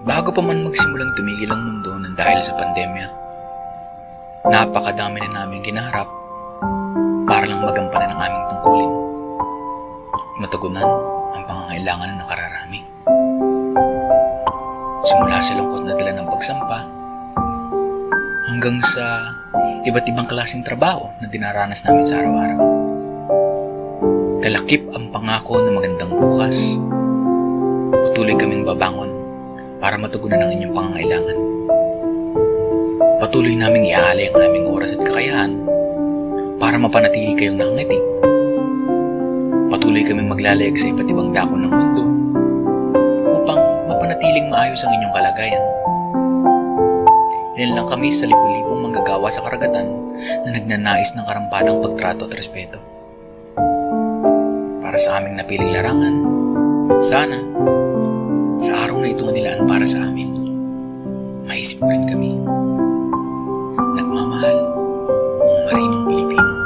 Bago pa man magsimulang tumigil ang mundo ng dahil sa pandemya, napakadami na namin ginaharap para lang magampanan ang aming tungkulin. Matugunan ang pangangailangan ng nakararami. Simula sa lungkot na dala ng pagsampa, hanggang sa iba't ibang klaseng trabaho na dinaranas namin sa araw-araw. Kalakip ang pangako ng magandang bukas. Patuloy kaming babangon para matugunan ang inyong pangangailangan. Patuloy naming iaalay ang aming oras at kakayahan para mapanatili kayong nakangiti. Patuloy kaming maglalayag sa iba't ibang dako ng mundo upang mapanatiling maayos ang inyong kalagayan. Ilan lang kami sa libu-libong manggagawa sa karagatan na nagnanais ng karampatang pagtrato at respeto. Para sa aming napiling larangan, sana sa araw na ito ang nilaan para sa amin, maisip rin kami. Nagmamahal, mga marinong Pilipino.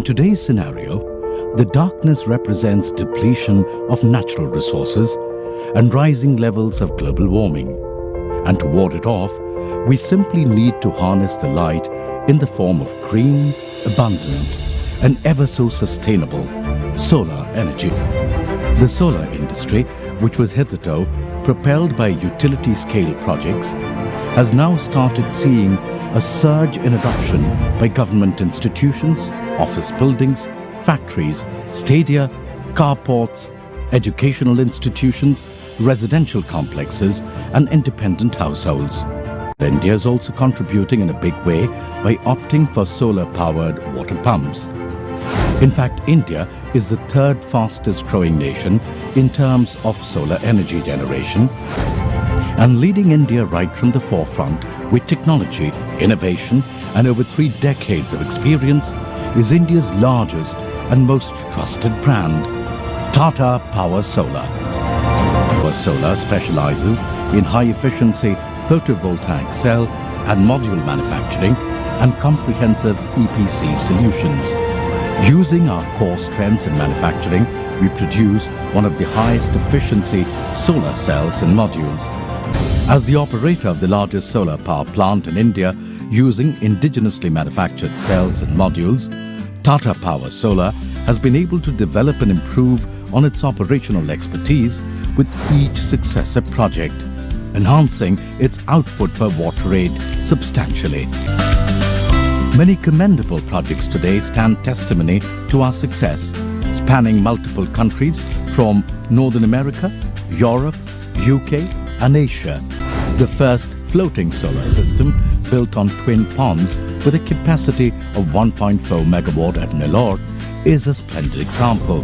In today's scenario, the darkness represents depletion of natural resources and rising levels of global warming. And to ward it off, we simply need to harness the light in the form of green, abundant, and ever so sustainable solar energy. The solar industry, which was hitherto propelled by utility-scale projects, has now started seeing a surge in adoption by government institutions, office buildings, factories, stadia, carports, educational institutions, residential complexes, and independent households. India is also contributing in a big way by opting for solar-powered water pumps. In fact, India is the third fastest growing nation in terms of solar energy generation, and leading India right from the forefront with technology, innovation, and over 3 decades of experience is India's largest and most trusted brand, Tata Power Solar. Power Solar specializes in high-efficiency photovoltaic cell and module manufacturing and comprehensive EPC solutions. Using our core strengths in manufacturing, we produce one of the highest efficiency solar cells and modules. As the operator of the largest solar power plant in India using indigenously manufactured cells and modules, Tata Power Solar has been able to develop and improve on its operational expertise with each successive project, enhancing its output per watt rate substantially. Many commendable projects today stand testimony to our success, spanning multiple countries from Northern America, Europe, UK, and Asia. The first floating solar system built on twin ponds with a capacity of 1.4 megawatt at Nellore is a splendid example.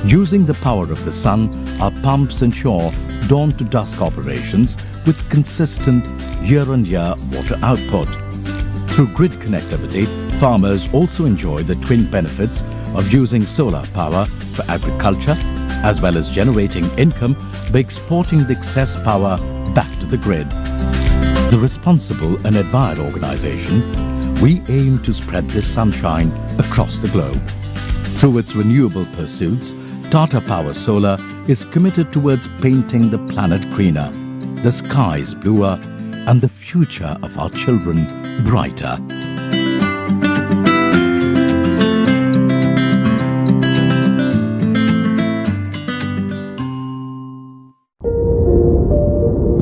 Using the power of the sun, our pumps ensure dawn-to-dusk operations with consistent year-on-year water output. Through grid connectivity, farmers also enjoy the twin benefits of using solar power for agriculture, as well as generating income by exporting the excess power back to the grid. The responsible and admired organization, we aim to spread this sunshine across the globe. Through its renewable pursuits, Tata Power Solar is committed towards painting the planet greener, the skies bluer, and the future of our children brighter.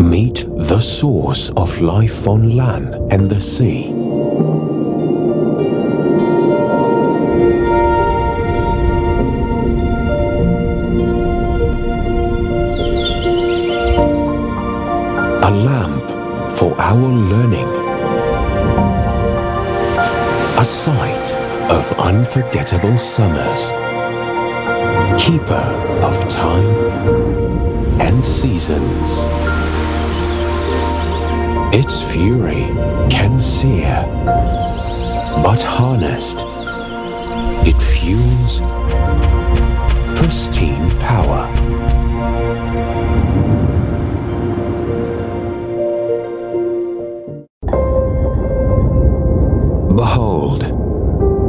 Meet the source of life on land and the sea. A lamp for our learning. A sight of unforgettable summers. Keeper of time and seasons. Its fury can sear, but harnessed, it fuels pristine power. Behold,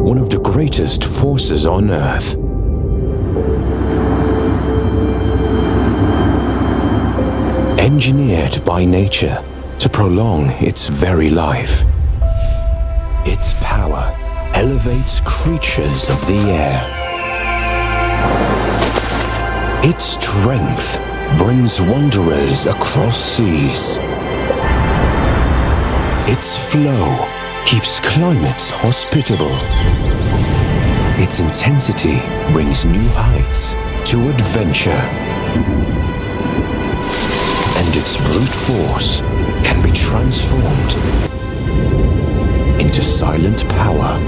one of the greatest forces on earth. Engineered by nature to prolong its very life. Its power elevates creatures of the air. Its strength brings wanderers across seas. Its flow keeps climates hospitable. Its intensity brings new heights to adventure. And its brute force can be transformed into silent power.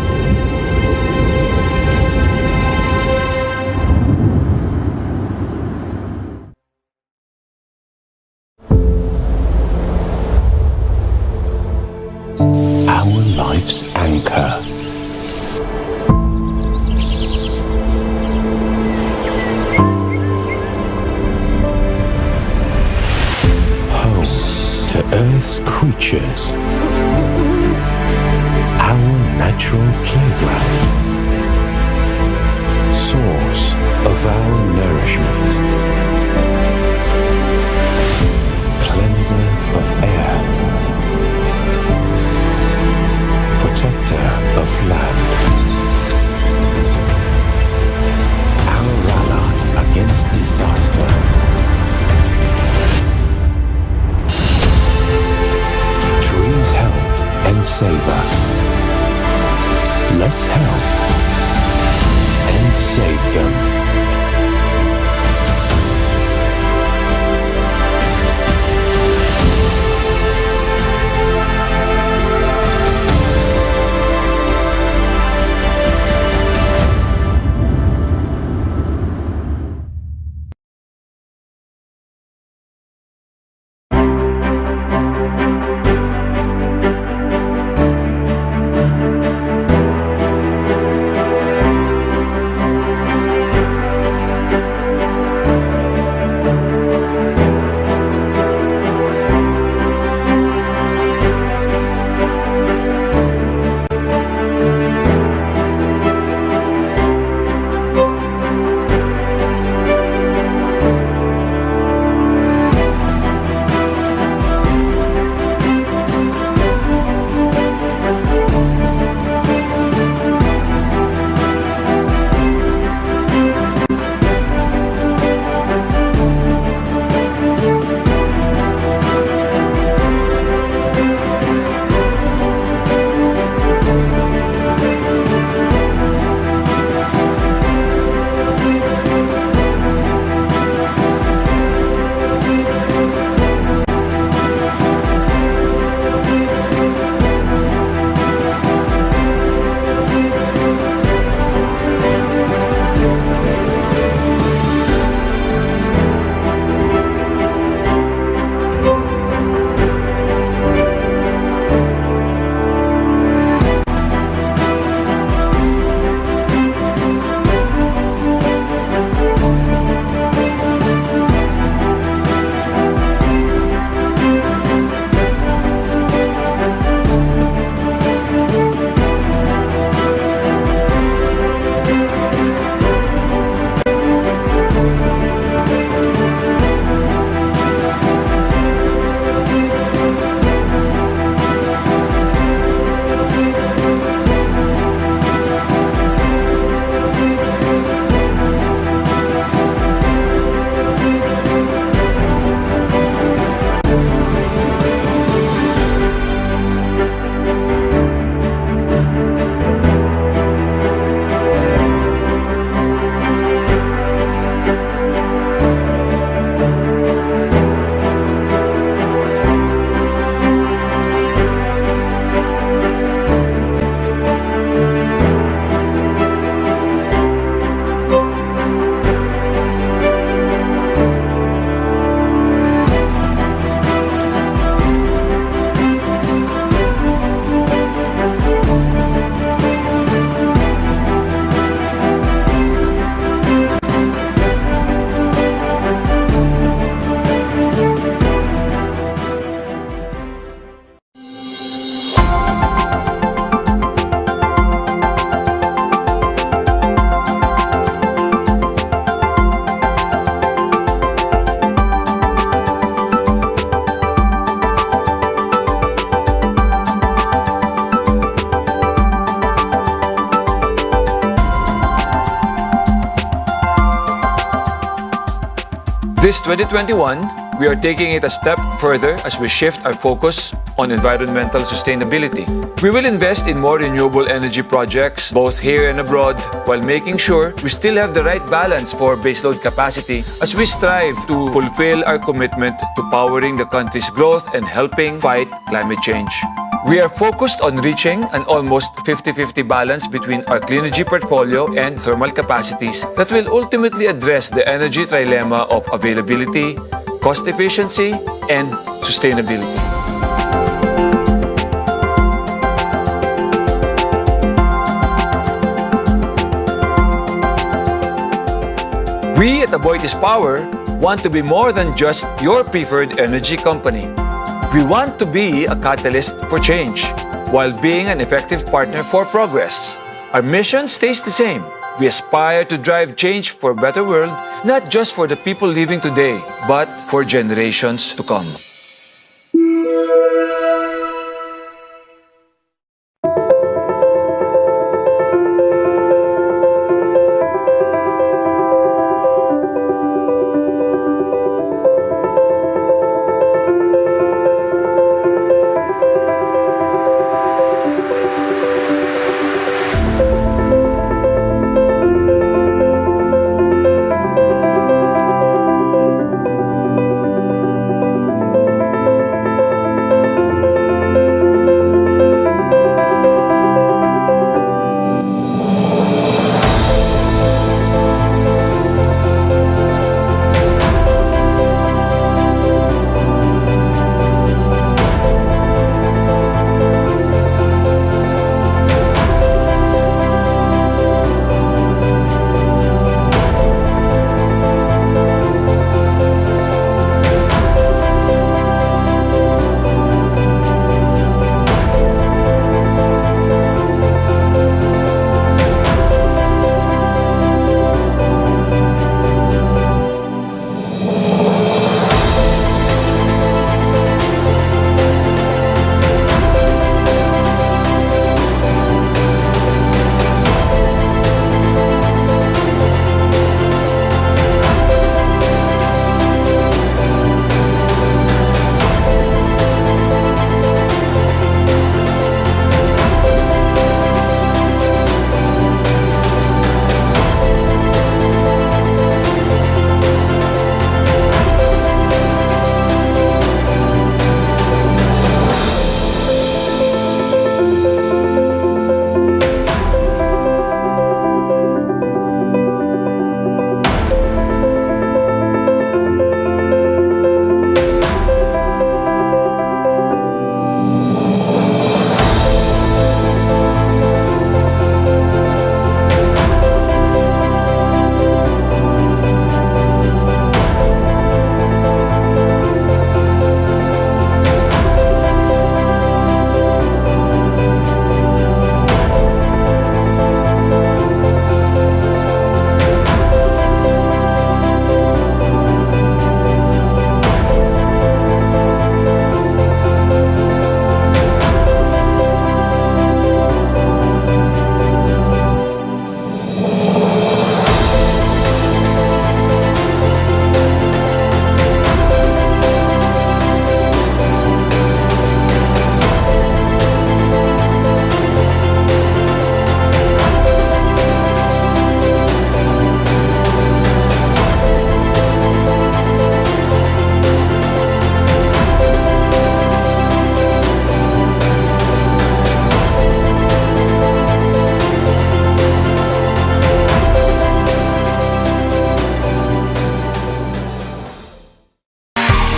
Our life's anchor. Home to Earth's creatures. Our natural playground, source of our nourishment, cleanser of air, protector of land, our ally against disaster. Trees help and save us. Let's help and save them. This 2021, we are taking it a step further as we shift our focus on environmental sustainability. We will invest in more renewable energy projects, both here and abroad, while making sure we still have the right balance for baseload capacity as we strive to fulfill our commitment to powering the country's growth and helping fight climate change. We are focused on reaching an almost 50-50 balance between our clean energy portfolio and thermal capacities that will ultimately address the energy trilemma of availability, cost efficiency, and sustainability. We at Aboitiz Power want to be more than just your preferred energy company. We want to be a catalyst for change. while being an effective partner for progress. Our mission stays the same. We aspire to drive change for a better world, not just for the people living today, but for generations to come.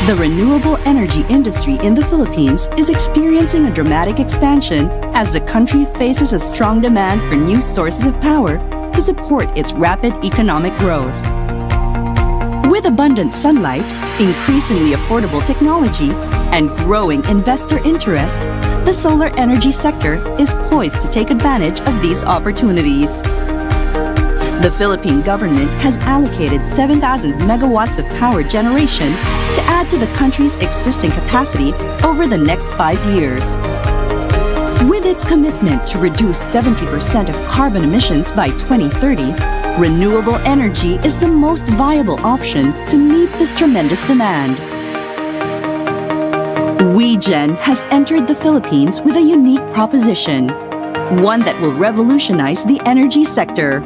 The renewable energy industry in the Philippines is experiencing a dramatic expansion as the country faces a strong demand for new sources of power to support its rapid economic growth. With abundant sunlight, increasingly affordable technology, and growing investor interest, the solar energy sector is poised to take advantage of these opportunities. The Philippine government has allocated 7,000 megawatts of power generation to add to the country's existing capacity over the next 5 years. With its commitment to reduce 70% of carbon emissions by 2030, renewable energy is the most viable option to meet this tremendous demand. WeGen has entered the Philippines with a unique proposition, one that will revolutionize the energy sector.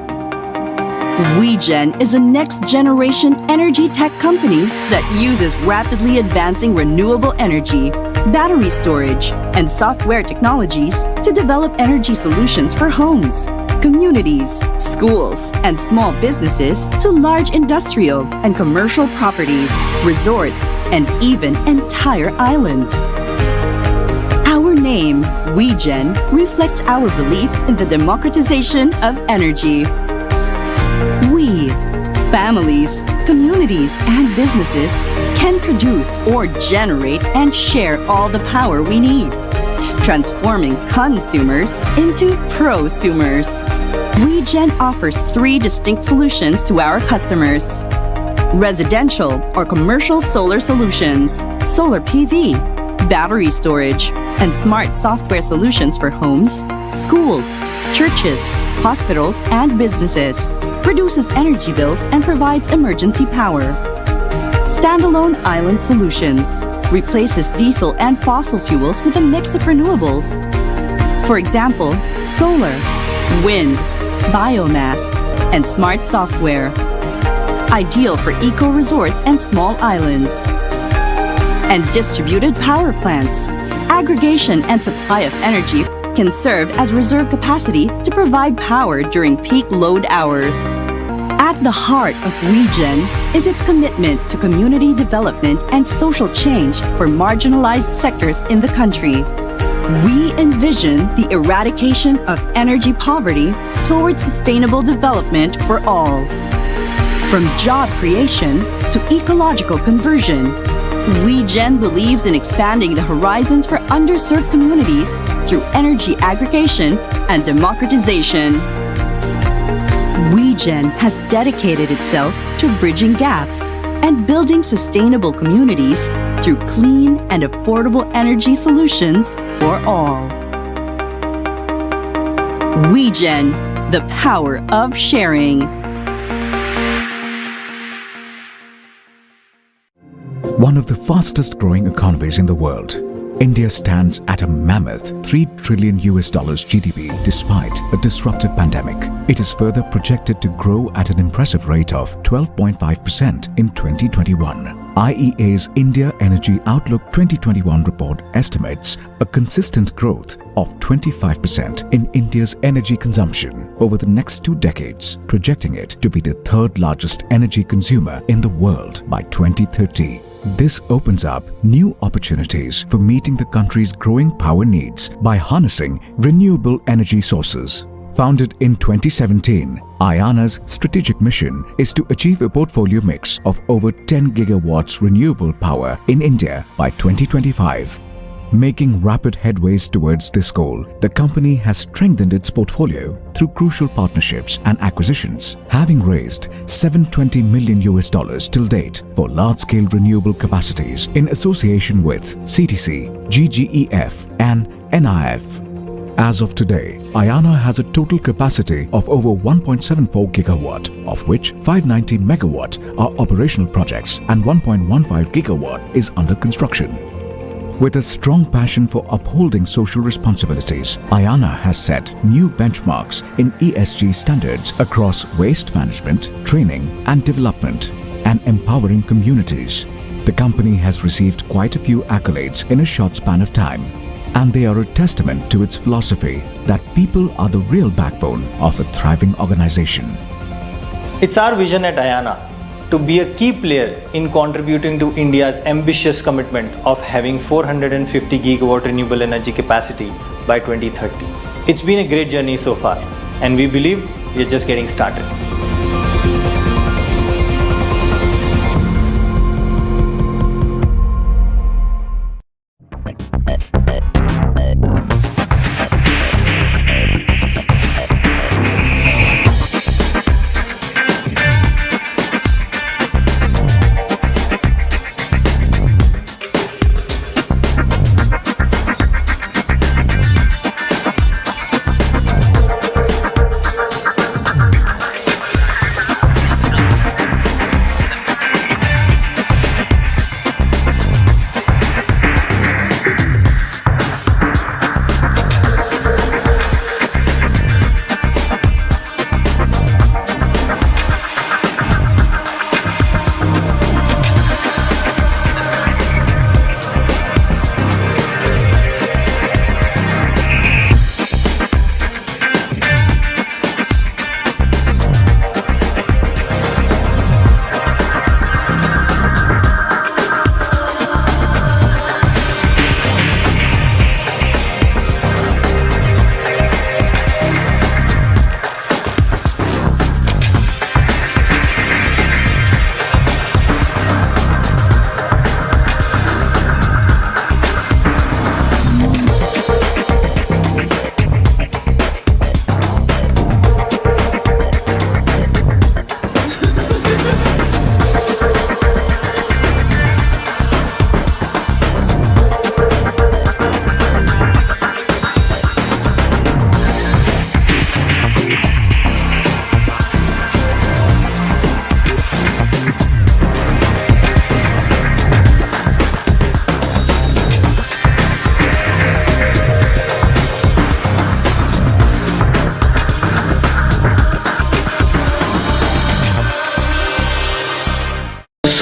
WeGen is a next-generation energy tech company that uses rapidly advancing renewable energy, battery storage, and software technologies to develop energy solutions for homes, communities, schools, and small businesses to large industrial and commercial properties, resorts, and even entire islands. Our name, WeGen, reflects our belief in the democratization of energy. We, families, communities, and businesses can produce or generate and share all the power we need. transforming consumers into prosumers. WeGen offers 3 distinct solutions to our customers: residential or commercial solar solutions, solar PV, battery storage, and smart software solutions for homes, schools, churches, hospitals, and businesses. Reduces energy bills and provides emergency power. Standalone island solutions replaces diesel and fossil fuels with a mix of renewables. For example, solar, wind, biomass, and smart software. Ideal for eco-resorts and small islands. And distributed power plants. Aggregation and supply of energy can serve as reserve capacity to provide power during peak load hours. At the heart of WeGen is its commitment to community development and social change for marginalized sectors in the country. We envision the eradication of energy poverty towards sustainable development for all. From job creation to ecological conversion, WeGen believes in expanding the horizons for underserved communities through energy aggregation and democratization. WeGen has dedicated itself to bridging gaps and building sustainable communities through clean and affordable energy solutions for all. WeGen, the power of sharing. One of the fastest growing economies in the world, India stands at a mammoth $3 trillion GDP despite a disruptive pandemic. It is further projected to grow at an impressive rate of 12.5% in 2021. IEA's India Energy Outlook 2021 report estimates a consistent growth of 25% in India's energy consumption over the next 2 decades, projecting it to be the 3rd largest energy consumer in the world by 2030. This opens up new opportunities for meeting the country's growing power needs by harnessing renewable energy sources. Founded in 2017, Ayana's strategic mission is to achieve a portfolio mix of over 10 gigawatts renewable power in India by 2025. Making rapid headways towards this goal, the company has strengthened its portfolio through crucial partnerships and acquisitions, having raised $720 million till date for large-scale renewable capacities in association with CTC, GGEF, and NIF. As of today, Ayana has a total capacity of over 1.74 gigawatt, of which 590 megawatt are operational projects and 1.15 gigawatt is under construction. With a strong passion for upholding social responsibilities, Ayana has set new benchmarks in ESG standards across waste management, training and development, and empowering communities. The company has received quite a few accolades in a short span of time, and they are a testament to its philosophy that people are the real backbone of a thriving organization. It's our vision at Ayana to be a key player in contributing to India's ambitious commitment of having 450 gigawatt renewable energy capacity by 2030. It's been a great journey so far, and we believe we're just getting started.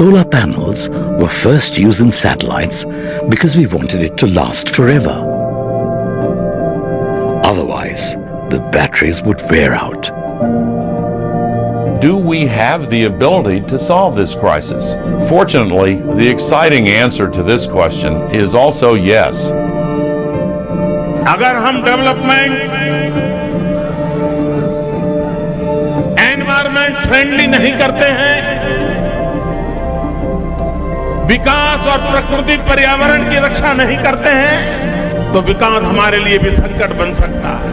solar panels were first used in satellites because we wanted it to last forever. Otherwise, the batteries would wear out. Do we have the ability to solve this crisis? Fortunately, the exciting answer to this question is also yes. अगर हम development environment friendly नहीं करते हैं, विकास और प्रकृति पर्यावरण की रक्षा नहीं करते हैं, तो विकास हमारे लिए भी संकट बन सकता है.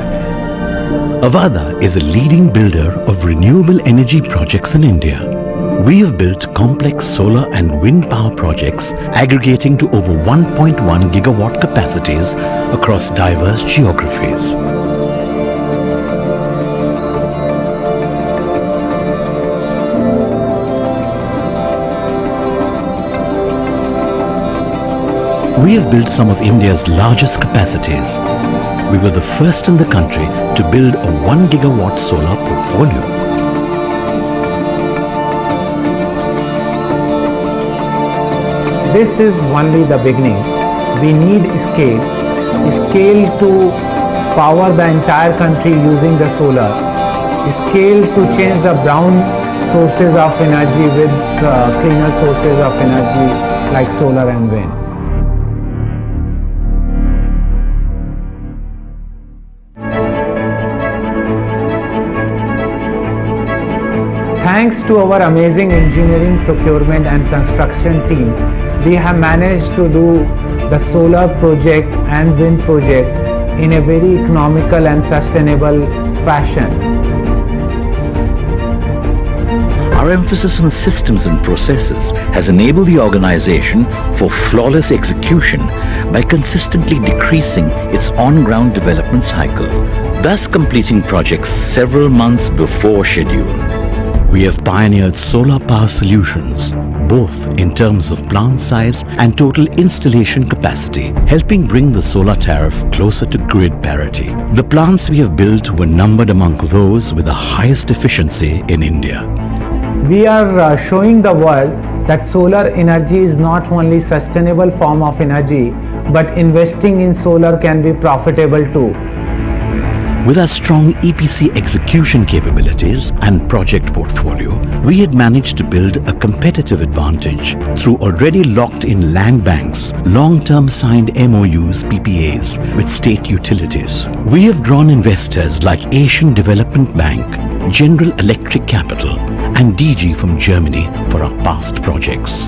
Avada is a leading builder of renewable energy projects in India. We have built complex solar and wind power projects aggregating to over 1.1 gigawatt capacities across diverse geographies. We have built some of India's largest capacities. We were the first in the country to build a 1 gigawatt solar portfolio. This is only the beginning. We need scale to power the entire country using the solar, scale to change the brown sources of energy with cleaner sources of energy like solar and wind. Thanks to our amazing engineering, procurement and construction team, we have managed to do the solar project and wind project in a very economical and sustainable fashion. Our emphasis on systems and processes has enabled the organization for flawless execution by consistently decreasing its on-ground development cycle, thus completing projects several months before schedule. We have pioneered solar power solutions, both in terms of plant size and total installation capacity, helping bring the solar tariff closer to grid parity. The plants we have built were numbered among those with the highest efficiency in India. We are showing the world that solar energy is not only sustainable form of energy, but investing in solar can be profitable too. With our strong EPC execution capabilities and project portfolio, we had managed to build a competitive advantage through already locked-in land banks, long-term signed MOUs, PPAs with state utilities. We have drawn investors like Asian Development Bank, General Electric Capital and DG from Germany for our past projects.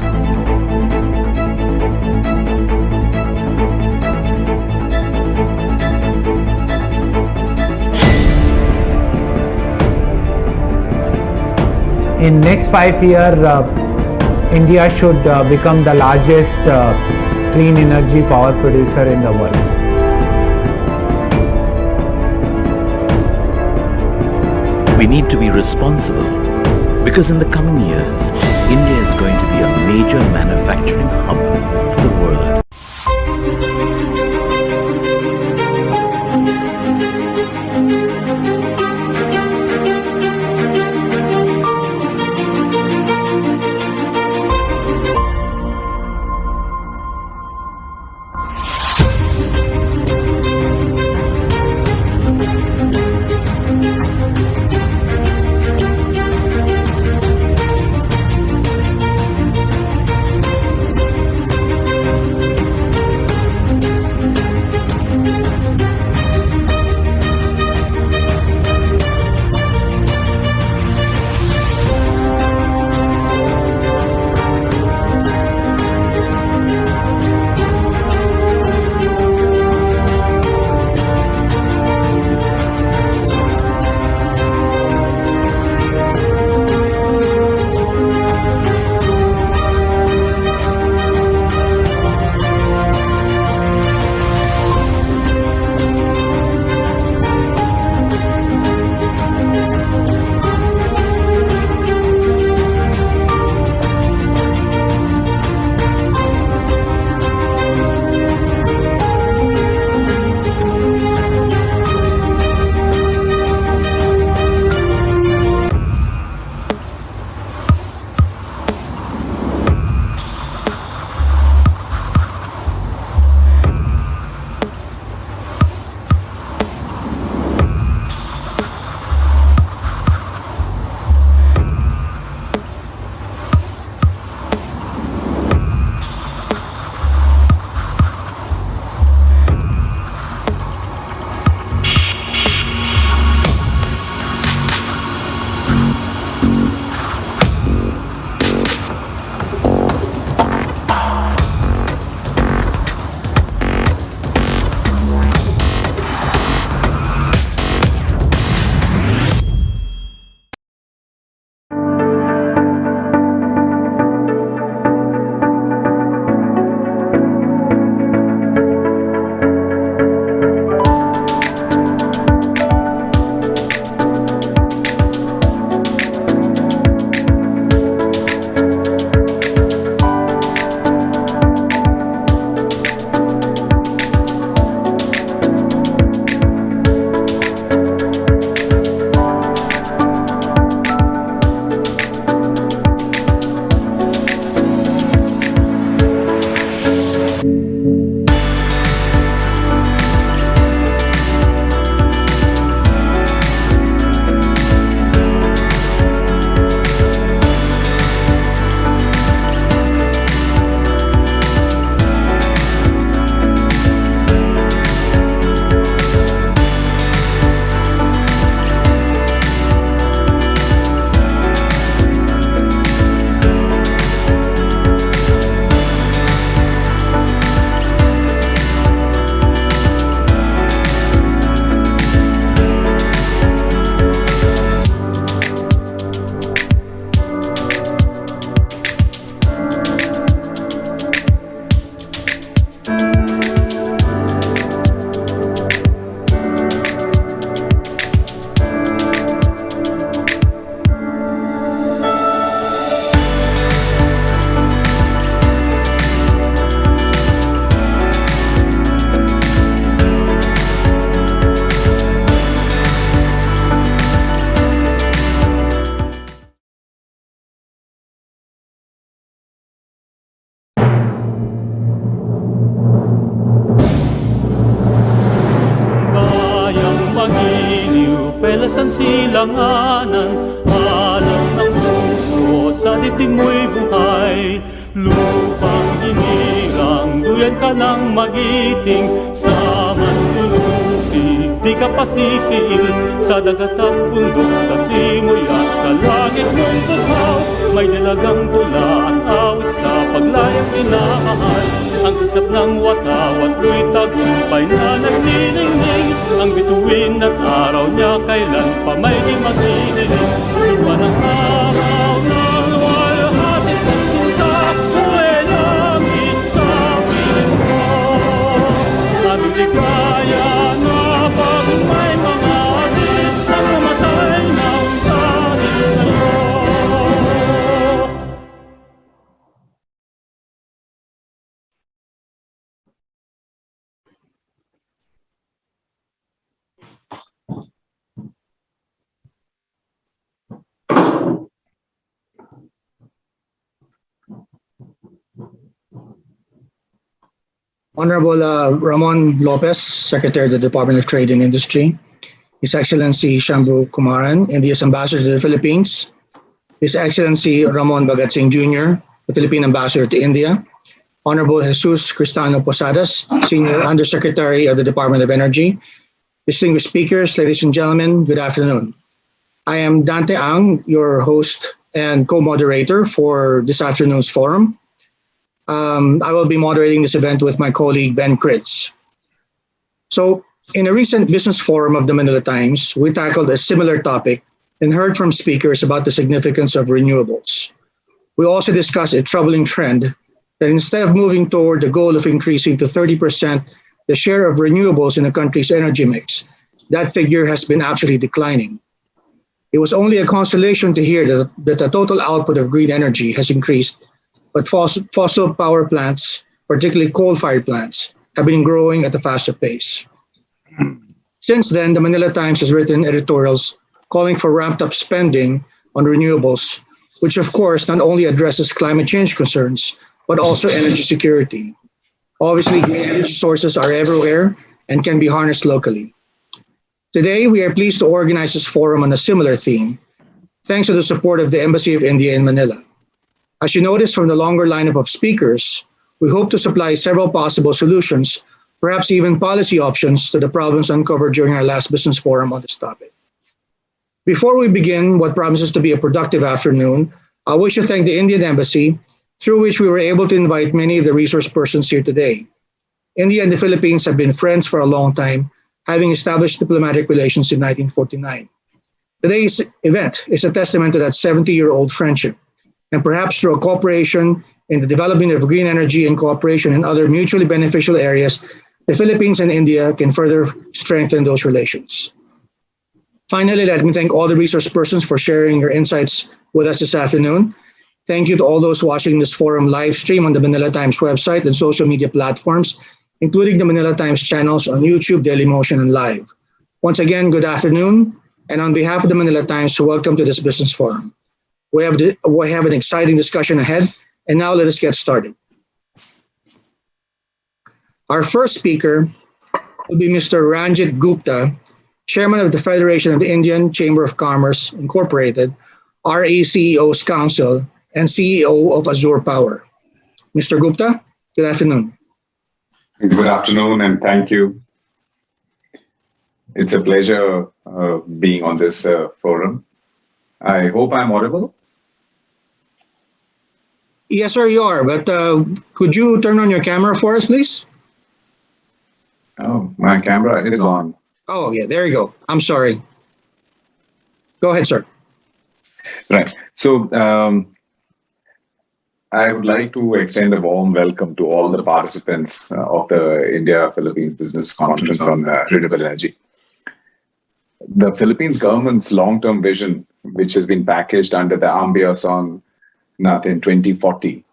In next 5 years, India should become the largest clean energy power producer in the world. We need to be responsible because in the coming years, India is going to be a major manufacturing hub for the world. pelasan silanganan, hanap ng puso sa dibdib mo'y buhay. Lupang hinirang, duyan ka ng magiting, sa manlulupi, di ka pasisiil. Sa dagat at bundok, sa simoy at sa langit mong bukhaw, may dalagang tula at awit sa paglayang inamahal. Ang kislap ng watawat mo'y tagumpay na nagniningning, ang bituin at araw niya kailan pa may di magdidinig. Lupa ng araw na luwalhati ng sinta, buhay langit sa piling ko. Aming ligaya na pag may mga atin, ang mamatay ng dahil sa'yo. Honorable Ramon Lopez, Secretary of the Department of Trade and Industry, His Excellency Shambhu Kumaran, India's Ambassador to the Philippines, His Excellency Ramon Bagatsing Jr., the Philippine Ambassador to India, Honorable Jesus Cristano Posadas, Senior Undersecretary of the Department of Energy, distinguished speakers, ladies and gentlemen, good afternoon. I am Dante Ang, your host and co-moderator for this afternoon's forum. I will be moderating this event with my colleague, Ben Kritz. So, in a recent business forum of the Manila Times, we tackled a similar topic and heard from speakers about the significance of renewables. We also discussed a troubling trend that instead of moving toward the goal of increasing to 30% the share of renewables in the country's energy mix, that figure has been actually declining. It was only a consolation to hear that the total output of green energy has increased, but fossil power plants, particularly coal-fired plants, have been growing at a faster pace. Since then, the Manila Times has written editorials calling for ramped-up spending on renewables, which of course not only addresses climate change concerns, but also energy security. Obviously, green energy sources are everywhere and can be harnessed locally. Today, we are pleased to organize this forum on a similar theme, thanks to the support of the Embassy of India in Manila. As you notice from the longer lineup of speakers, we hope to supply several possible solutions, perhaps even policy options to the problems uncovered during our last business forum on this topic. Before we begin what promises to be a productive afternoon, I wish to thank the Indian Embassy, through which we were able to invite many of the resource persons here today. India and the Philippines have been friends for a long time, having established diplomatic relations in 1949. Today's event is a testament to that 70-year-old friendship, and perhaps through a cooperation in the development of green energy and cooperation in other mutually beneficial areas, the Philippines and India can further strengthen those relations. Finally, let me thank all the resource persons for sharing your insights with us this afternoon. Thank you to all those watching this forum live stream on the Manila Times website and social media platforms, including the Manila Times channels on YouTube, Dailymotion, and Live. Once again, good afternoon, and on behalf of the Manila Times, welcome to this business forum. We have an exciting discussion ahead, and now let us get started. Our first speaker will be Mr. Ranjit Gupta, Chairman of the Federation of the Indian Chamber of Commerce, Incorporated, RACEO's Council, and CEO of Azure Power. Mr. Gupta, good afternoon. Good afternoon, and thank you. It's a pleasure being on this forum. I hope I'm audible. Yes, sir, you are, but could you turn on your camera for us, please? Oh, my camera is on. Oh, yeah, there you go. I'm sorry. Go ahead, sir. Right. So I would like to extend a warm welcome to all the participants of the India-Philippines Business Conference on Renewable Energy. The Philippines government's long-term vision, which has been packaged under the Ambia Song in 2040,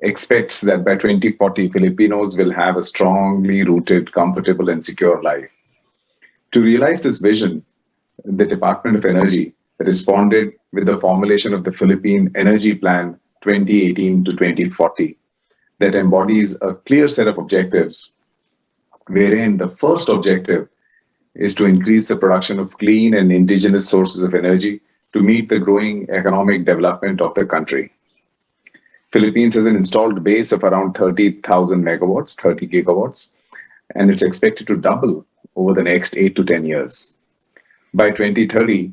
expects that by 2040, Filipinos will have a strongly rooted, comfortable, and secure life. To realize this vision, the Department of Energy responded with the formulation of the Philippine Energy Plan 2018 to 2040 that embodies a clear set of objectives, wherein the first objective is to increase the production of clean and indigenous sources of energy to meet the growing economic development of the country. Philippines has an installed base of around 30,000 megawatts, 30 gigawatts, and it's expected to double over the next 8 to 10 years. By 2030,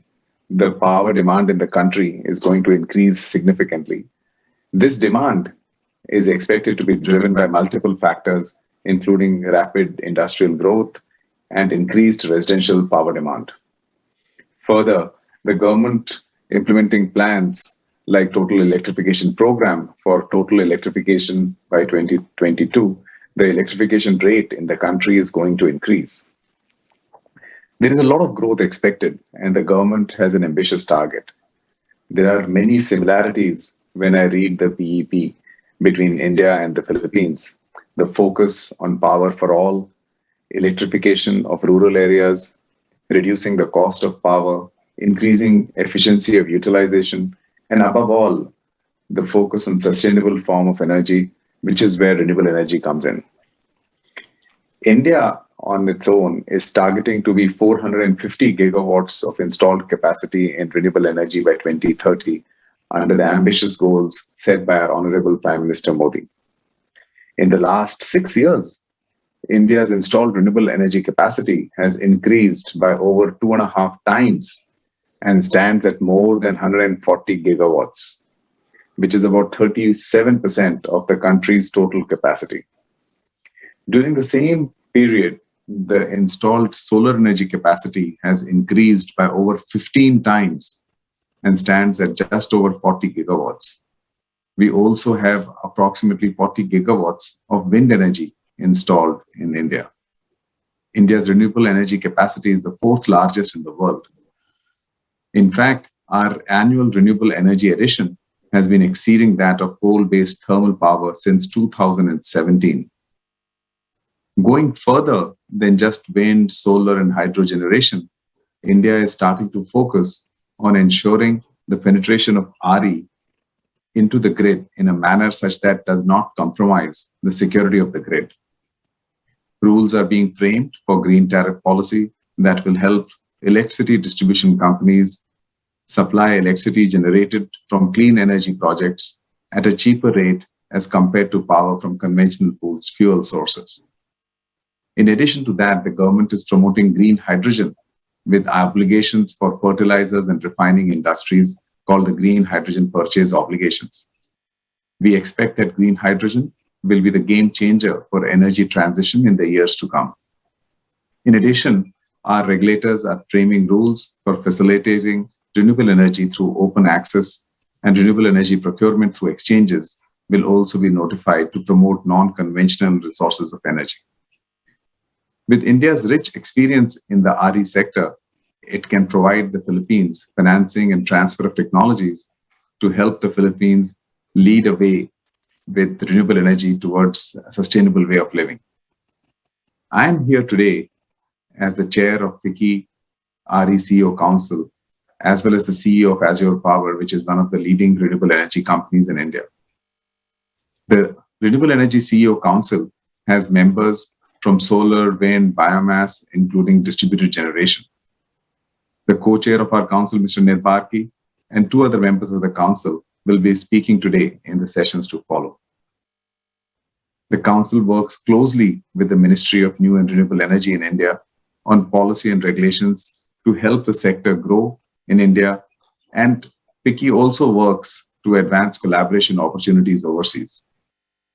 the power demand in the country is going to increase significantly. This demand is expected to be driven by multiple factors, including rapid industrial growth and increased residential power demand. Further, the government implementing plans like Total Electrification Program for total electrification by 2022, the electrification rate in the country is going to increase. There is a lot of growth expected, and the government has an ambitious target. There are many similarities when I read the PEP between India and the Philippines. The focus on power for all, electrification of rural areas, reducing the cost of power, increasing efficiency of utilization, and above all, the focus on sustainable form of energy, which is where renewable energy comes in. India on its own is targeting to be 450 gigawatts of installed capacity in renewable energy by 2030 under the ambitious goals set by our Honorable Prime Minister Modi. In the last 6 years, India's installed renewable energy capacity has increased by over 2.5 times and stands at more than 140 gigawatts, which is about 37% of the country's total capacity. During the same period, the installed solar energy capacity has increased by over 15 times and stands at just over 40 gigawatts. We also have approximately 40 gigawatts of wind energy installed in India. India's renewable energy capacity is the fourth largest in the world. In fact, our annual renewable energy addition has been exceeding that of coal-based thermal power since 2017. Going further than just wind, solar, and hydro generation, India is starting to focus on ensuring the penetration of RE into the grid in a manner such that does not compromise the security of the grid. Rules are being framed for green tariff policy that will help electricity distribution companies supply electricity generated from clean energy projects at a cheaper rate as compared to power from conventional fuel sources. In addition to that, the government is promoting green hydrogen with obligations for fertilizers and refining industries called the Green Hydrogen Purchase Obligations. We expect that green hydrogen will be the game changer for energy transition in the years to come. In addition, our regulators are framing rules for facilitating renewable energy through open access, and renewable energy procurement through exchanges will also be notified to promote non-conventional resources of energy. With India's rich experience in the RE sector, it can provide the Philippines financing and transfer of technologies to help the Philippines lead a way with renewable energy towards a sustainable way of living. I am here today as the chair of FICCI RE CEO Council, as well as the CEO of Azure Power, which is one of the leading renewable energy companies in India. The Renewable Energy CEO Council has members from solar, wind, biomass, including distributed generation. The co-chair of our council, Mr. Nirbarki, and 2 other members of the council will be speaking today in the sessions to follow. The council works closely with the Ministry of New and Renewable Energy in India on policy and regulations to help the sector grow in India, and FICCI also works to advance collaboration opportunities overseas.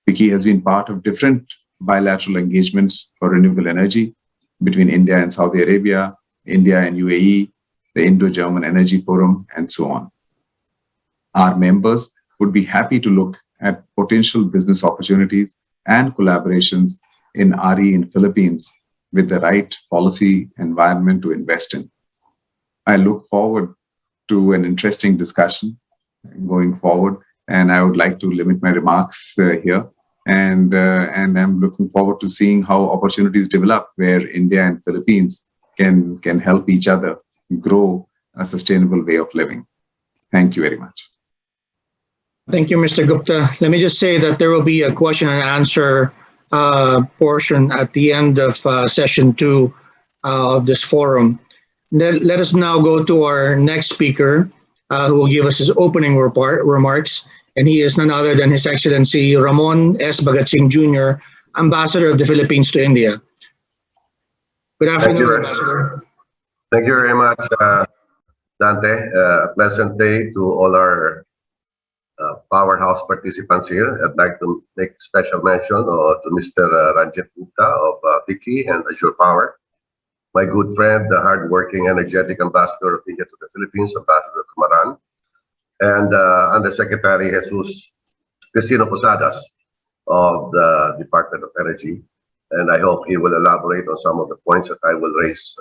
FICCI has been part of different bilateral engagements for renewable energy between India and Saudi Arabia, India and UAE, the Indo-German Energy Forum, and so on. Our members would be happy to look at potential business opportunities and collaborations in RE in Philippines with the right policy environment to invest in. I look forward to an interesting discussion going forward, and I would like to limit my remarks here. And I'm looking forward to seeing how opportunities develop where India and Philippines can help each other grow a sustainable way of living. Thank you very much. Thank you, Mr. Gupta. Let me just say that there will be a question and answer portion at the end of session 2 of this forum. Let us now go to our next speaker, who will give us his opening remarks, and he is none other than His Excellency Ramon S. Bagatsing Jr., Ambassador of the Philippines to India. Good afternoon, Ambassador. Thank you very much, Dante. A pleasant day to all our powerhouse participants here. I'd like to make special mention to Mr. Ranjit Gupta of Vicky and Azure Power, my good friend, the hardworking, energetic Ambassador of India to the Philippines, Ambassador Kumaran, and Undersecretary Jesus Crisino Posadas of the Department of Energy. And I hope he will elaborate on some of the points that I will raise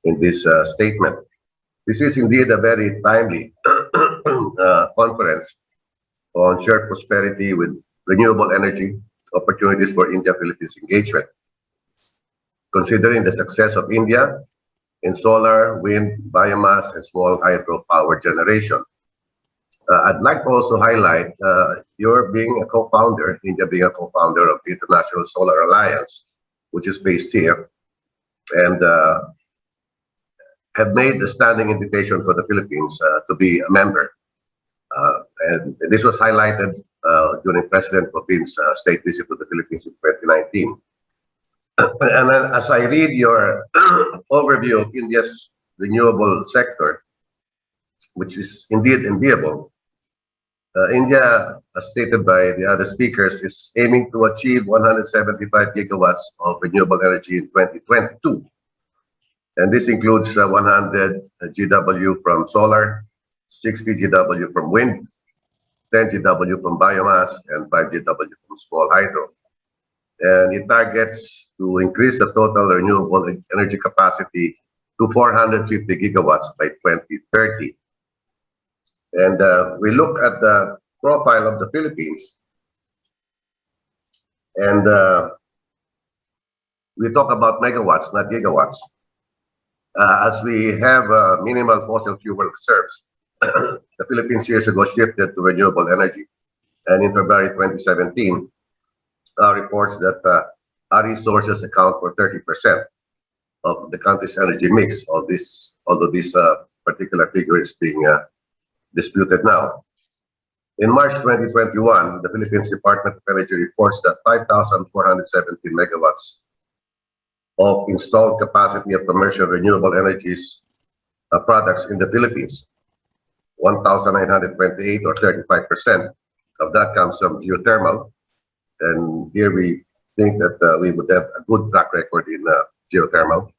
in this statement. This is indeed a very timely conference on shared prosperity with renewable energy, opportunities for India-Philippines engagement. Considering the success of India in solar, wind, biomass, and small hydro power generation. I'd like to also highlight your being a co-founder, India being a co-founder of the International Solar Alliance, which is based here, and have made a standing invitation for the Philippines to be a member. And this was highlighted during President Covin's state visit to the Philippines in 2019. And then as I read your overview of India's renewable sector, which is indeed enviable, India, as stated by the other speakers, is aiming to achieve 175 gigawatts of renewable energy in 2022. And this includes 100 GW from solar, 60 GW from wind, 10 GW from biomass, and 5 GW from small hydro. And it targets to increase the total renewable energy capacity to 450 gigawatts by 2030. And we look at the profile of the Philippines, and we talk about megawatts, not gigawatts. As we have minimal fossil fuel reserves, the Philippines years ago shifted to renewable energy. And in February 2017, reports that our resources account for 30% of the country's energy mix, of this, although this particular figure is being disputed now. In March 2021, the Philippines Department of Energy reports that 5,417 megawatts of installed capacity of commercial renewable energies products in the Philippines. 1,928 or 35% of that comes from geothermal. And here we think that we would have a good track record in geothermal.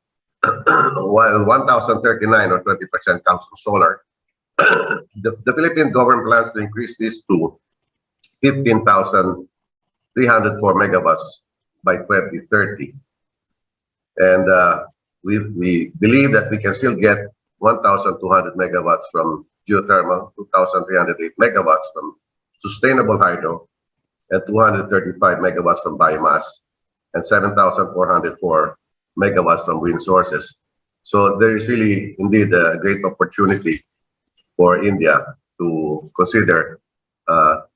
While 1,039 or 20% comes from solar. The Philippine government plans to increase this to 15,304 megawatts by 2030. And we believe that we can still get 1,200 megawatts from geothermal, 2,308 megawatts from sustainable hydro, and 235 megawatts from biomass, and 7,404 megawatts from wind sources. So there is really indeed a great opportunity for India to consider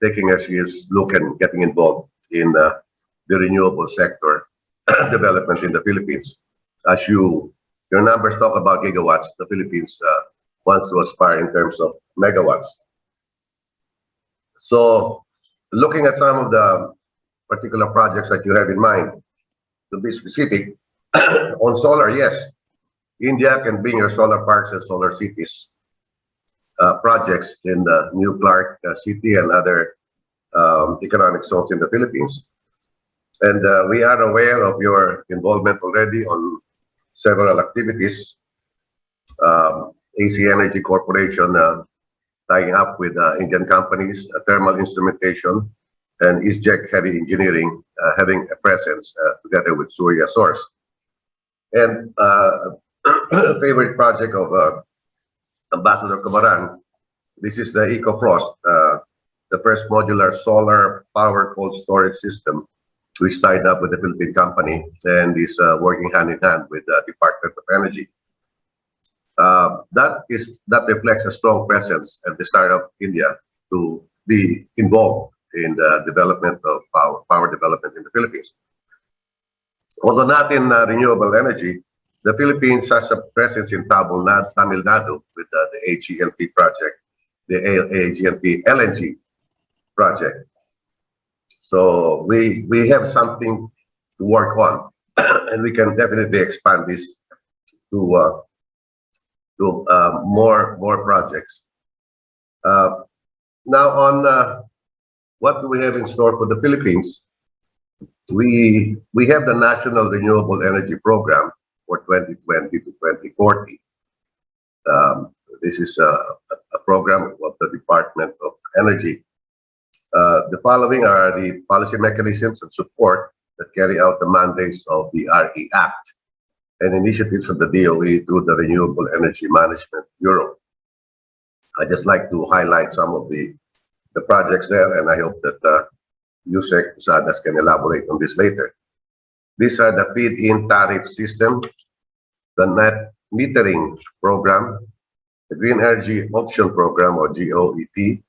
taking a serious look and getting involved in the renewable sector development in the Philippines. As your numbers talk about gigawatts, the Philippines wants to aspire in terms of megawatts. So looking at some of the particular projects that you have in mind, to be specific, on solar, yes, India can bring your solar parks and solar cities projects in the New Clark City and other economic zones in the Philippines. And we are aware of your involvement already on several activities. AC Energy Corporation tying up with Indian companies, thermal instrumentation, and EastJet Heavy Engineering having a presence together with Surya Source. And a favorite project of Ambassador Kumaran, this is the EcoFrost, the first modular solar power cold storage system, which tied up with the Philippine company and is working hand in hand with the Department of Energy. That reflects a strong presence and desire of India to be involved in the development of power development in the Philippines. Although not in renewable energy, the Philippines has a presence in Tamil Nadu with the AGLP project, the AGLP LNG project. So we have something to work on, and we can definitely expand this to more projects. Now on what do we have in store for the Philippines? We have the National Renewable Energy Program for 2020 to 2040. This is a program of the Department of Energy. The following are the policy mechanisms and support that carry out the mandates of the RE Act and initiatives from the DOE through the Renewable Energy Management Bureau. I'd just like to highlight some of the projects there, and I hope that Yusek Posadas can elaborate on this later. These are the feed-in tariff system, the net metering program, the Green Energy Option Program or GOEP,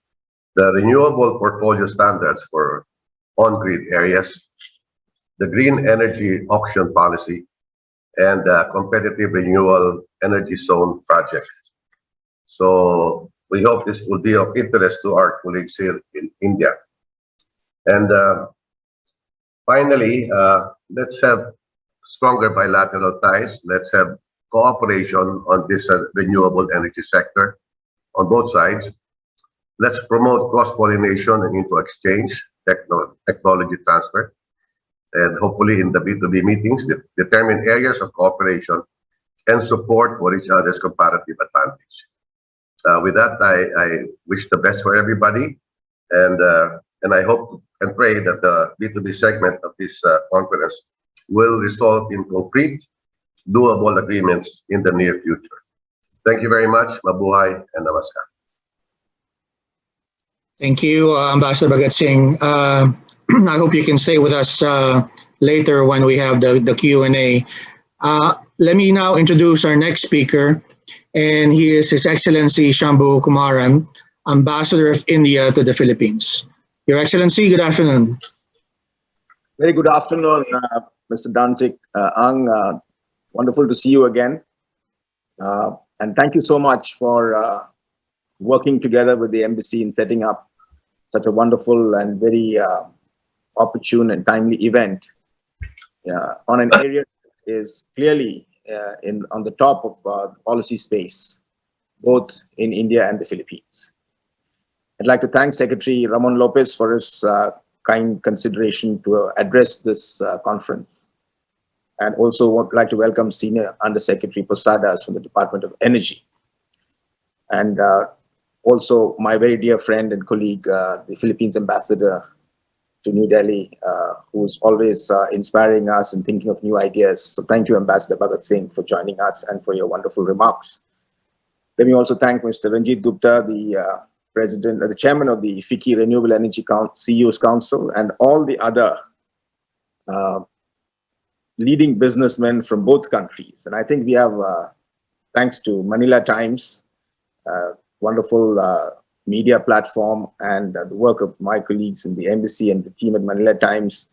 the renewable portfolio standards for on-grid areas, the Green Energy Auction Policy, and the Competitive Renewable Energy Zone project. So we hope this will be of interest to our colleagues here in India. And finally, let's have stronger bilateral ties. Let's have cooperation on this renewable energy sector on both sides. Let's promote cross-pollination and inter-exchange technology transfer. And hopefully in the B2B meetings, determine areas of cooperation and support for each other's comparative advantage. With that, I wish the best for everybody. And I hope and pray that the B2B segment of this conference will result in concrete, doable agreements in the near future. Thank you very much. Mabuhay and namaskar. Thank you, Ambassador Bagatsing. I hope you can stay with us later when we have the Q&A. Let me now introduce our next speaker, and he is His Excellency Shambhu Kumaran, Ambassador of India to the Philippines. Your Excellency, good afternoon. Very good afternoon, Mr. Dantik Ang. Wonderful to see you again. And thank you so much for working together with the embassy in setting up such a wonderful and very opportune and timely event on an area that is clearly on the top of policy space, both in India and the Philippines. I'd like to thank Secretary Ramon Lopez for his kind consideration to address this conference. And also would like to welcome Senior Undersecretary Posadas from the Department of Energy. And also my very dear friend and colleague, the Philippines Ambassador to New Delhi, who's always inspiring us and thinking of new ideas. So thank you, Ambassador Bhagat Singh, for joining us and for your wonderful remarks. Let me also thank Mr. Ranjit Gupta, the chairman of the FICCI Renewable Energy CEOs Council, and all the other leading businessmen from both countries. And I think we have, thanks to Manila Times, wonderful media platform, and the work of my colleagues in the embassy and the team at Manila Times,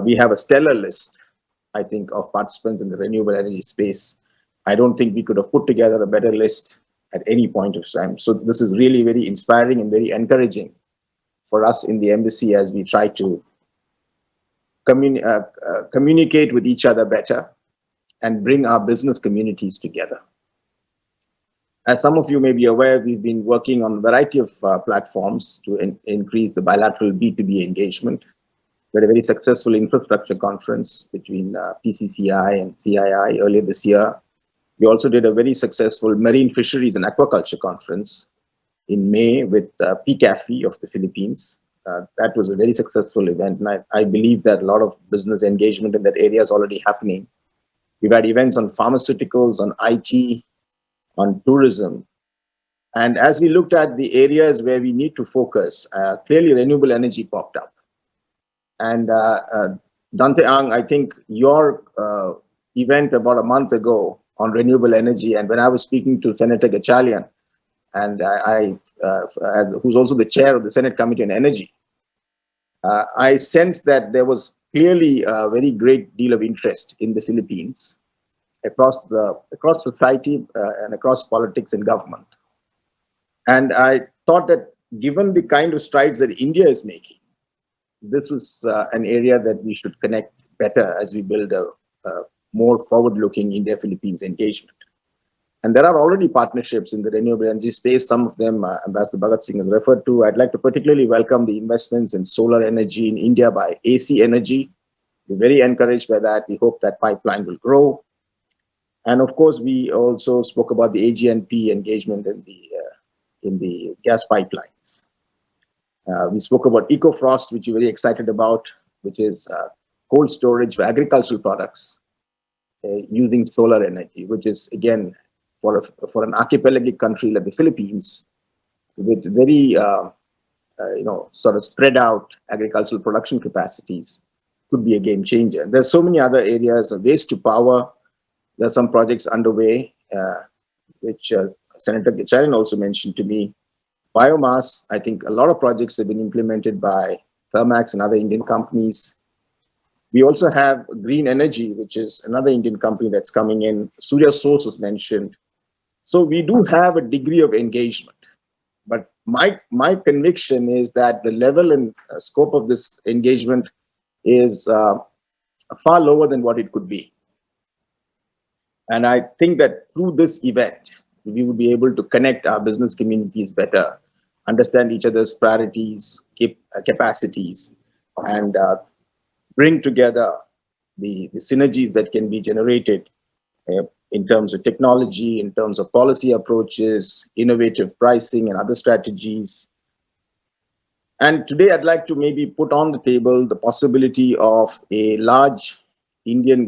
we have a stellar list, I think, of participants in the renewable energy space. I don't think we could have put together a better list at any point of time. So this is really very inspiring and very encouraging for us in the embassy as we try to communicate with each other better and bring our business communities together. As some of you may be aware, we've been working on a variety of platforms to increase the bilateral B2B engagement. We had a very successful infrastructure conference between PCCI and CII earlier this year. We also did a very successful marine fisheries and aquaculture conference in May with PCAFI of the Philippines. That was a very successful event, and I believe that a lot of business engagement in that area is already happening. We've had events on pharmaceuticals, on IT, on tourism. And as we looked at the areas where we need to focus, clearly renewable energy popped up. And Dante Ang, I think your event about a month ago on renewable energy, and when I was speaking to Senator Gachalian, and who's also the chair of the Senate Committee on Energy, I sensed that there was clearly a very great deal of interest in the Philippines across society and across politics and government. And I thought that given the kind of strides that India is making, this was an area that we should connect better as we build a more forward-looking India-Philippines engagement. And there are already partnerships in the renewable energy space. Some of them Ambassador Bhagat Singh has referred to. I'd like to particularly welcome the investments in solar energy in India by AC Energy. We're very encouraged by that. We hope that pipeline will grow. And of course, we also spoke about the AGNP engagement in the gas pipelines. We spoke about EcoFrost, which we're very excited about, which is cold storage for agricultural products using solar energy, which is, again, for an archipelagic country like the Philippines, with very sort of spread out agricultural production capacities, could be a game changer. There's so many other areas of waste to power. There's some projects underway, which Senator Gicharan also mentioned to me. Biomass, I think a lot of projects have been implemented by Thermax and other Indian companies. We also have green energy, which is another Indian company that's coming in. Surya Source was mentioned. So we do have a degree of engagement. But my conviction is that the level and scope of this engagement is far lower than what it could be. And I think that through this event, we will be able to connect our business communities better, understand each other's priorities, capacities, and bring together the synergies that can be generated in terms of technology, in terms of policy approaches, innovative pricing, and other strategies. And today I'd like to maybe put on the table the possibility of a large Indian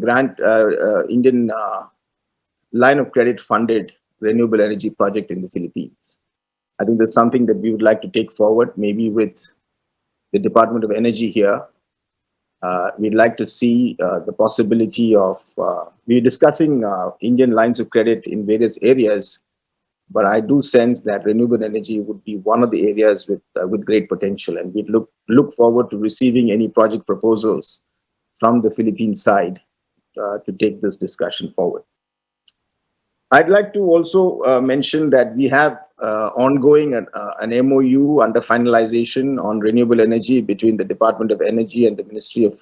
line of credit funded renewable energy project in the Philippines. I think that's something that we would like to take forward, maybe with the Department of Energy here. We'd like to see the possibility of, we're discussing Indian lines of credit in various areas, but I do sense that renewable energy would be one of the areas with great potential, and we'd look forward to receiving any project proposals from the Philippine side to take this discussion forward. I'd like to also mention that we have ongoing an MOU under finalization on renewable energy between the Department of Energy and the Ministry of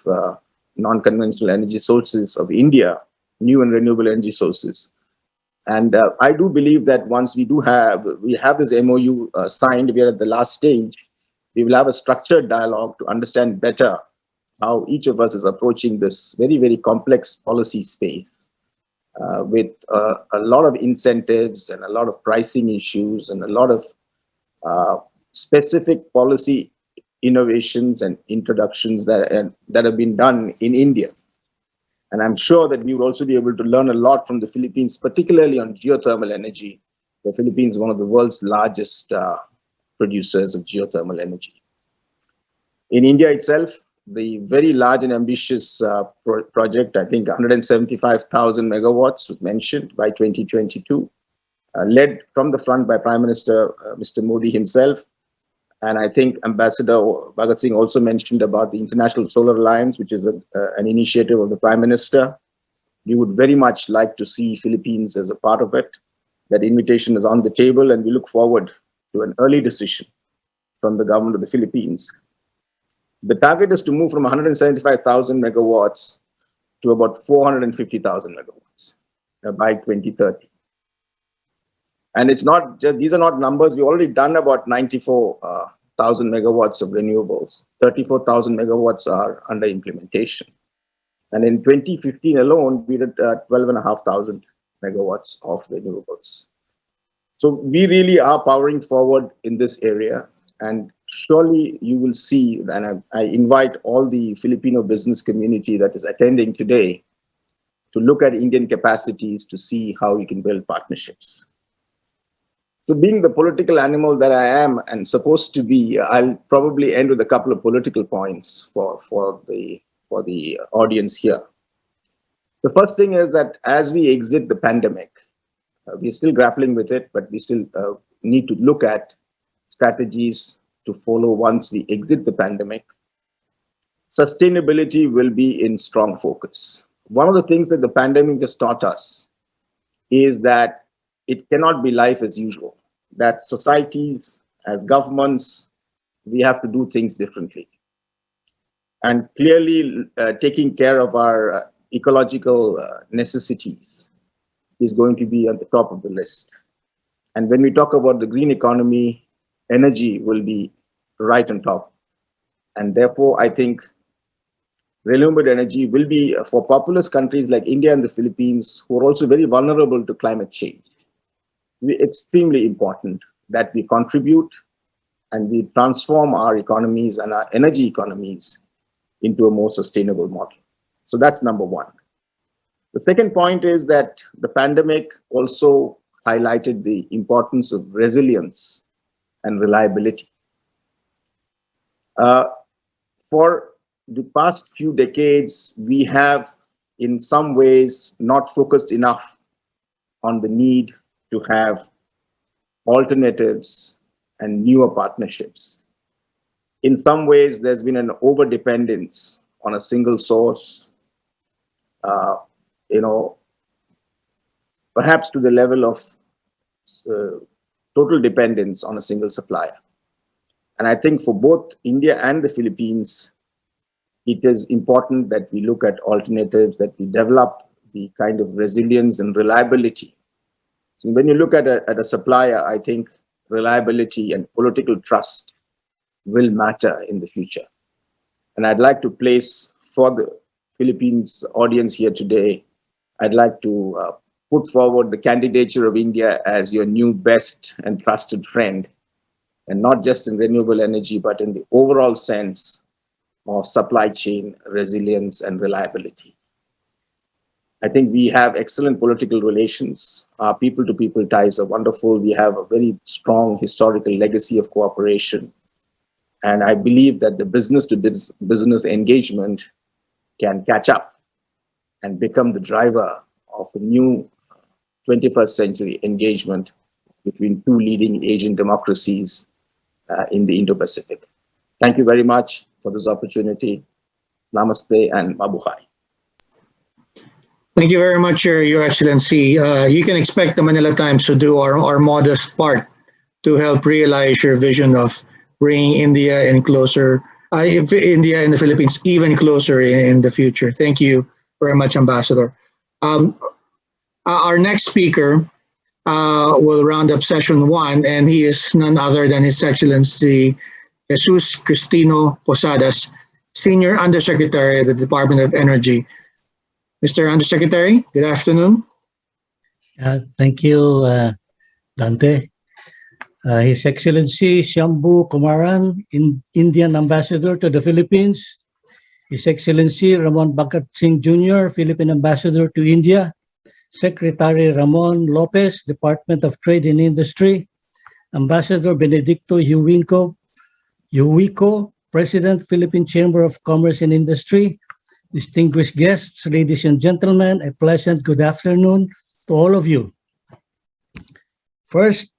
Non-Conventional Energy Sources of India, new and renewable energy sources. And I do believe that once we have this MOU signed, we are at the last stage, we will have a structured dialogue to understand better how each of us is approaching this very, very complex policy space. With a lot of incentives and a lot of pricing issues and a lot of specific policy innovations and introductions that have been done in India. And I'm sure that we will also be able to learn a lot from the Philippines, particularly on geothermal energy. The Philippines is one of the world's largest producers of geothermal energy. In India itself, the very large and ambitious project, I think 175,000 megawatts was mentioned by 2022, led from the front by Prime Minister Mr. Modi himself. And I think Ambassador Bhagat Singh also mentioned about the International Solar Alliance, which is an initiative of the Prime Minister. We would very much like to see Philippines as a part of it. That invitation is on the table, and we look forward to an early decision from the government of the Philippines. The target is to move from 175,000 megawatts to about 450,000 megawatts by 2030. And it's not just, these are not numbers. We've already done about 94,000 megawatts of renewables. 34,000 megawatts are under implementation. And in 2015 alone, we did 12,500 megawatts of renewables. So we really are powering forward in this area. And surely you will see, and I invite all the Filipino business community that is attending today to look at Indian capacities to see how we can build partnerships. So being the political animal that I am and supposed to be, I'll probably end with a couple of political points for the audience here. The first thing is that as we exit the pandemic, we're still grappling with it, but we still need to look at strategies to follow once we exit the pandemic. Sustainability will be in strong focus. One of the things that the pandemic has taught us is that it cannot be life as usual, that societies, as governments, we have to do things differently. And clearly, taking care of our ecological necessities is going to be at the top of the list. And when we talk about the green economy, energy will be right on top. And therefore, I think renewable energy will be, for populous countries like India and the Philippines, who are also very vulnerable to climate change, extremely important that we contribute and we transform our economies and our energy economies into a more sustainable model. So that's number one. The second point is that the pandemic also highlighted the importance of resilience and reliability. For the past few decades, we have in some ways not focused enough on the need to have alternatives and newer partnerships. In some ways, there's been an over-dependence on a single source, perhaps to the level of total dependence on a single supplier. And I think for both India and the Philippines, it is important that we look at alternatives, that we develop the kind of resilience and reliability. So when you look at a supplier, I think reliability and political trust will matter in the future. And I'd like to place for the Philippines audience here today, I'd like to put forward the candidature of India as your new best and trusted friend, and not just in renewable energy, but in the overall sense of supply chain resilience and reliability. I think we have excellent political relations. Our people-to-people ties are wonderful. We have a very strong historical legacy of cooperation. And I believe that the business-to-business engagement can catch up and become the driver of a new 21st century engagement between two leading Asian democracies in the Indo-Pacific. Thank you very much for this opportunity. Namaste and mabuhay. Thank you very much, Your Excellency. You can expect the Manila Times to do our modest part to help realize your vision of bringing India and India and the Philippines even closer in the future. Thank you very much, Ambassador. Our next speaker will round up session one, and he is none other than His Excellency Jesus Cristino Posadas, Senior Undersecretary of the Department of Energy. Mr. Undersecretary, good afternoon. Thank you, Dante. His Excellency Shambhu Kumaran, Indian Ambassador to the Philippines. His Excellency Ramon Bhagat Singh Jr., Philippine Ambassador to India. Secretary Ramon Lopez, Department of Trade and Industry. Ambassador Benedicto Huico, President, Philippine Chamber of Commerce and Industry. Distinguished guests, ladies and gentlemen, a pleasant good afternoon to all of you. First,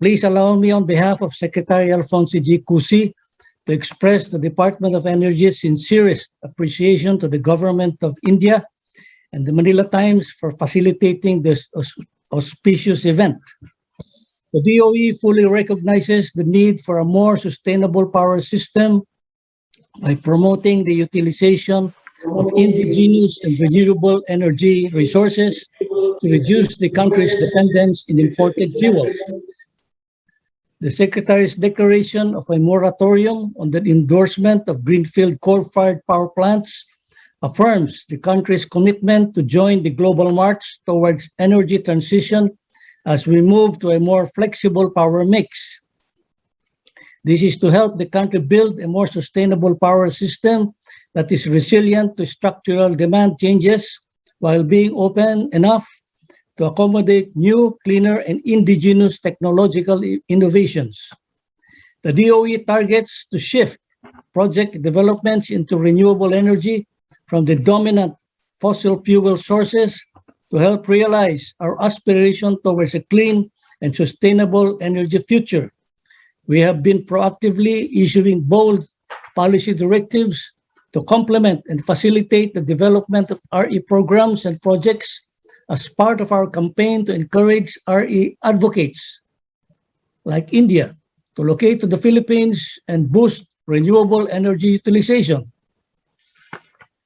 please allow me on behalf of Secretary Alfonso G. Cusi to express the Department of Energy's sincerest appreciation to the Government of India and the Manila Times for facilitating this auspicious event. The DOE fully recognizes the need for a more sustainable power system by promoting the utilization of indigenous and renewable energy resources to reduce the country's dependence in imported fuels. The Secretary's declaration of a moratorium on the endorsement of greenfield coal-fired power plants affirms the country's commitment to join the global march towards energy transition as we move to a more flexible power mix. This is to help the country build a more sustainable power system that is resilient to structural demand changes while being open enough to accommodate new, cleaner, and indigenous technological innovations. The DOE targets to shift project developments into renewable energy from the dominant fossil fuel sources to help realize our aspiration towards a clean and sustainable energy future. We have been proactively issuing bold policy directives to complement and facilitate the development of RE programs and projects as part of our campaign to encourage RE advocates like India to locate to the Philippines and boost renewable energy utilization.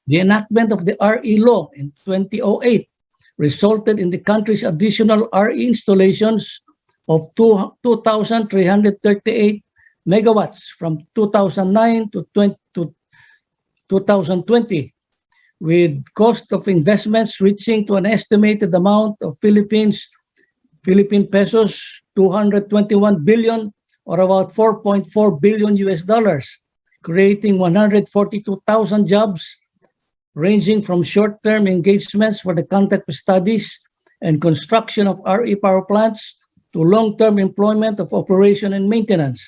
The enactment of the RE law in 2008 resulted in the country's additional RE installations of 2,338 megawatts from 2009 to 2020, with cost of investments reaching to an estimated amount of Philippine pesos 221 billion, or about 4.4 billion US dollars, creating 142,000 jobs ranging from short-term engagements for the conduct of studies and construction of RE power plants to long-term employment of operation and maintenance.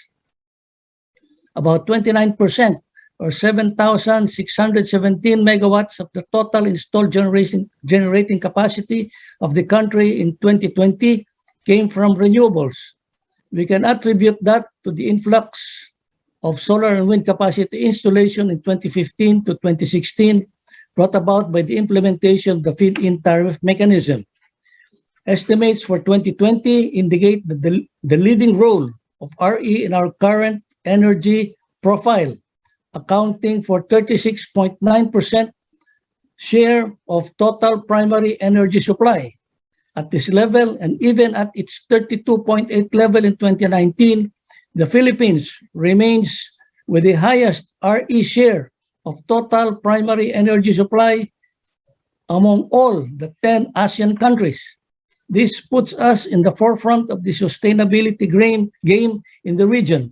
About 29%, or 7,617 megawatts of the total installed generating capacity of the country in 2020 came from renewables. We can attribute that to the influx of solar and wind capacity installation in 2015 to 2016, brought about by the implementation of the feed-in tariff mechanism. Estimates for 2020 indicate that the leading role of RE in our current energy profile, accounting for 36.9% share of total primary energy supply. At this level, and even at its 32.8 level in 2019, the Philippines remains with the highest RE share of total primary energy supply among all the 10 ASEAN countries. This puts us in the forefront of the sustainability game in the region.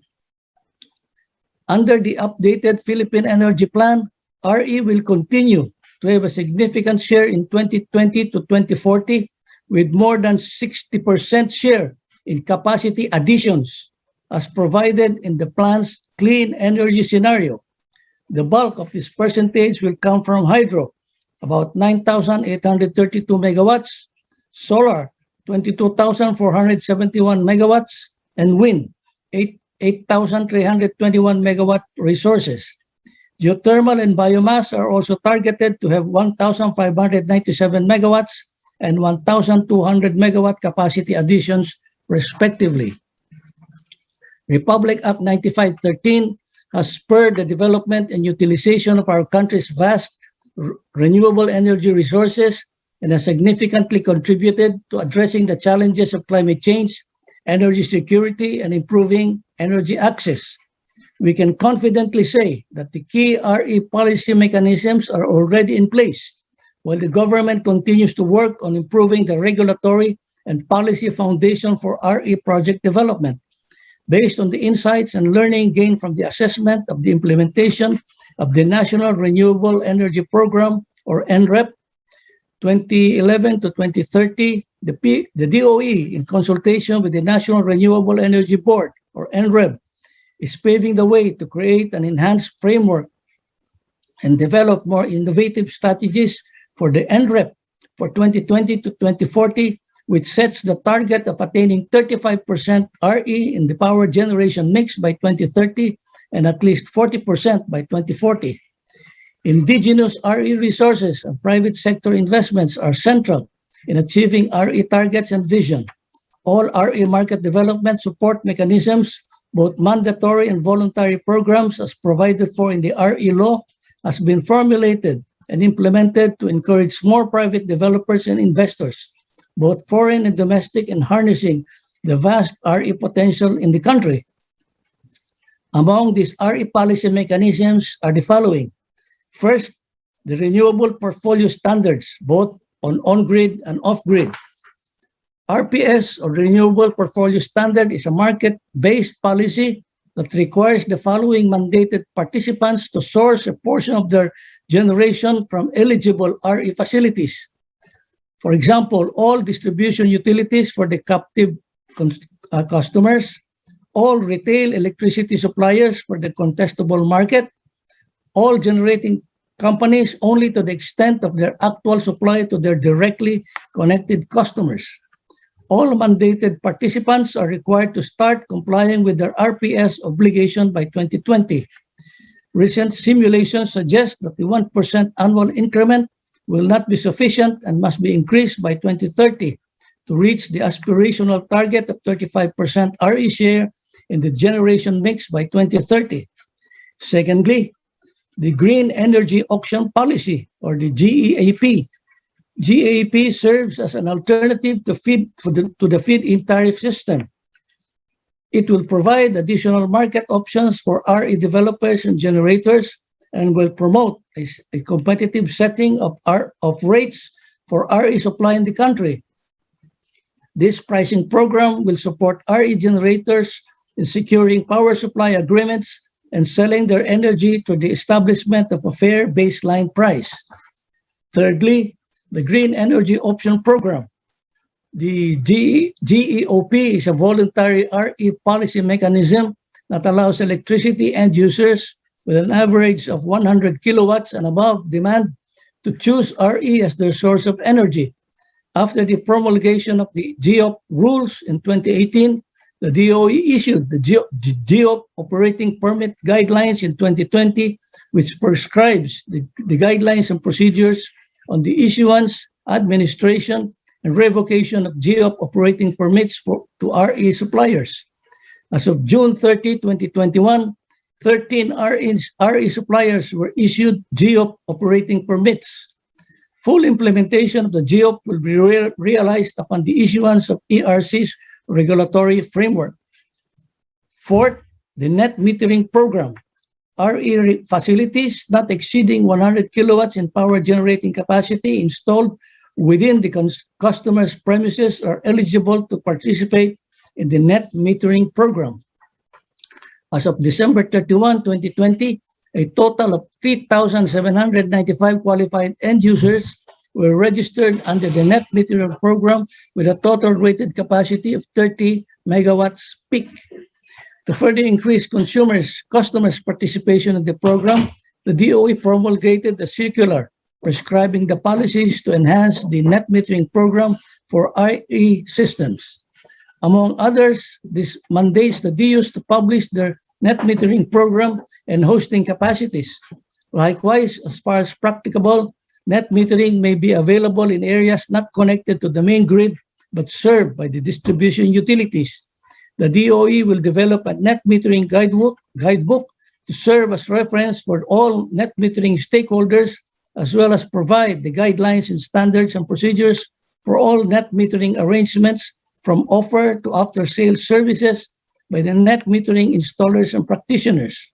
Under the updated Philippine Energy Plan, RE will continue to have a significant share in 2020 to 2040, with more than 60% share in capacity additions, as provided in the plan's clean energy scenario. The bulk of this percentage will come from hydro, about 9,832 megawatts, solar, 22,471 megawatts, and wind, 8,321 megawatt resources. Geothermal and biomass are also targeted to have 1,597 megawatts and 1,200 megawatt capacity additions, respectively. Republic Act 9513 has spurred the development and utilization of our country's vast renewable energy resources and has significantly contributed to addressing the challenges of climate change, energy security, and improving energy access. We can confidently say that the key RE policy mechanisms are already in place, while the government continues to work on improving the regulatory and policy foundation for RE project development. Based on the insights and learning gained from the assessment of the implementation of the National Renewable Energy Program, or NREP, 2011 to 2030, the DOE, in consultation with the National Renewable Energy Board, or NREB, is paving the way to create an enhanced framework and develop more innovative strategies for the NREP for 2020 to 2040, which sets the target of attaining 35% RE in the power generation mix by 2030 and at least 40% by 2040. Indigenous RE resources and private sector investments are central in achieving RE targets and vision. All RE market development support mechanisms, both mandatory and voluntary programs as provided for in the RE law, has been formulated and implemented to encourage more private developers and investors, both foreign and domestic, in harnessing the vast RE potential in the country. Among these RE policy mechanisms are the following. First, the renewable portfolio standards, both on-grid and off-grid. RPS, or Renewable Portfolio Standard, is a market-based policy that requires the following mandated participants to source a portion of their generation from eligible RE facilities. For example, all distribution utilities for the captive customers, all retail electricity suppliers for the contestable market, all generating companies only to the extent of their actual supply to their directly connected customers. All mandated participants are required to start complying with their RPS obligation by 2020. Recent simulations suggest that the 1% annual increment will not be sufficient and must be increased by 2030 to reach the aspirational target of 35% RE share in the generation mix by 2030. Secondly, the Green Energy Auction Policy, or the GEAP. GEAP serves as an alternative to the feed-in tariff system. It will provide additional market options for RE developers and generators and will promote a competitive setting of rates for RE supply in the country. This pricing program will support RE generators in securing power supply agreements and selling their energy through the establishment of a fair baseline price. Thirdly, the Green Energy Option Program. The GEOP is a voluntary RE policy mechanism that allows electricity end users with an average of 100 kilowatts and above demand to choose RE as their source of energy. After the promulgation of the GEOP rules in 2018, the DOE issued the GEOP operating permit guidelines in 2020, which prescribes the guidelines and procedures on the issuance, administration, and revocation of GEOP operating permits to RE suppliers. As of June 30, 2021, 13 RE suppliers were issued GEOP operating permits. Full implementation of the GEOP will be realized upon the issuance of ERC's regulatory framework. Fourth, the net metering program. RE facilities not exceeding 100 kilowatts in power generating capacity installed within the customer's premises are eligible to participate in the net metering program. As of December 31, 2020, a total of 3,795 qualified end users were registered under the net metering program with a total rated capacity of 30 megawatts peak. To further increase customers' participation in the program, the DOE promulgated a circular prescribing the policies to enhance the net metering program for RE systems. Among others, this mandates the DUs to publish their net metering program and hosting capacities. Likewise, as far as practicable, net metering may be available in areas not connected to the main grid but served by the distribution utilities. The DOE will develop a net metering guidebook to serve as reference for all net metering stakeholders, as well as provide the guidelines and standards and procedures for all net metering arrangements from offer to after-sales services by the net metering installers and practitioners.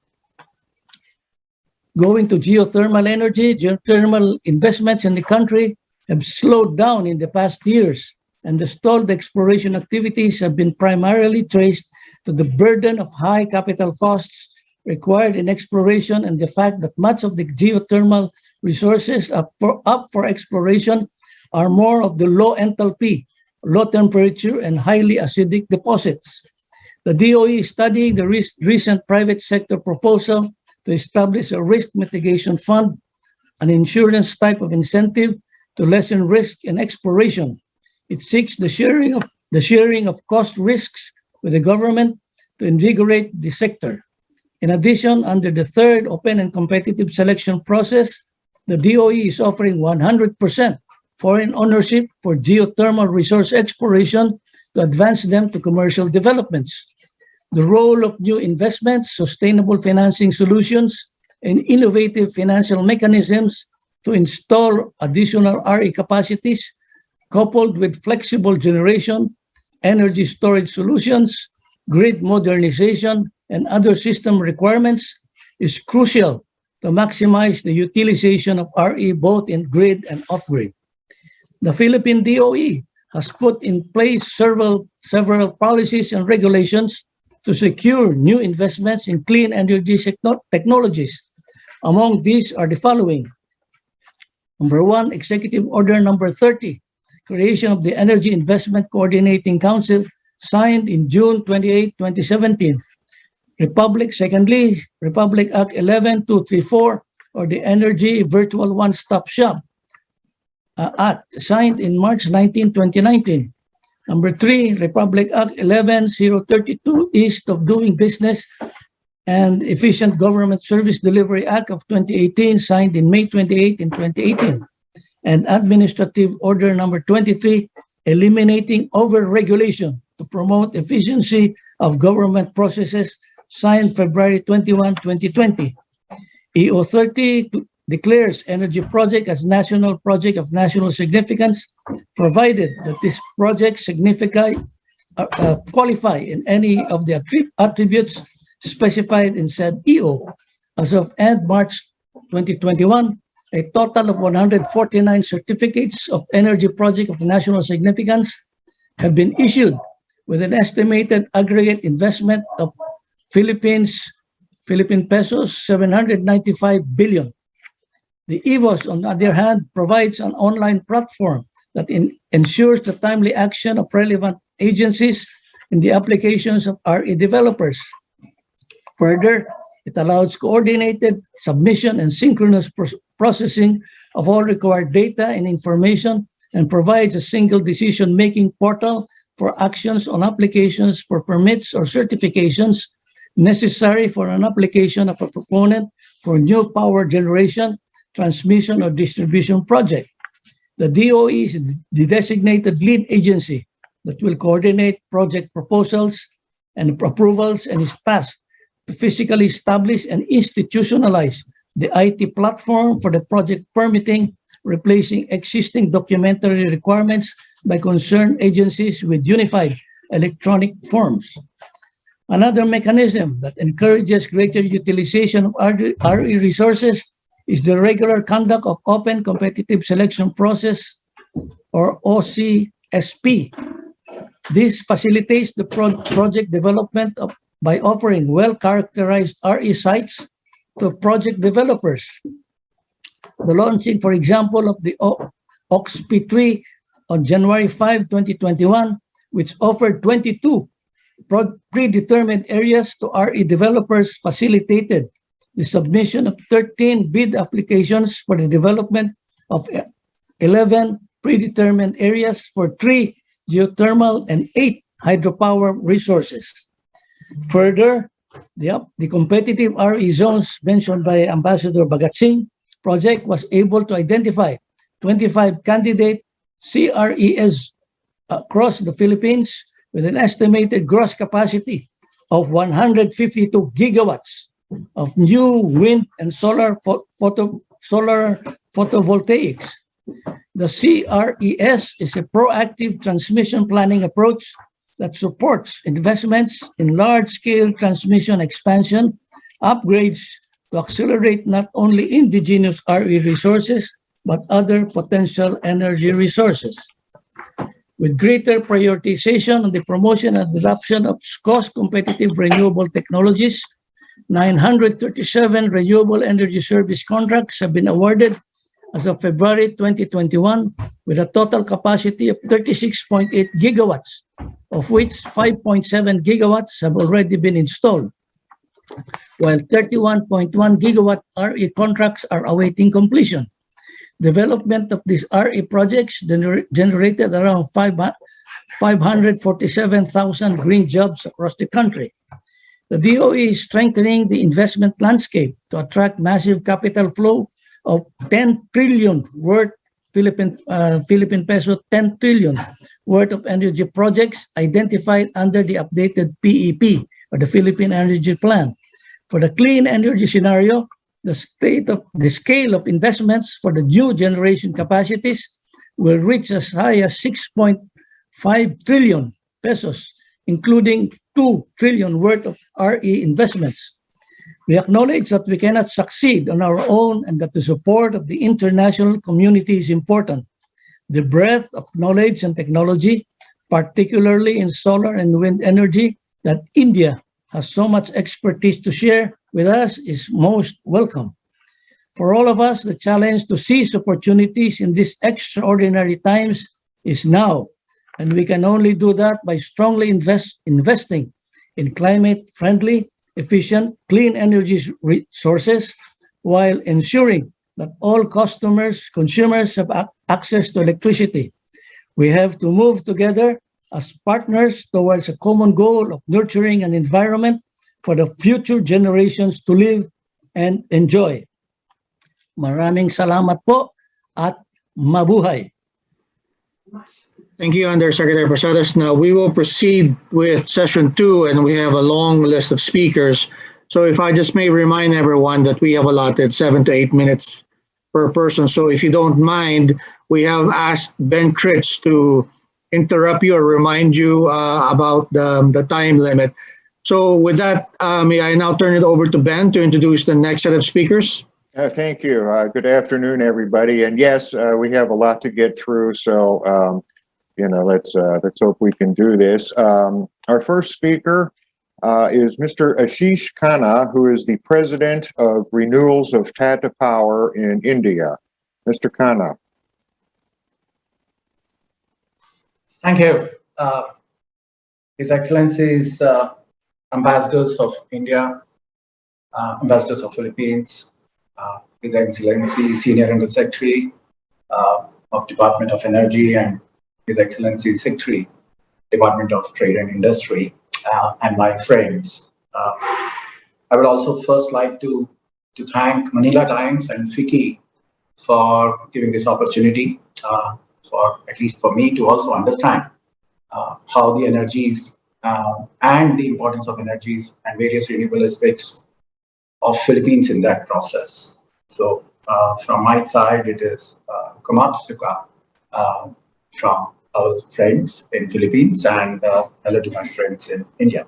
Going to geothermal energy, geothermal investments in the country have slowed down in the past years, and the stalled exploration activities have been primarily traced to the burden of high capital costs required in exploration and the fact that much of the geothermal resources up for exploration are more of the low enthalpy, low temperature, and highly acidic deposits. The DOE is studying the recent private sector proposal to establish a risk mitigation fund, an insurance type of incentive to lessen risk in exploration. It seeks the sharing of cost risks with the government to invigorate the sector. In addition, under the third open and competitive selection process, the DOE is offering 100% foreign ownership for geothermal resource exploration to advance them to commercial developments. The role of new investments, sustainable financing solutions, and innovative financial mechanisms to install additional RE capacities, coupled with flexible generation, energy storage solutions, grid modernization, and other system requirements, is crucial to maximize the utilization of RE both in grid and off-grid. The Philippine DOE has put in place several policies and regulations to secure new investments in clean energy technologies. Among these are the following. Number 1, Executive Order number 30, creation of the Energy Investment Coordinating Council, signed in June 28, 2017. Secondly, Republic Act 11234, or the Energy Virtual One-Stop Shop Act, signed in March 19, 2019. Number 3, Republic Act 11032, East of Doing Business and Efficient Government Service Delivery Act of 2018, signed in May 28 in 2018. and Administrative Order Number 23, eliminating overregulation to promote efficiency of government processes, signed February 21, 2020. EO 30 declares energy project as national project of national significance, provided that this project qualify in any of the attributes specified in said EO. As of end March 2021, a total of 149 certificates of energy project of national significance have been issued with an estimated aggregate investment of Philippine pesos 795 billion. The EVOS, on the other hand, provides an online platform that ensures the timely action of relevant agencies in the applications of RE developers. Further, it allows coordinated submission and synchronous processing of all required data and information, and provides a single decision-making portal for actions on applications for permits or certifications necessary for an application of a proponent for new power generation, transmission, or distribution project. The DOE is the designated lead agency that will coordinate project proposals and approvals, and is tasked to physically establish and institutionalize the IT platform for the project permitting, replacing existing documentary requirements by concerned agencies with unified electronic forms. Another mechanism that encourages greater utilization of RE resources is the regular conduct of open competitive selection process, or OCSP. This facilitates the project development by offering well-characterized RE sites to project developers. The launching, for example, of the OXP3 on January 5, 2021, which offered 22 predetermined areas to RE developers, facilitated the submission of 13 bid applications for the development of 11 predetermined areas for 3 geothermal and 8 hydropower resources. Further, the competitive RE zones mentioned by Ambassador Bagatsing project was able to identify 25 candidate CREs across the Philippines with an estimated gross capacity of 152 gigawatts of new wind and solar photovoltaics. The CRES is a proactive transmission planning approach that supports investments in large-scale transmission expansion, upgrades to accelerate not only indigenous RE resources, but other potential energy resources. With greater prioritization on the promotion and adoption of cost-competitive renewable technologies, 937 renewable energy service contracts have been awarded as of February 2021, with a total capacity of 36.8 gigawatts, of which 5.7 gigawatts have already been installed, while 31.1 gigawatt RE contracts are awaiting completion. Development of these RE projects generated around 547,000 green jobs across the country. The DOE is strengthening the investment landscape to attract massive capital flow of 10 trillion worth Philippine peso 10 trillion worth of energy projects identified under the updated PEP, or the Philippine Energy Plan. For the clean energy scenario, the scale of investments for the new generation capacities will reach as high as 6.5 trillion pesos, including 2 trillion worth of RE investments. We acknowledge that we cannot succeed on our own and that the support of the international community is important. The breadth of knowledge and technology, particularly in solar and wind energy, that India has so much expertise to share with us is most welcome. For all of us, the challenge to seize opportunities in these extraordinary times is now, and we can only do that by strongly investing in climate-friendly, efficient, clean energy resources, while ensuring that all consumers have access to electricity. We have to move together as partners towards a common goal of nurturing an environment for the future generations to live and enjoy. Maraming salamat po at Mabuhay. Thank you, Undersecretary Posadas. Now we will proceed with session 2, and we have a long list of speakers. So if I just may remind everyone that we have allotted 7 to 8 minutes per person. So if you don't mind, we have asked Ben Critch to interrupt you or remind you about the time limit. So with that, may I now turn it over to Ben to introduce the next set of speakers? Thank you. Good afternoon, everybody. And yes, we have a lot to get through. So, let's hope we can do this. Our first speaker is Mr. Ashish Khanna, who is the president of Renewals of Tata Power in India. Mr. Khanna. Thank you. His Excellencies, Ambassadors of India, Ambassadors of Philippines, His Excellency Senior Under Secretary of Department of Energy, and His Excellency Secretary, Department of Trade and Industry, and my friends. I would also first like to thank Manila Times and FICCI for giving this opportunity, for at least for me to also understand how the energies and the importance of energies and various renewable aspects of Philippines in that process. So from my side, it is Kamatsuka from our friends in Philippines, and hello to my friends in India.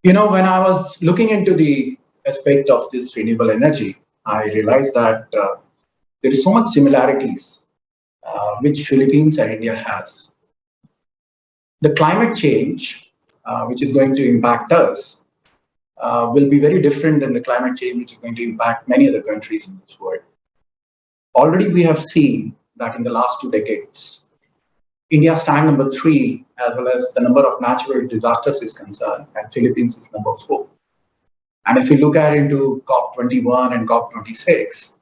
When I was looking into the aspect of this renewable energy, I realized that there is so much similarities which Philippines and India has. The climate change, which is going to impact us, will be very different than the climate change which is going to impact many other countries in this world. Already we have seen that in the last 2 decades, India stands number 3 as well as the number of natural disasters is concerned, and Philippines is number 4. And if you look at into COP21 and COP26,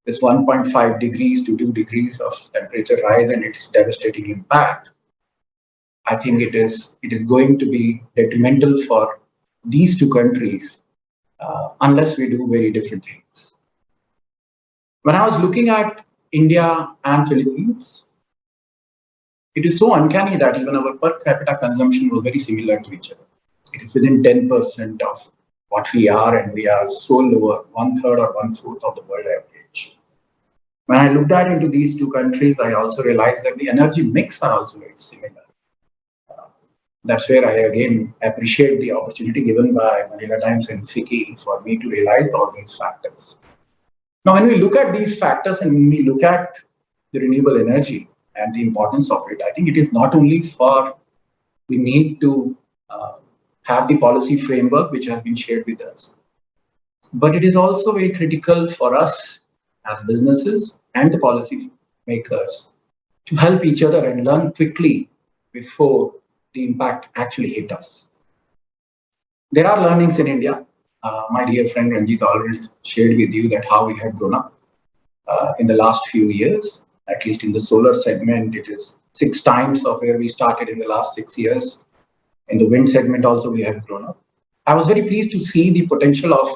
this 1.5 degrees to 2 degrees of temperature rise and its devastating impact, I think it is going to be detrimental for these 2 countries unless we do very different things. When I was looking at India and Philippines, it is so uncanny that even our per capita consumption was very similar to each other. It is within 10% of what we are, and we are so lower, 1/3 or 1/4 of the world average. When I looked at into these 2 countries, I also realized that the energy mix are also very similar. That's where I again appreciate the opportunity given by Manila Times and FICCI for me to realize all these factors. Now, when we look at these factors and when we look at the renewable energy and the importance of it, I think it is not only for we need to have the policy framework which has been shared with us, but it is also very critical for us as businesses and the policy makers to help each other and learn quickly before the impact actually hit us. There are learnings in India. My dear friend Ranjit already shared with you that how we have grown up in the last few years. At least in the solar segment, it is 6 times of where we started in the last 6 years. In the wind segment also, we have grown up. I was very pleased to see the potential of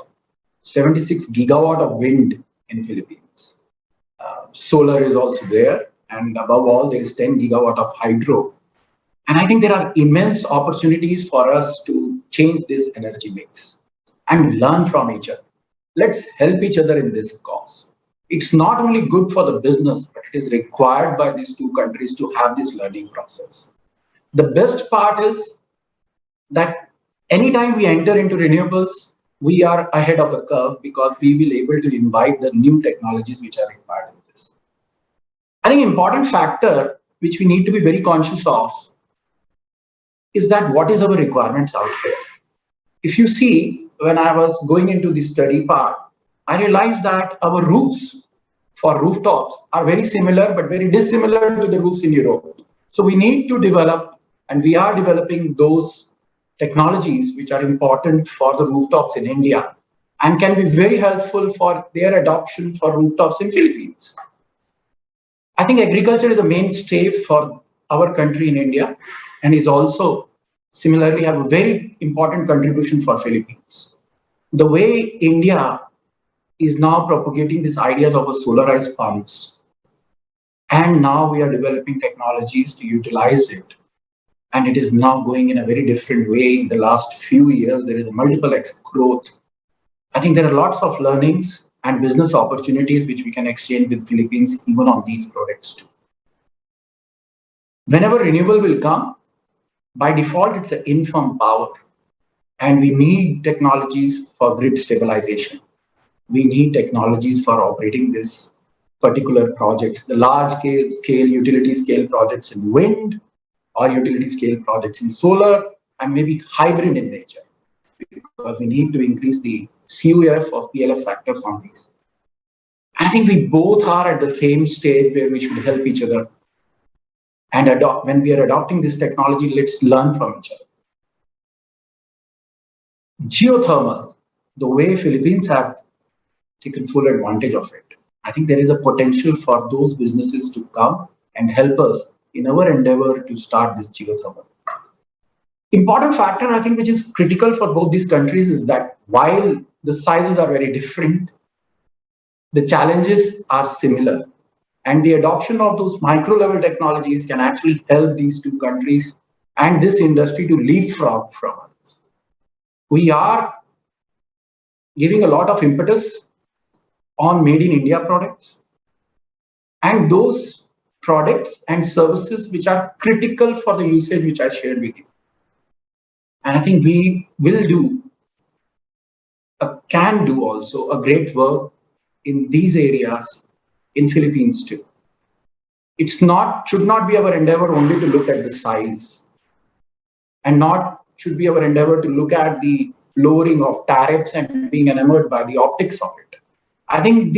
76 gigawatt of wind in Philippines. Solar is also there, and above all, there is 10 gigawatt of hydro. And I think there are immense opportunities for us to change this energy mix and learn from each other. Let's help each other in this cause. It's not only good for the business, but it is required by these 2 countries to have this learning process. The best part is that anytime we enter into renewables, we are ahead of the curve because we will be able to invite the new technologies which are required in this. I think important factor which we need to be very conscious of is that what is our requirements out there. If you see, when I was going into the study part, I realized that our roofs for rooftops are very similar but very dissimilar to the roofs in Europe. So we need to develop, and we are developing those technologies which are important for the rooftops in India and can be very helpful for their adoption for rooftops in Philippines. I think agriculture is the mainstay for our country in India and is also similarly have a very important contribution for Philippines. The way India is now propagating these ideas of a solarized pumps, And now we are developing technologies to utilize it. And it is now going in a very different way. In the last few years, there is a multiple X growth. I think there are lots of learnings and business opportunities which we can exchange with Philippines even on these products too. Whenever renewable will come, by default, it's an in-from power. And we need technologies for grid stabilization. We need technologies for operating this particular projects, the large scale utility scale projects in wind or utility scale projects in solar, and maybe hybrid in nature, because we need to increase the CUF or PLF factors on these. I think we both are at the same stage where we should help each other and adopt. When we are adopting this technology, let's learn from each other. Geothermal, the way Philippines have taken full advantage of it, I think there is a potential for those businesses to come and help us in our endeavor to start this geothermal. Important factor, I think, which is critical for both these countries is that while the sizes are very different, the challenges are similar. And the adoption of those micro level technologies can actually help these two countries and this industry to leapfrog from us. We are giving a lot of impetus on made in India products and those products and services which are critical for the usage which I shared with you. And I think we will do, can do also a great work in these areas in Philippines too. Should not be our endeavor only to look at the size, and should be our endeavor to look at the lowering of tariffs and being enamored by the optics of it. I think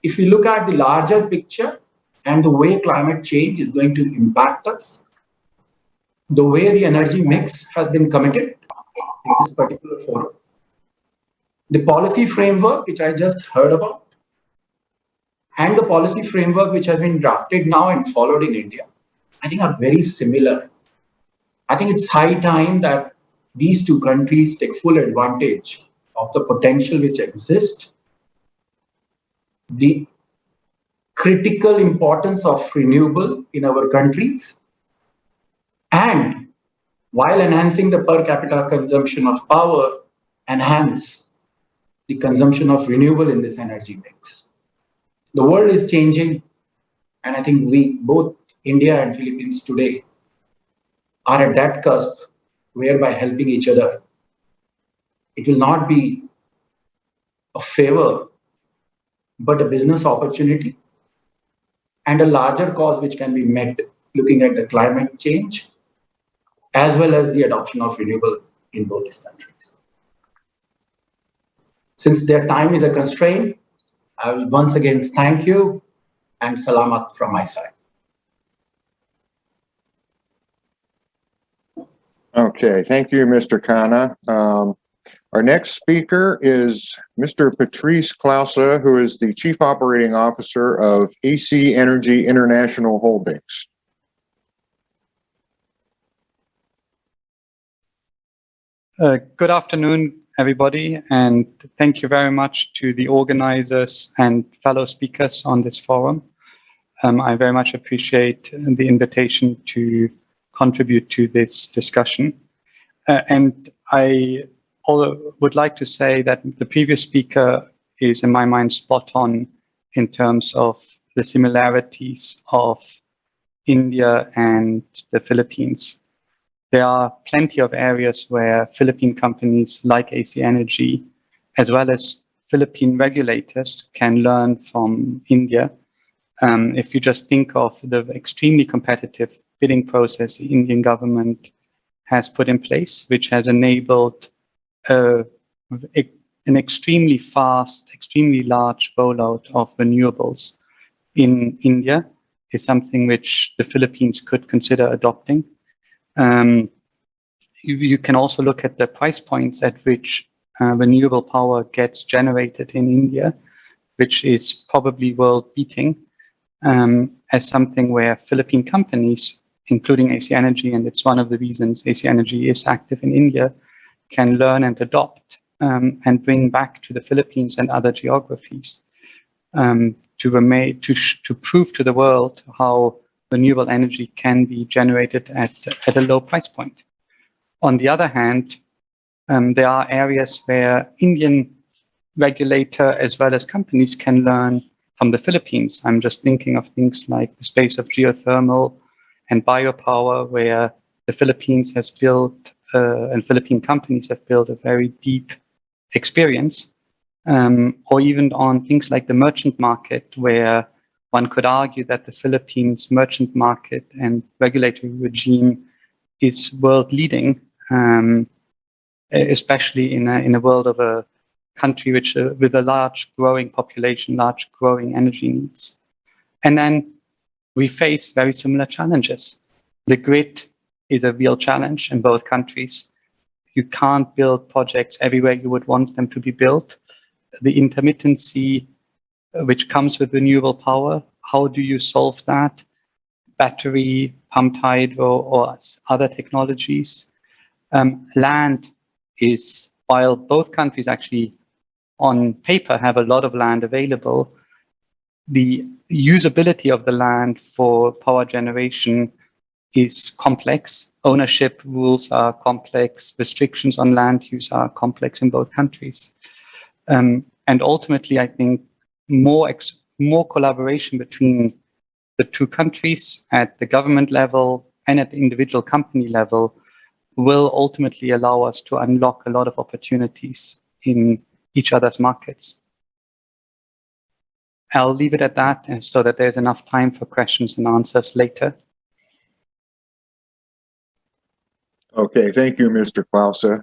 if we look at the larger picture and the way climate change is going to impact us, the way the energy mix has been committed in this particular forum, the policy framework which I just heard about, and the policy framework which has been drafted now and followed in India, I think are very similar. I think it's high time that these two countries take full advantage of the potential which exists, the critical importance of renewable in our countries, and while enhancing the per capita consumption of power, enhance the consumption of renewable in this energy mix. The world is changing, and I think we, both India and Philippines today, are at that cusp whereby helping each other, it will not be a favor, but a business opportunity and a larger cause which can be met looking at the climate change as well as the adoption of renewable in both these countries. Since their time is a constraint, I will once again thank you and salamat from my side. Okay, thank you, Mr. Khanna. Our next speaker is Mr. Patrice Clause, who is the Chief Operating Officer of AC Energy International Holdings. Good afternoon, everybody, and thank you very much to the organizers and fellow speakers on this forum. I very much appreciate the invitation to contribute to this discussion. And I would like to say that the previous speaker is, in my mind, spot on in terms of the similarities of India and the Philippines. There are plenty of areas where Philippine companies like AC Energy, as well as Philippine regulators, can learn from India. If you just think of the extremely competitive bidding process the Indian government has put in place, which has enabled an extremely fast, extremely large rollout of renewables in India, is something which the Philippines could consider adopting. You can also look at the price points at which renewable power gets generated in India, which is probably world-beating, as something where Philippine companies, including AC Energy, and it's one of the reasons AC Energy is active in India, can learn and adopt and bring back to the Philippines and other geographies. to prove to the world how renewable energy can be generated at a low price point. On the other hand, there are areas where Indian regulator as well as companies can learn from the Philippines. I'm just thinking of things like the space of geothermal and biopower, where the Philippines has built and Philippine companies have built a very deep experience, or even on things like the merchant market, where one could argue that the Philippines merchant market and regulatory regime is world leading, especially in a world of a country which with a large growing population, large growing energy needs. And then we face very similar challenges. The grid is a real challenge in both countries. You can't build projects everywhere you would want them to be built. The intermittency which comes with renewable power, how do you solve that? Battery, pumped hydro, or other technologies. Land is, while both countries actually on paper have a lot of land available, the usability of the land for power generation is complex. Ownership rules are complex. Restrictions on land use are complex in both countries. And ultimately, I think more collaboration between the two countries at the government level and at the individual company level will ultimately allow us to unlock a lot of opportunities in each other's markets. I'll leave it at that so that there's enough time for questions and answers later. Okay, thank you, Mr. Clausa.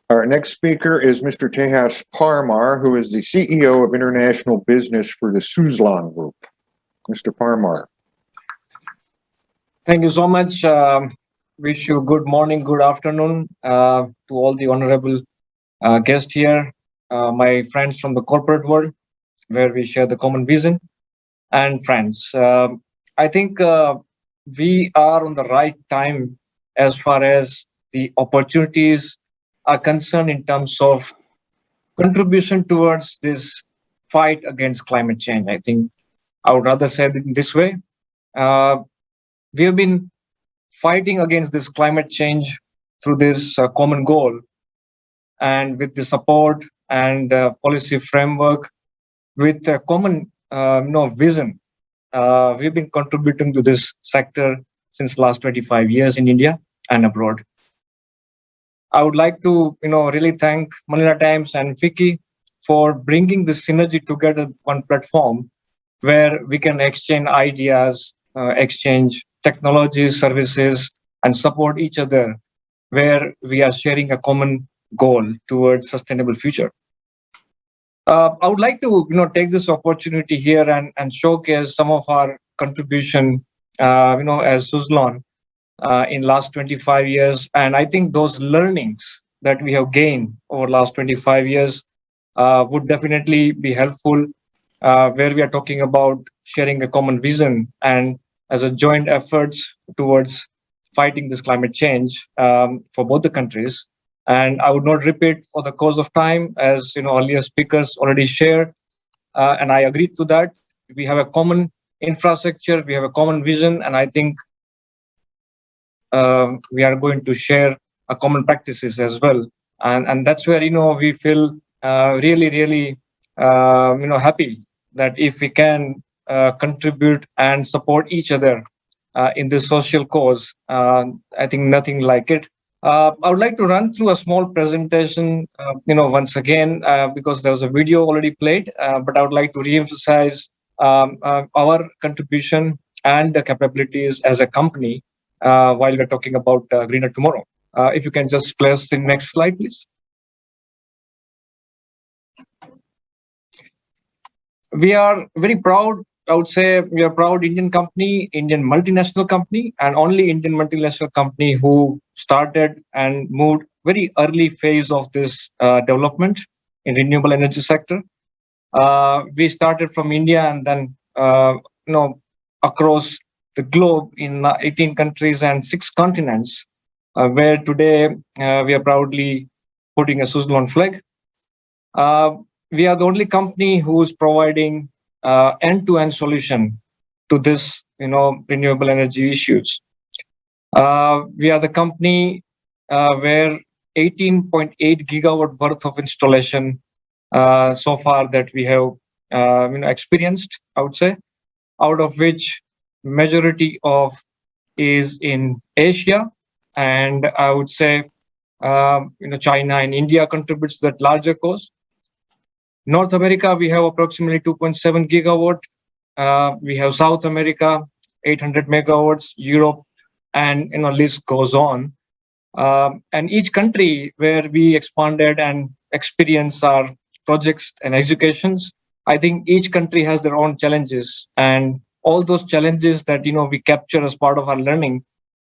Our next speaker is Mr. Tejas Parmar, who is the CEO of International Business for the Suzlon Group. Mr. Parmar. Thank you so much. Wish you good morning, good afternoon to all the honorable guests here, my friends from the corporate world, where we share the common vision, and friends. I think we are on the right time as far as the opportunities are concerned in terms of contribution towards this fight against climate change. I think I would rather say it this way. We have been fighting against this climate change through this common goal, and with the support and policy framework, with a common vision, we've been contributing to this sector since last 25 years in India and abroad. I would like to really thank Manila Times and FICCI for bringing this synergy together on platform where we can exchange ideas, exchange technologies, services, and support each other, where we are sharing a common goal towards sustainable future. I would like to take this opportunity here and showcase some of our contribution as Suzlon in last 25 years. And I think those learnings that we have gained over last 25 years would definitely be helpful, where we are talking about sharing a common vision and as a joint efforts towards fighting this climate change for both the countries. And I would not repeat for the course of time, as earlier speakers already shared, and I agree to that. We have a common infrastructure, we have a common vision, and I think we are going to share a common practices as well. And that's where we feel really happy that if we can contribute and support each other in this social cause, I think nothing like it. I would like to run through a small presentation, once again, because there was a video already played, but I would like to re-emphasize our contribution and the capabilities as a company while we're talking about greener tomorrow. If you can just place the next slide, please. We are very proud. I would say we are proud Indian company, Indian multinational company, and only Indian multinational company who started and moved very early phase of this development in renewable energy sector. We started from India and then across the globe in 18 countries and 6 continents, where today we are proudly putting a Suzlon flag. We are the only company who is providing end-to-end solution to this, renewable energy issues. We are the company where 18.8 gigawatt worth of installation so far that we have experienced, I would say, out of which majority of is in Asia, and I would say China and India contributes to that larger cost. North America, we have approximately 2.7 gigawatt. We have South America, 800 megawatts, Europe, and list goes on. And each country where we expanded and experienced our projects and executions, I think each country has their own challenges, and all those challenges that we capture as part of our learning,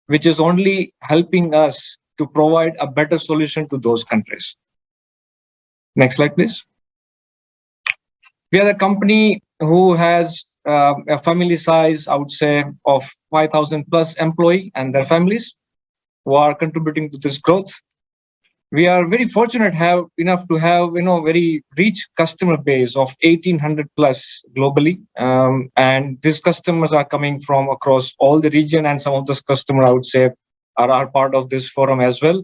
which is only helping us to provide a better solution to those countries. Next slide, please. We are a company who has a family size, I would say, of 5,000 plus employee and their families who are contributing to this growth. We are very fortunate enough to have very rich customer base of 1,800 plus globally, and these customers are coming from across all the region, and some of those customers I would say are part of this forum as well.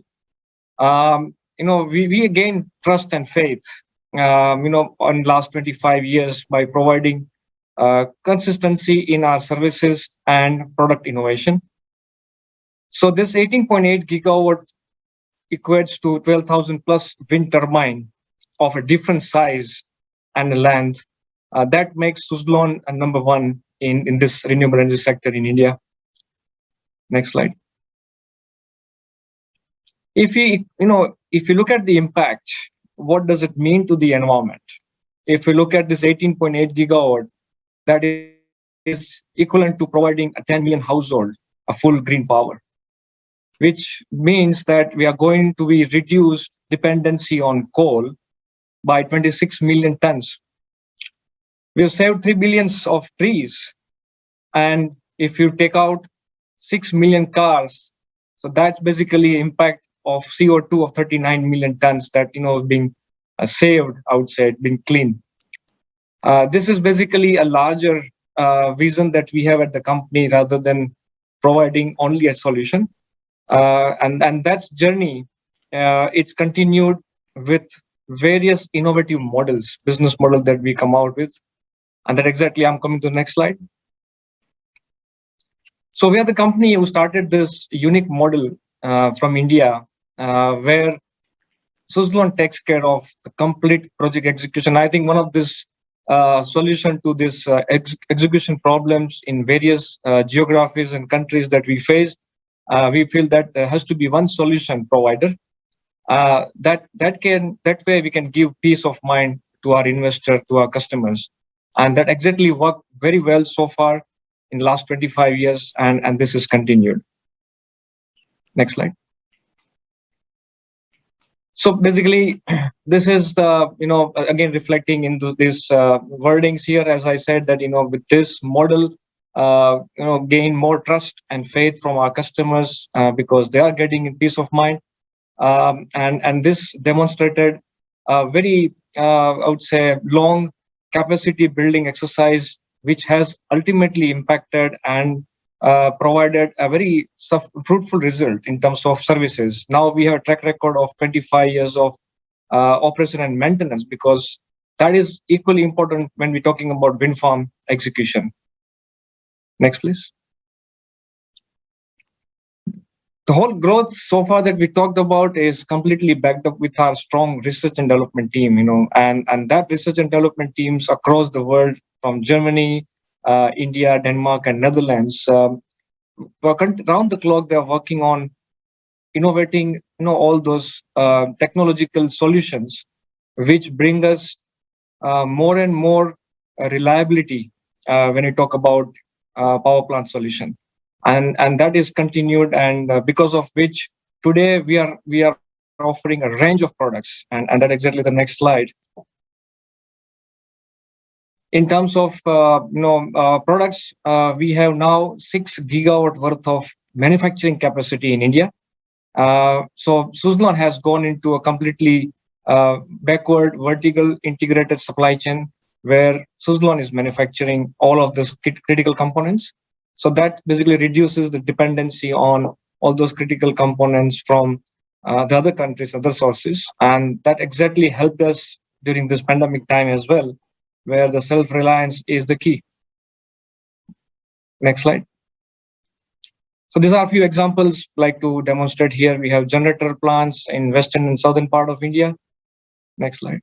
We gain trust and faith on last 25 years by providing consistency in our services and product innovation. So this 18.8 gigawatt equates to 12,000 plus wind turbine of a different size and length. That makes Suzlon a number one in this renewable energy sector in India. Next slide. If you look at the impact, what does it mean to the environment? If we look at this 18.8 gigawatt, that is equivalent to providing a 10 million household a full green power, which means that we are going to be reduced dependency on coal by 26 million tons. We have saved 3 billions of trees, and if you take out 6 million cars, so that's basically impact of CO2 of 39 million tons that being saved outside, being clean. This is basically a larger vision that we have at the company rather than providing only a solution. And that's journey. It's continued with various innovative models, business model that we come out with, and that exactly I'm coming to the next slide. So we are the company who started this unique model from India, where Suzlon takes care of the complete project execution. I think one of this solution to this execution problems in various geographies and countries that we face, we feel that there has to be one solution provider. That way we can give peace of mind to our investor, to our customers, and that exactly worked very well so far in the last 25 years, and this is continued. Next slide. So basically, this is the again reflecting into this wordings here. As I said that with this model, gain more trust and faith from our customers because they are getting peace of mind, and this demonstrated a very I would say long capacity building exercise, which has ultimately impacted and provided a very fruitful result in terms of services. Now we have a track record of 25 years of operation and maintenance, because that is equally important when we're talking about wind farm execution. Next, please. The whole growth so far that we talked about is completely backed up with our strong research and development team, and that research and development teams across the world, from Germany, India, Denmark, and Netherlands, around the clock they are working on innovating, all those technological solutions which bring us more and more reliability when we talk about power plant solution, and that is continued, and because of which today we are offering a range of products, and that exactly the next slide. In terms of products, we have now 6 gigawatt worth of manufacturing capacity in India. So Suzlon has gone into a completely backward vertical integrated supply chain, where Suzlon is manufacturing all of those critical components. So that basically reduces the dependency on all those critical components from the other countries, other sources. And that exactly helped us during this pandemic time as well, where the self-reliance is the key. Next slide. So these are a few examples like to demonstrate here. We have generator plants in western and southern part of India. Next slide.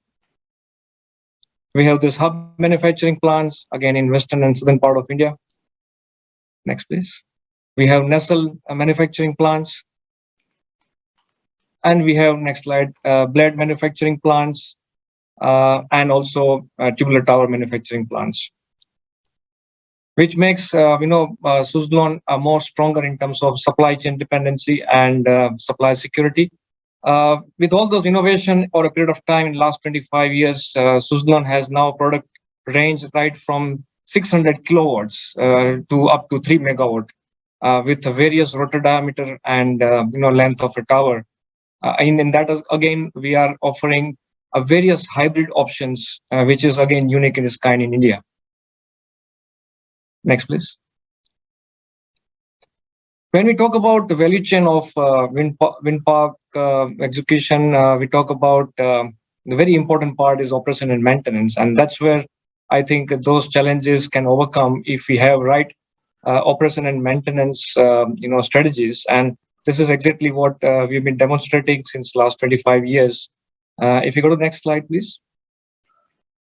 We have this hub manufacturing plants, again in western and southern part of India. Next, please. We have nacelle manufacturing plants. And we have, next slide, blade manufacturing plants, and also tubular tower manufacturing plants, which makes Suzlon more stronger in terms of supply chain dependency and supply security. With all those innovation over a period of time in the last 25 years, Suzlon has now product range right from 600 kilowatts to up to 3 megawatt with various rotor diameter and length of a tower. And in that, again, we are offering various hybrid options, which is again unique in its kind in India. Next, please. When we talk about the value chain of wind park execution, we talk about the very important part is operation and maintenance, and that's where I think those challenges can overcome if we have right operation and maintenance strategies. And this is exactly what we've been demonstrating since last 25 years. If you go to the next slide, please.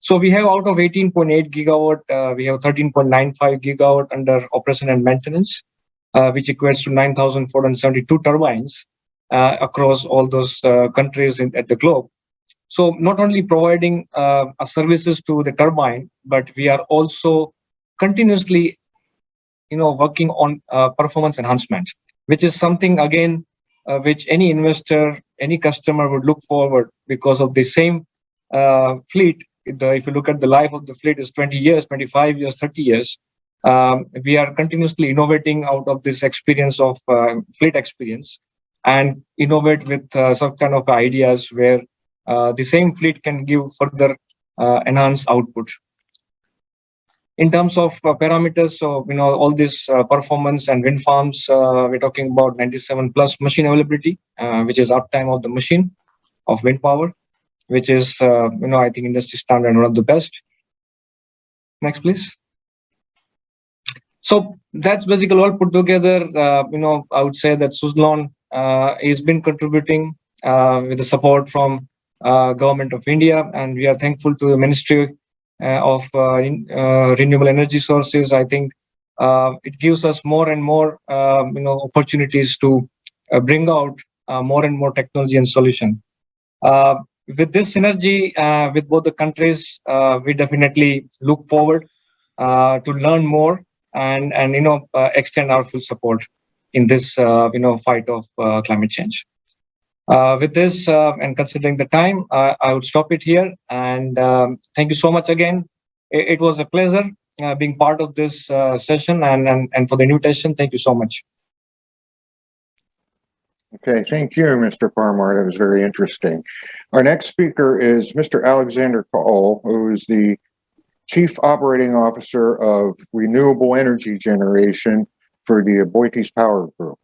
So we have out of 18.8 gigawatt, we have 13.95 gigawatt under operation and maintenance, which equates to 9,472 turbines across all those countries at the globe. So not only providing services to the turbine, but we are also continuously working on performance enhancement, which is something again which any investor, any customer would look forward, because of the same fleet. If you look at the life of the fleet is 20 years, 25 years, 30 years. We are continuously innovating out of this experience of fleet experience and innovate with some kind of ideas where the same fleet can give further enhanced output. In terms of parameters, so all this performance and wind farms, we're talking about 97 plus machine availability, which is uptime of the machine of wind power, which is I think industry standard and one of the best. Next, please. So that's basically all put together. I would say that Suzlon has been contributing with the support from Government of India, and we are thankful to the Ministry of Renewable Energy Sources. I think it gives us more and more opportunities to bring out more and more technology and solution. With this synergy with both the countries, we definitely look forward to learn more and extend our full support in this fight of climate change. With this and considering the time, I would stop it here. And thank you so much again. It was a pleasure being part of this session, and for the invitation, thank you so much. Okay, thank you, Mr. Parmar. That was very interesting. Our next speaker is Mr. Alexander Kaul, who is the Chief Operating Officer of Renewable Energy Generation for the Aboitiz Power Group.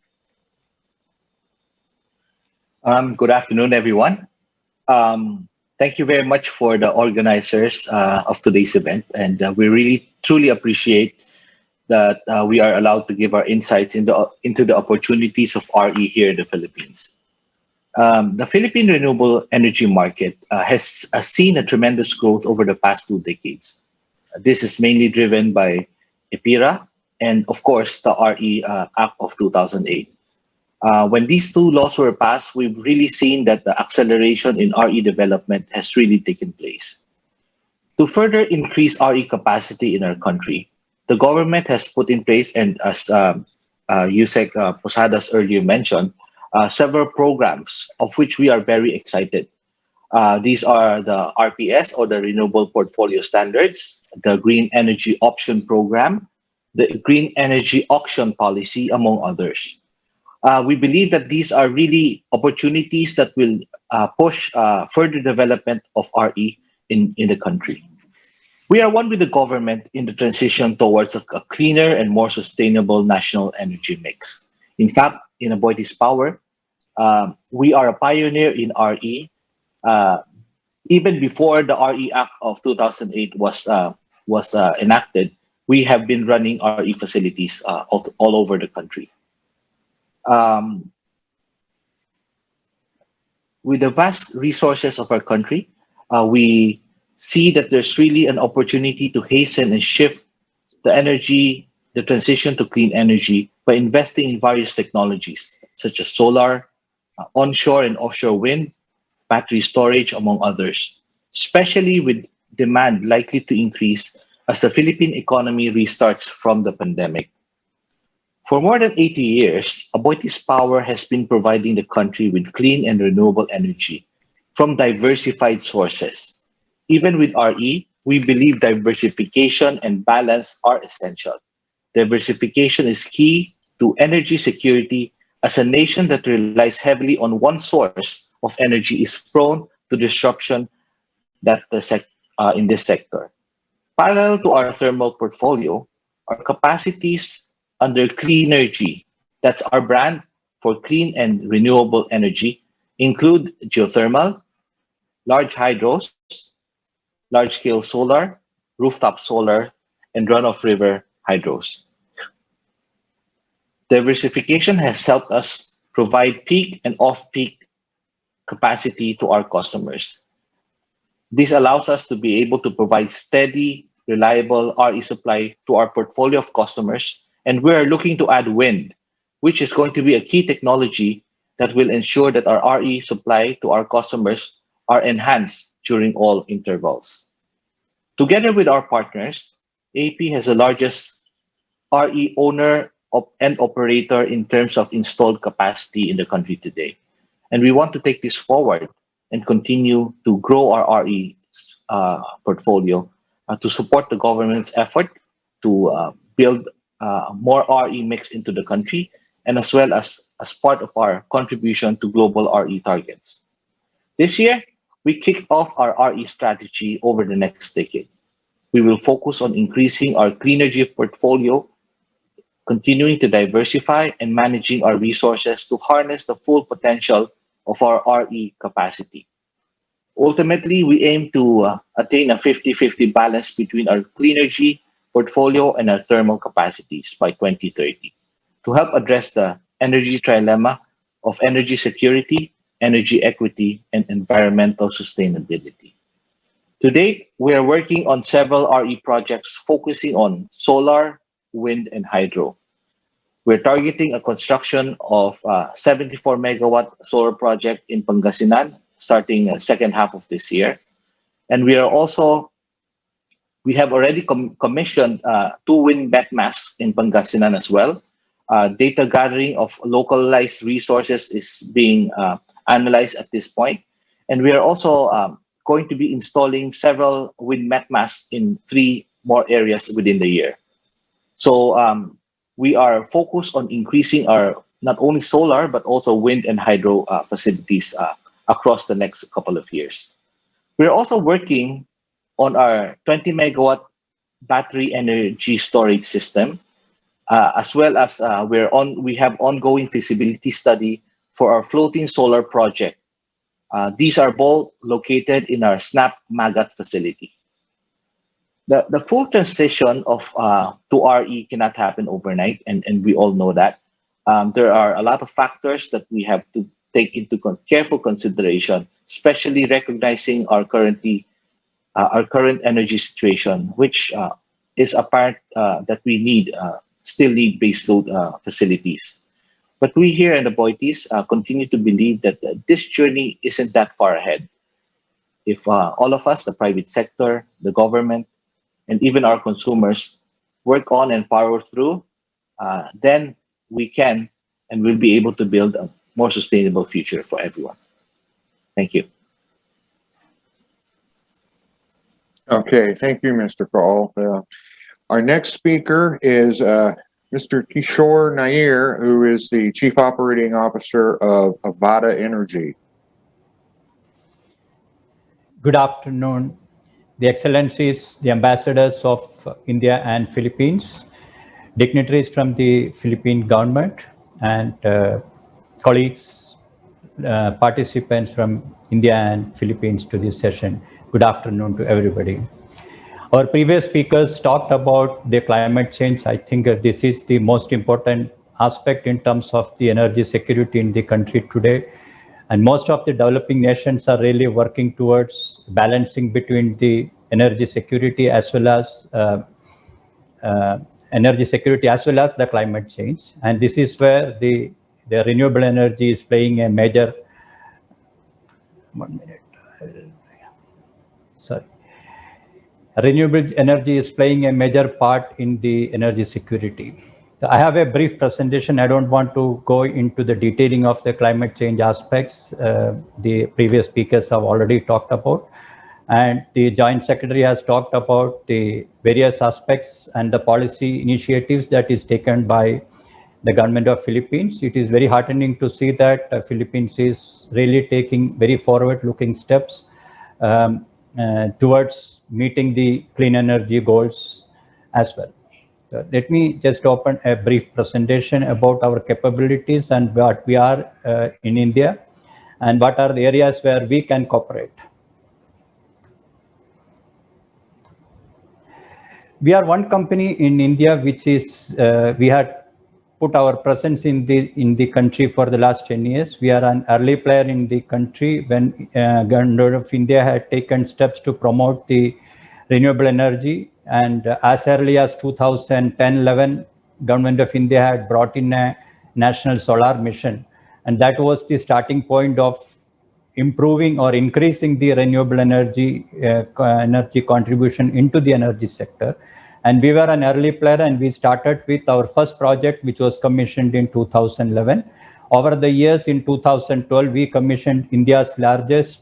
Good afternoon, everyone. Thank you very much for the organizers of today's event, and we really truly appreciate that we are allowed to give our insights into the opportunities of RE here in the Philippines. The Philippine renewable energy market has seen a tremendous growth over the past 2 decades. This is mainly driven by EPIRA and, of course, the RE Act of 2008. When these two laws were passed, we've really seen that the acceleration in RE development has really taken place. To further increase RE capacity in our country, the government has put in place, and as Yusek Posadas earlier mentioned, several programs of which we are very excited. These are the RPS, or the Renewable Portfolio Standards, the Green Energy Option Program, the Green Energy Auction Policy, among others. We believe that these are really opportunities that will push further development of RE in the country. We are one with the government in the transition towards a cleaner and more sustainable national energy mix. In fact, in Aboitiz Power, we are a pioneer in RE. Even before the RE Act of 2008 was enacted, we have been running RE facilities all over the country. With the vast resources of our country, we see that there's really an opportunity to hasten and shift the transition to clean energy by investing in various technologies such as solar, onshore and offshore wind, battery storage, among others, especially with demand likely to increase as the Philippine economy restarts from the pandemic. For more than 80 years, Aboitiz Power has been providing the country with clean and renewable energy from diversified sources. Even with RE, we believe diversification and balance are essential. Diversification is key to energy security, as a nation that relies heavily on one source of energy is prone to disruption in this sector. Parallel to our thermal portfolio, our capacities under Cleanergy, that's our brand for clean and renewable energy, include geothermal, large hydros, large-scale solar, rooftop solar, and run-of-river hydros. Diversification has helped us provide peak and off-peak capacity to our customers. This allows us to be able to provide steady, reliable RE supply to our portfolio of customers, and we are looking to add wind, which is going to be a key technology that will ensure that our RE supply to our customers are enhanced during all intervals. Together with our partners, AP has the largest RE owner and operator in terms of installed capacity in the country today. And we want to take this forward and continue to grow our RE portfolio to support the government's effort to build more RE mix into the country, and as well as part of our contribution to global RE targets. This year, we kicked off our RE strategy over the next decade. We will focus on increasing our clean energy portfolio, continuing to diversify and managing our resources to harness the full potential of our RE capacity. Ultimately, we aim to attain a 50-50 balance between our clean energy portfolio and our thermal capacities by 2030 to help address the energy trilemma of energy security, energy equity, and environmental sustainability. To date, we are working on several RE projects focusing on solar, wind, and hydro. We're targeting a construction of a 74 megawatt solar project in Pangasinan starting second half of this year. And we have already commissioned 2 wind metmasts in Pangasinan as well. Data gathering of localized resources is being analyzed at this point. And we are also going to be installing several wind metmasts in 3 more areas within the year. So we are focused on increasing our not only solar, but also wind and hydro facilities across the next couple of years. We're also working on our 20 megawatt battery energy storage system, as well as we have ongoing feasibility study for our floating solar project. These are both located in our SNAP Magat facility. The full transition to RE cannot happen overnight, and we all know that. There are a lot of factors that we have to take into careful consideration, especially recognizing our current energy situation, which is apparent that we still need baseload facilities. But we here in the Aboitiz continue to believe that this journey isn't that far ahead. If all of us, the private sector, the government, and even our consumers work on and power through, then we can and will be able to build a more sustainable future for everyone. Thank you. Okay, thank you, Mr. Paul. Our next speaker is Mr. Kishore Nair, who is the Chief Operating Officer of Avada Energy. Good afternoon. the Excellencies, the ambassadors of India and Philippines, dignitaries from the Philippine government, and colleagues, participants from India and Philippines to this session. Good afternoon to everybody. Our previous speakers talked about the climate change. I think this is the most important aspect in terms of the energy security in the country today. And most of the developing nations are really working towards balancing between the energy security as well as the climate change. And this is where the renewable energy is playing a major, renewable energy is playing a major part in the energy security. I have a brief presentation. I don't want to go into the detailing of the climate change aspects. The previous speakers have already talked about, and the Joint Secretary has talked about the various aspects and the policy initiatives that is taken by the government of Philippines. It is very heartening to see that Philippines is really taking very forward-looking steps towards meeting the clean energy goals as well. Let me just open a brief presentation about our capabilities and what we are in India and what are the areas where we can cooperate. We are one company in India which is, we had put our presence in the country for the last 10 years. We are an early player in the country when government of India had taken steps to promote the renewable energy. And as early as 2010-11, government of India had brought in a national solar mission. And that was the starting point of improving or increasing the renewable energy contribution into the energy sector. And we were an early player, and we started with our first project, which was commissioned in 2011. Over the years, in 2012, we commissioned India's largest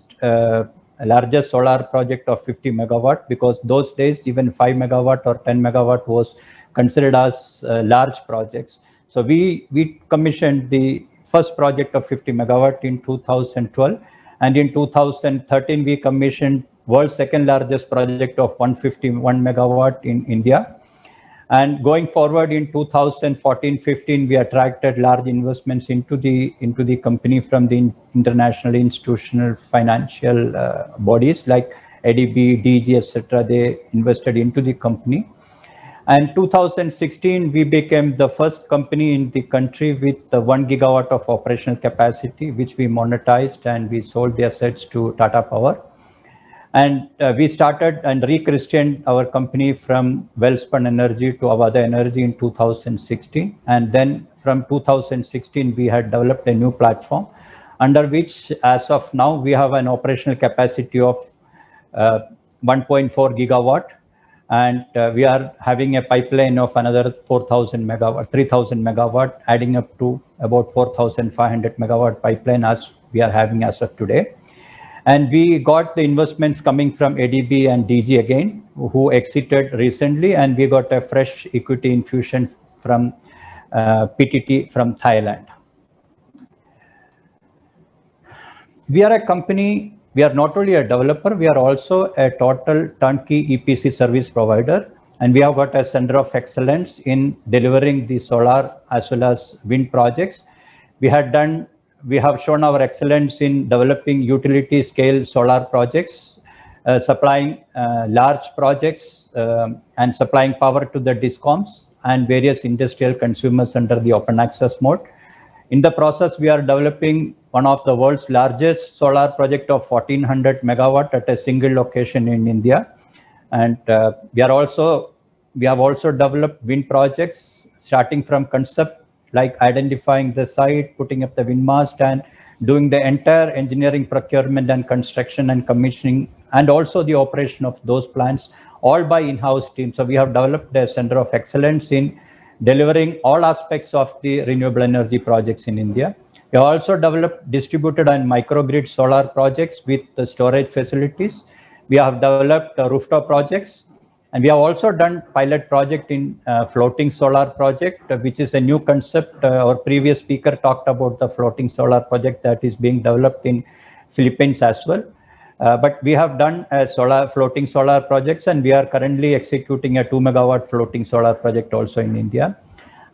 solar project of 50 megawatt, because those days even 5 megawatt or 10 megawatt was considered as large projects. So we commissioned the first project of 50 megawatt in 2012, and in 2013 we commissioned world's second largest project of 151 megawatt in India. And going forward in 2014-15, we attracted large investments into the company from the international institutional financial bodies like ADB, DG, etc. They invested into the company. And 2016, we became the first company in the country with 1 gigawatt of operational capacity, which we monetized, and we sold the assets to Tata Power. And we started and rechristened our company from Wellspun Energy to Avada Energy in 2016. And then from 2016, we had developed a new platform under which, as of now, we have an operational capacity of 1.4 gigawatt. And we are having a pipeline of another 4,000 megawatt, 3,000 megawatt, adding up to about 4,500 megawatt pipeline as we are having as of today. And we got the investments coming from ADB and DG again, who exited recently, and we got a fresh equity infusion from PTT from Thailand. We are a company, we are not only a developer, we are also a total turnkey EPC service provider, and we have got a center of excellence in delivering the solar as well as wind projects. We have shown our excellence in developing utility scale solar projects, supplying large projects and supplying power to the DISCOMs and various industrial consumers under the open access mode. In the process, we are developing one of the world's largest solar project of 1400 megawatt at a single location in India. And we have also developed wind projects starting from concept, like identifying the site, putting up the wind mast, and doing the entire engineering, procurement, and construction and commissioning, and also the operation of those plants, all by in-house team. So we have developed a center of excellence in delivering all aspects of the renewable energy projects in India. We have also developed distributed and microgrid solar projects with the storage facilities. We have developed rooftop projects. And we have also done pilot project in floating solar project, which is a new concept. Our previous speaker talked about the floating solar project that is being developed in Philippines as well. But we have done floating solar projects, and we are currently executing a 2 megawatt floating solar project also in India.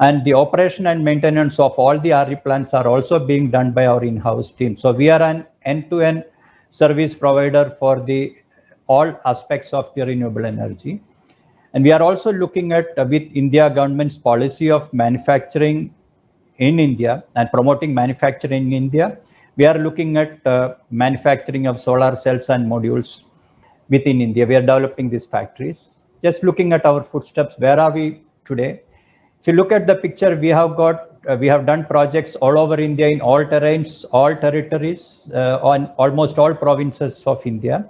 And the operation and maintenance of all the RE plants are also being done by our in-house team. So we are an end-to-end service provider for all aspects of the renewable energy. And we are also looking at, with India government's policy of manufacturing in India and promoting manufacturing in India, we are looking at manufacturing of solar cells and modules within India. We are developing these factories. Just looking at our footsteps, where are we today? If you look at the picture, we have done projects all over India in all terrains, all territories, on almost all provinces of India.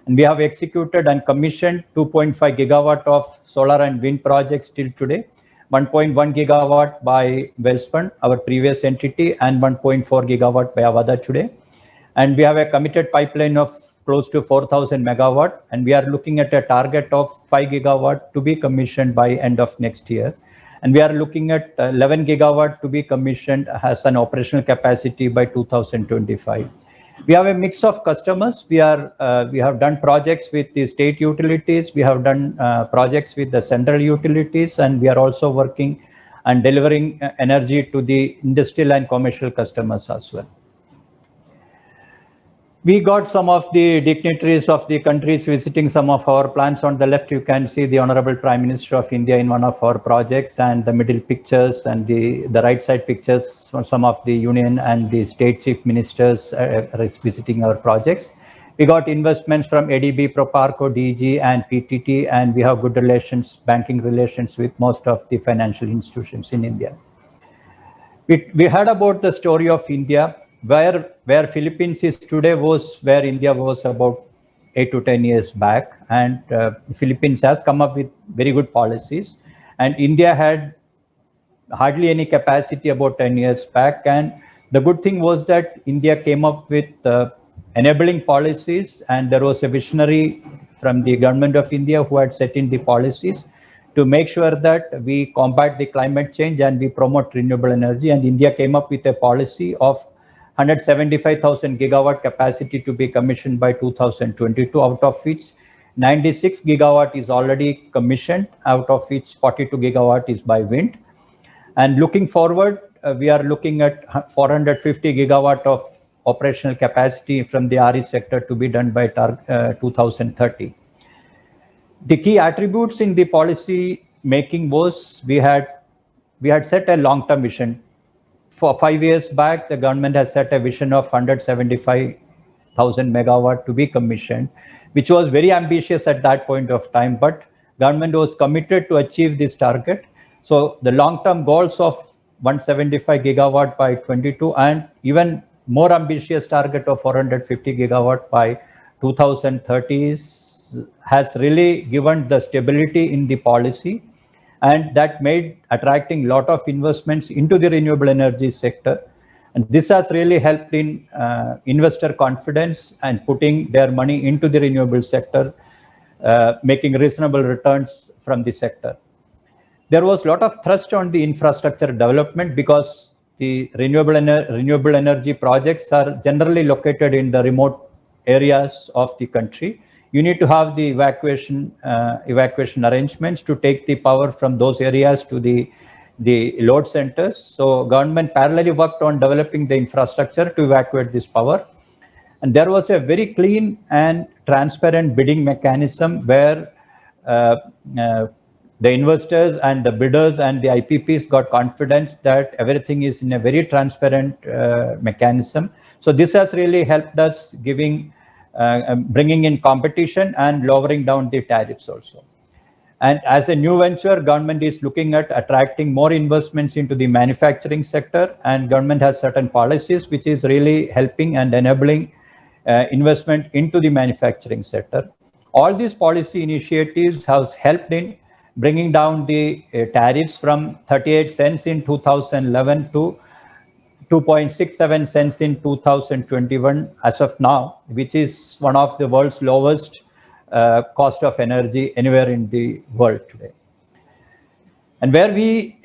And we have executed and commissioned 2.5 gigawatt of solar and wind projects till today, 1.1 gigawatt by Welspun, our previous entity, and 1.4 gigawatt by Avada today. And we have a committed pipeline of close to 4,000 megawatt, and we are looking at a target of 5 gigawatt to be commissioned by end of next year. And we are looking at 11 gigawatt to be commissioned as an operational capacity by 2025. We have a mix of customers. We have done projects with the state utilities. We have done projects with the central utilities, and we are also working and delivering energy to the industrial and commercial customers as well. We got some of the dignitaries of the countries visiting some of our plants. On the left, you can see the Honorable Prime Minister of India in one of our projects, and the middle pictures and the right side pictures from some of the union and the state chief ministers visiting our projects. We got investments from ADB, Proparco, DG, and PTT, and we have good relations, banking relations with most of the financial institutions in India. We heard about the story of India. Where Philippines is today was where India was about 8 to 10 years back, and Philippines has come up with very good policies, and India had hardly any capacity about 10 years back. And the good thing was that India came up with enabling policies, and there was a visionary from the government of India who had set in the policies to make sure that we combat the climate change and we promote renewable energy. And India came up with a policy of 175,000 gigawatt capacity to be commissioned by 2022, out of which 96 gigawatt is already commissioned, out of which 42 gigawatt is by wind. And looking forward, we are looking at 450 gigawatt of operational capacity from the RE sector to be done by 2030. The key attributes in the policy making was we had set a long-term vision. For 5 years back, the government has set a vision of 175,000 megawatt to be commissioned, which was very ambitious at that point of time, but government was committed to achieve this target. So the long-term goals of 175 gigawatt by 22 and even more ambitious target of 450 gigawatt by 2030 has really given the stability in the policy, and that made attracting a lot of investments into the renewable energy sector. And this has really helped in investor confidence and putting their money into the renewable sector, making reasonable returns from the sector. There was a lot of thrust on the infrastructure development because the renewable energy projects are generally located in the remote areas of the country. You need to have the evacuation arrangements to take the power from those areas to the load centers. So government parallelly worked on developing the infrastructure to evacuate this power. And there was a very clean and transparent bidding mechanism where the investors and the bidders and the IPPs got confidence that everything is in a very transparent mechanism. So this has really helped us bringing in competition and lowering down the tariffs also. And as a new venture, government is looking at attracting more investments into the manufacturing sector, and government has certain policies which is really helping and enabling investment into the manufacturing sector. All these policy initiatives have helped in bringing down the tariffs from 38 cents in 2011 to 2.67 cents in 2021 as of now, which is one of the world's lowest cost of energy anywhere in the world today. And where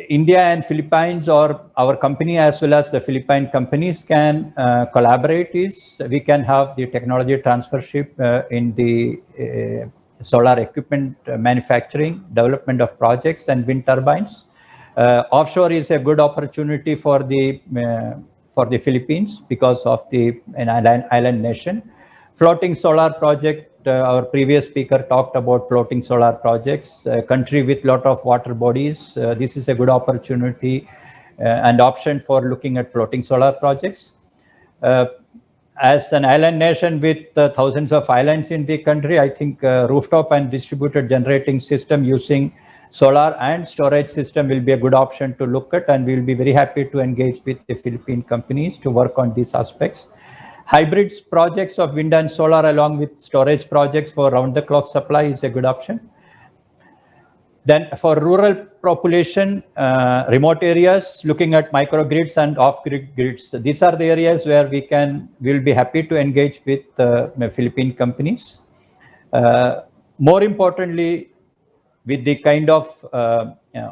India and Philippines, or our company as well as the Philippine companies can collaborate is we can have the technology transfership in the solar equipment manufacturing, development of projects and wind turbines. Offshore is a good opportunity for the Philippines because of an island nation. Floating solar project, our previous speaker talked about floating solar projects. A country with lot of water bodies, this is a good opportunity and option for looking at floating solar projects. As an island nation with thousands of islands in the country, I think rooftop and distributed generating system using solar and storage system will be a good option to look at, and we will be very happy to engage with the Philippine companies to work on these aspects. Hybrids projects of wind and solar along with storage projects for round-the-clock supply is a good option. Then for rural population, remote areas, looking at microgrids and off-grid grids. These are the areas where we'll be happy to engage with Philippine companies. More importantly, with the kind of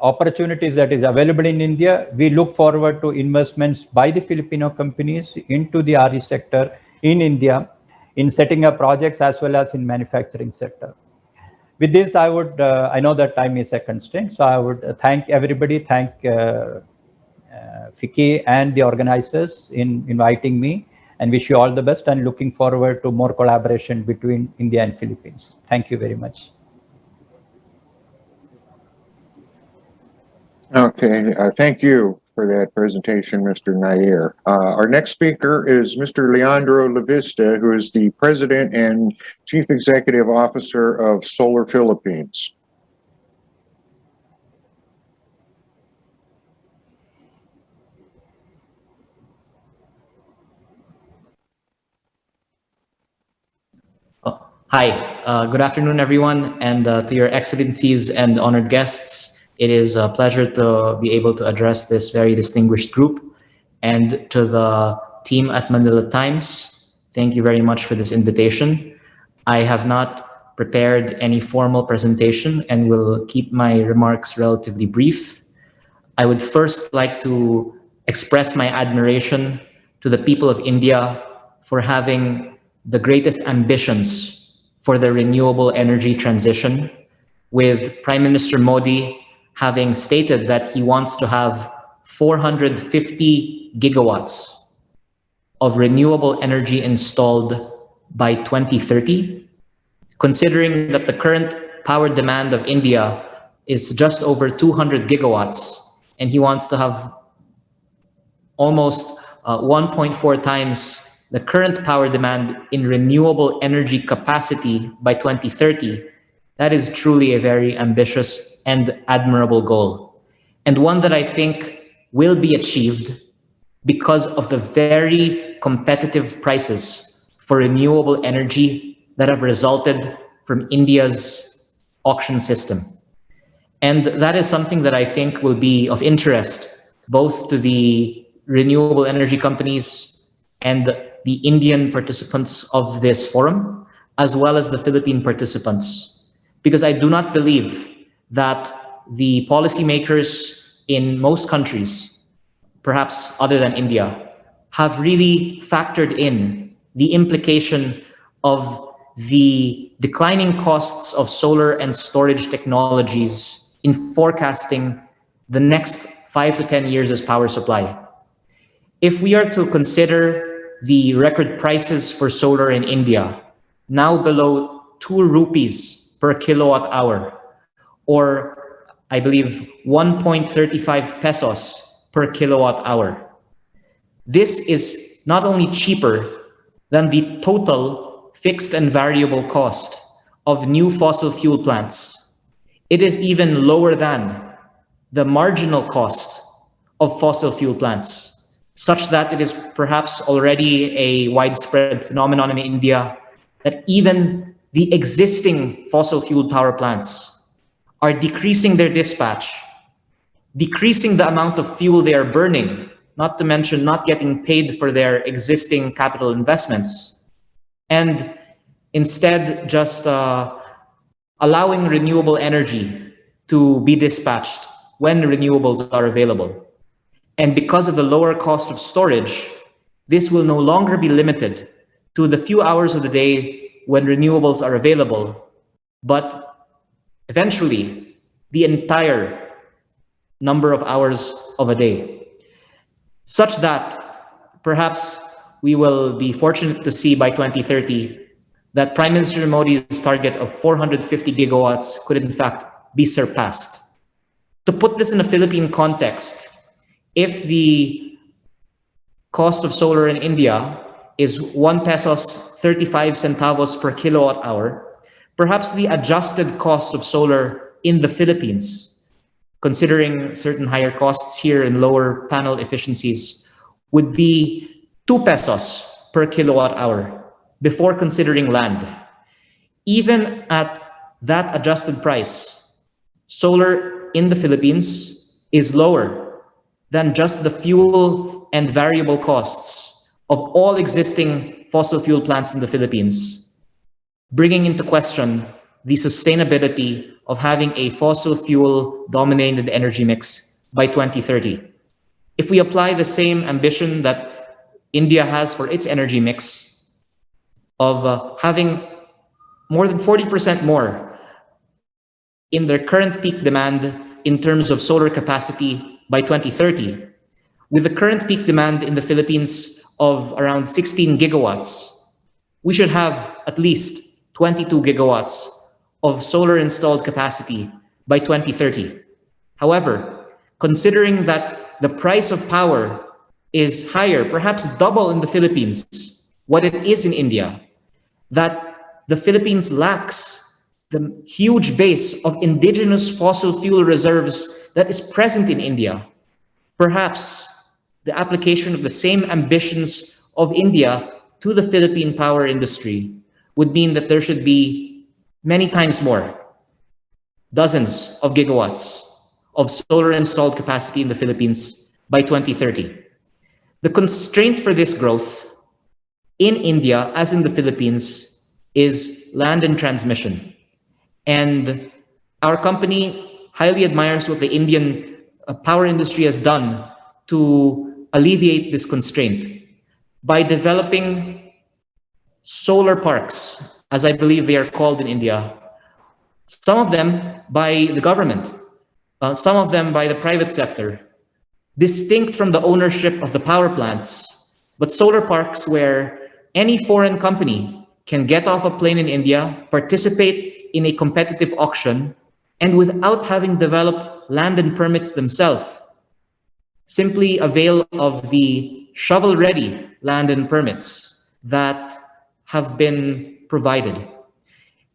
opportunities that is available in India, we look forward to investments by the Filipino companies into the RE sector in India, in setting up projects as well as in manufacturing sector. With this, I know that time is a constraint, so I would thank everybody, thank FICCI and the organizers in inviting me, and wish you all the best, and looking forward to more collaboration between India and Philippines. Thank you very much. Okay, thank you for that presentation, Mr. Nair. Our next speaker is Mr. Leandro Lavista, who is the President and Chief Executive Officer of Solar Philippines. Hi, good afternoon, everyone, and to your excellencies and honored guests. It is a pleasure to be able to address this very distinguished group. And to the team at Manila Times, thank you very much for this invitation. I have not prepared any formal presentation and will keep my remarks relatively brief. I would first like to express my admiration to the people of India for having the greatest ambitions for the renewable energy transition, with Prime Minister Modi having stated that he wants to have 450 gigawatts of renewable energy installed by 2030, considering that the current power demand of India is just over 200 gigawatts, and he wants to have almost 1.4 times the current power demand in renewable energy capacity by 2030. That is truly a very ambitious and admirable goal, and one that I think will be achieved because of the very competitive prices for renewable energy that have resulted from India's auction system. And that is something that I think will be of interest both to the renewable energy companies and the Indian participants of this forum, as well as the Philippine participants. Because I do not believe that the policymakers in most countries, perhaps other than India, have really factored in the implication of the declining costs of solar and storage technologies in forecasting the next 5 to 10 years as power supply. If we are to consider the record prices for solar in India, now below 2 rupees per kilowatt hour, or I believe 1.35 pesos per kilowatt hour. This is not only cheaper than the total fixed and variable cost of new fossil fuel plants. It is even lower than the marginal cost of fossil fuel plants, such that it is perhaps already a widespread phenomenon in India that even the existing fossil fuel power plants are decreasing their dispatch, decreasing the amount of fuel they are burning, not to mention not getting paid for their existing capital investments, and instead just allowing renewable energy to be dispatched when renewables are available. And because of the lower cost of storage, this will no longer be limited to the few hours of the day when renewables are available, but eventually the entire number of hours of a day, such that perhaps we will be fortunate to see by 2030 that Prime Minister Modi's target of 450 gigawatts could in fact be surpassed. To put this in a Philippine context, if the cost of solar in India is 1 pesos 35 centavos per kilowatt hour, perhaps the adjusted cost of solar in the Philippines, considering certain higher costs here and lower panel efficiencies, would be 2 pesos per kilowatt hour before considering land. Even at that adjusted price, solar in the Philippines is lower than just the fuel and variable costs of all existing fossil fuel plants in the Philippines, bringing into question the sustainability of having a fossil fuel dominated energy mix by 2030. If we apply the same ambition that India has for its energy mix of having more than 40% more in their current peak demand in terms of solar capacity by 2030, with the current peak demand in the Philippines of around 16 gigawatts, we should have at least 22 gigawatts of solar installed capacity by 2030. However, considering that the price of power is higher, perhaps double in the Philippines, what it is in India, that the Philippines lacks the huge base of indigenous fossil fuel reserves that is present in India. Perhaps the application of the same ambitions of India to the Philippine power industry would mean that there should be many times more, dozens of gigawatts of solar installed capacity in the Philippines by 2030. The constraint for this growth in India, as in the Philippines, is land and transmission. And our company highly admires what the Indian power industry has done to alleviate this constraint by developing solar parks, as I believe they are called in India, some of them by the government, some of them by the private sector, distinct from the ownership of the power plants, but solar parks where any foreign company can get off a plane in India, participate in a competitive auction, and without having developed land and permits themselves, simply avail of the shovel-ready land and permits that have been provided.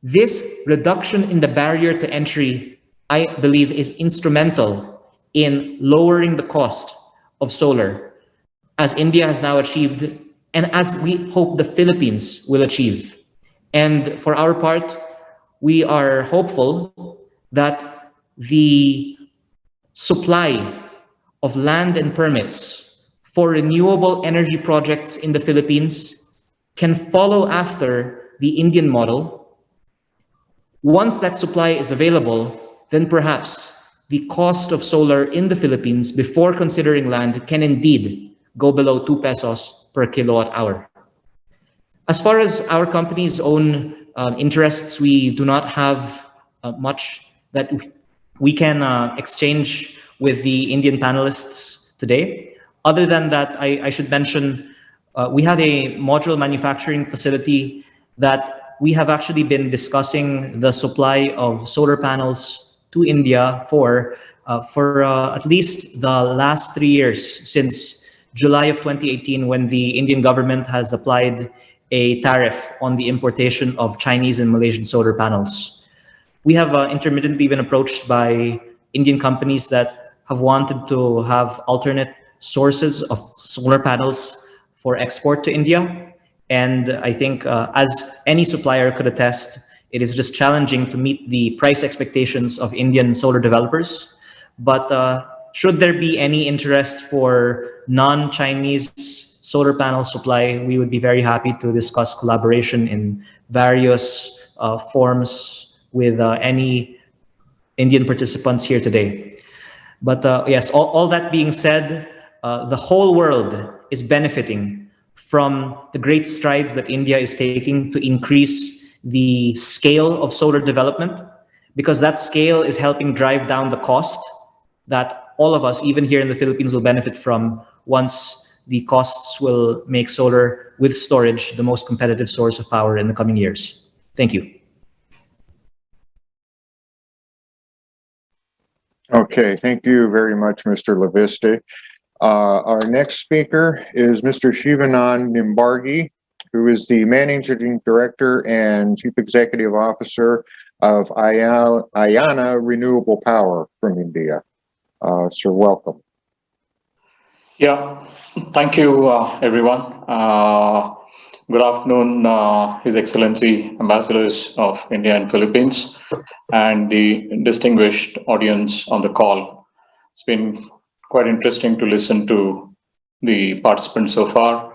This reduction in the barrier to entry, I believe, is instrumental in lowering the cost of solar, as India has now achieved, and as we hope the Philippines will achieve. And for our part, we are hopeful that the supply of land and permits for renewable energy projects in the Philippines can follow after the Indian model. Once that supply is available, then perhaps the cost of solar in the Philippines before considering land can indeed go below 2 pesos per kilowatt hour. As far as our company's own interests, we do not have much that we can exchange with the Indian panelists today. Other than that, I should mention we have a module manufacturing facility that we have actually been discussing the supply of solar panels to India for at least the last 3 years, since July of 2018, when the Indian government has applied a tariff on the importation of Chinese and Malaysian solar panels. We have intermittently been approached by Indian companies that have wanted to have alternate sources of solar panels for export to India. And I think as any supplier could attest, it is just challenging to meet the price expectations of Indian solar developers. But should there be any interest for non-Chinese solar panel supply, we would be very happy to discuss collaboration in various forms with any Indian participants here today. But yes, all that being said, the whole world is benefiting from the great strides that India is taking to increase the scale of solar development, because that scale is helping drive down the cost that all of us, even here in the Philippines, will benefit from once the costs will make solar with storage the most competitive source of power in the coming years. Thank you. Okay, thank you very much, Mr. Leviste. Our next speaker is Mr. Shivanand Nimbargi, who is the Managing Director and Chief Executive Officer of Ayana Renewable Power from India. Sir, welcome. Yeah, thank you, everyone. Good afternoon, His Excellency Ambassadors of India and Philippines, and the distinguished audience on the call. It's been quite interesting to listen to the participants so far.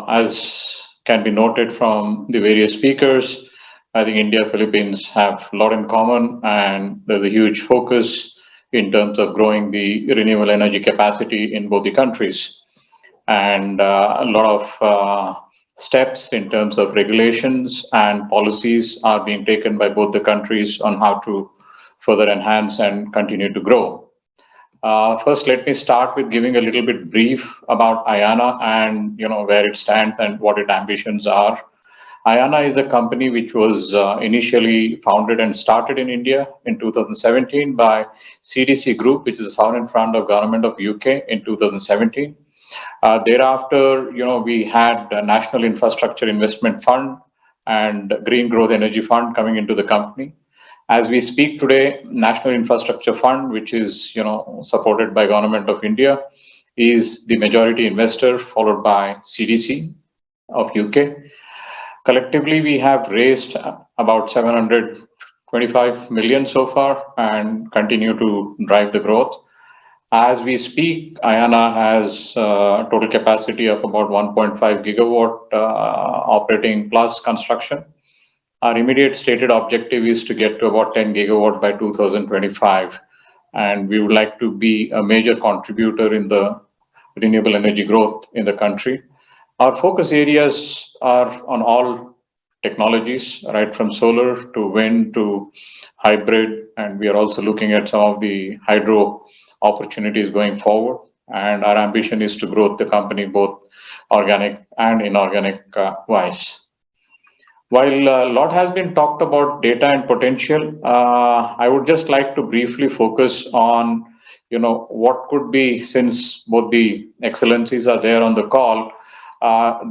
As can be noted from the various speakers, I think India, Philippines have a lot in common, and there's a huge focus in terms of growing the renewable energy capacity in both the countries. And a lot of steps in terms of regulations and policies are being taken by both the countries on how to further enhance and continue to grow. First, let me start with giving a little bit brief about Ayana and where it stands and what its ambitions are. Ayana is a company which was initially founded and started in India in 2017 by CDC Group, which is a sovereign fund of Government of UK in 2017. Thereafter, we had a National Infrastructure Investment Fund and Green Growth Energy Fund coming into the company. As we speak today, National Infrastructure Fund, which is supported by Government of India, is the majority investor, followed by CDC of UK. Collectively, we have raised about 725 million so far and continue to drive the growth. As we speak, Ayana has a total capacity of about 1.5 gigawatt operating plus construction. Our immediate stated objective is to get to about 10 gigawatt by 2025. And we would like to be a major contributor in the renewable energy growth in the country. Our focus areas are on all technologies, right from solar to wind to hybrid, and we are also looking at some of the hydro opportunities going forward. And our ambition is to grow the company both organic and inorganic wise. While a lot has been talked about data and potential, I would just like to briefly focus on what could be, since both the excellencies are there on the call,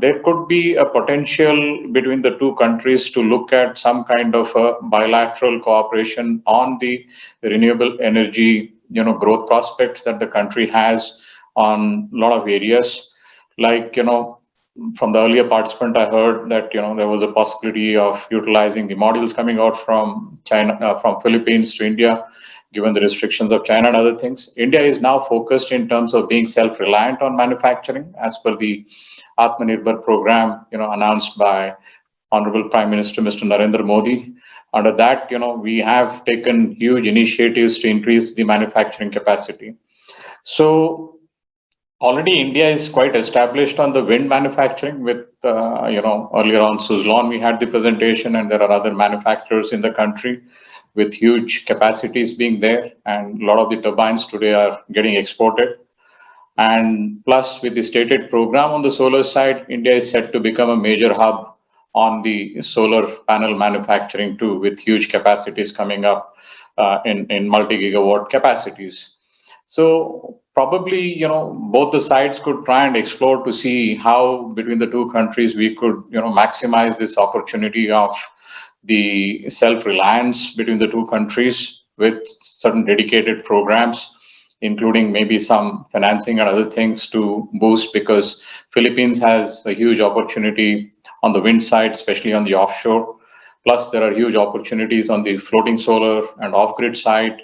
there could be a potential between the two countries to look at some kind of a bilateral cooperation on the renewable energy growth prospects that the country has on a lot of areas. Like from the earlier participant, I heard that there was a possibility of utilizing the modules coming out from China, from Philippines to India, given the restrictions of China and other things. India is now focused in terms of being self-reliant on manufacturing, as per the Atmanirbhar program, announced by Honorable Prime Minister Mr. Narendra Modi. Under that, we have taken huge initiatives to increase the manufacturing capacity. So already India is quite established on the wind manufacturing with, earlier on Suzlon, we had the presentation, and there are other manufacturers in the country with huge capacities being there. And a lot of the turbines today are getting exported. And plus, with the stated program on the solar side, India is set to become a major hub on the solar panel manufacturing too, with huge capacities coming up in multi-gigawatt capacities. So probably, both the sides could try and explore to see how between the two countries we could, maximize this opportunity of the self-reliance between the two countries with certain dedicated programs, including maybe some financing and other things to boost, because Philippines has a huge opportunity on the wind side, especially on the offshore. Plus, there are huge opportunities on the floating solar and off-grid side.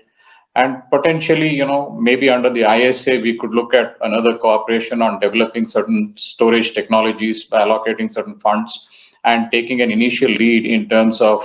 And potentially, maybe under the ISA, we could look at another cooperation on developing certain storage technologies by allocating certain funds and taking an initial lead in terms of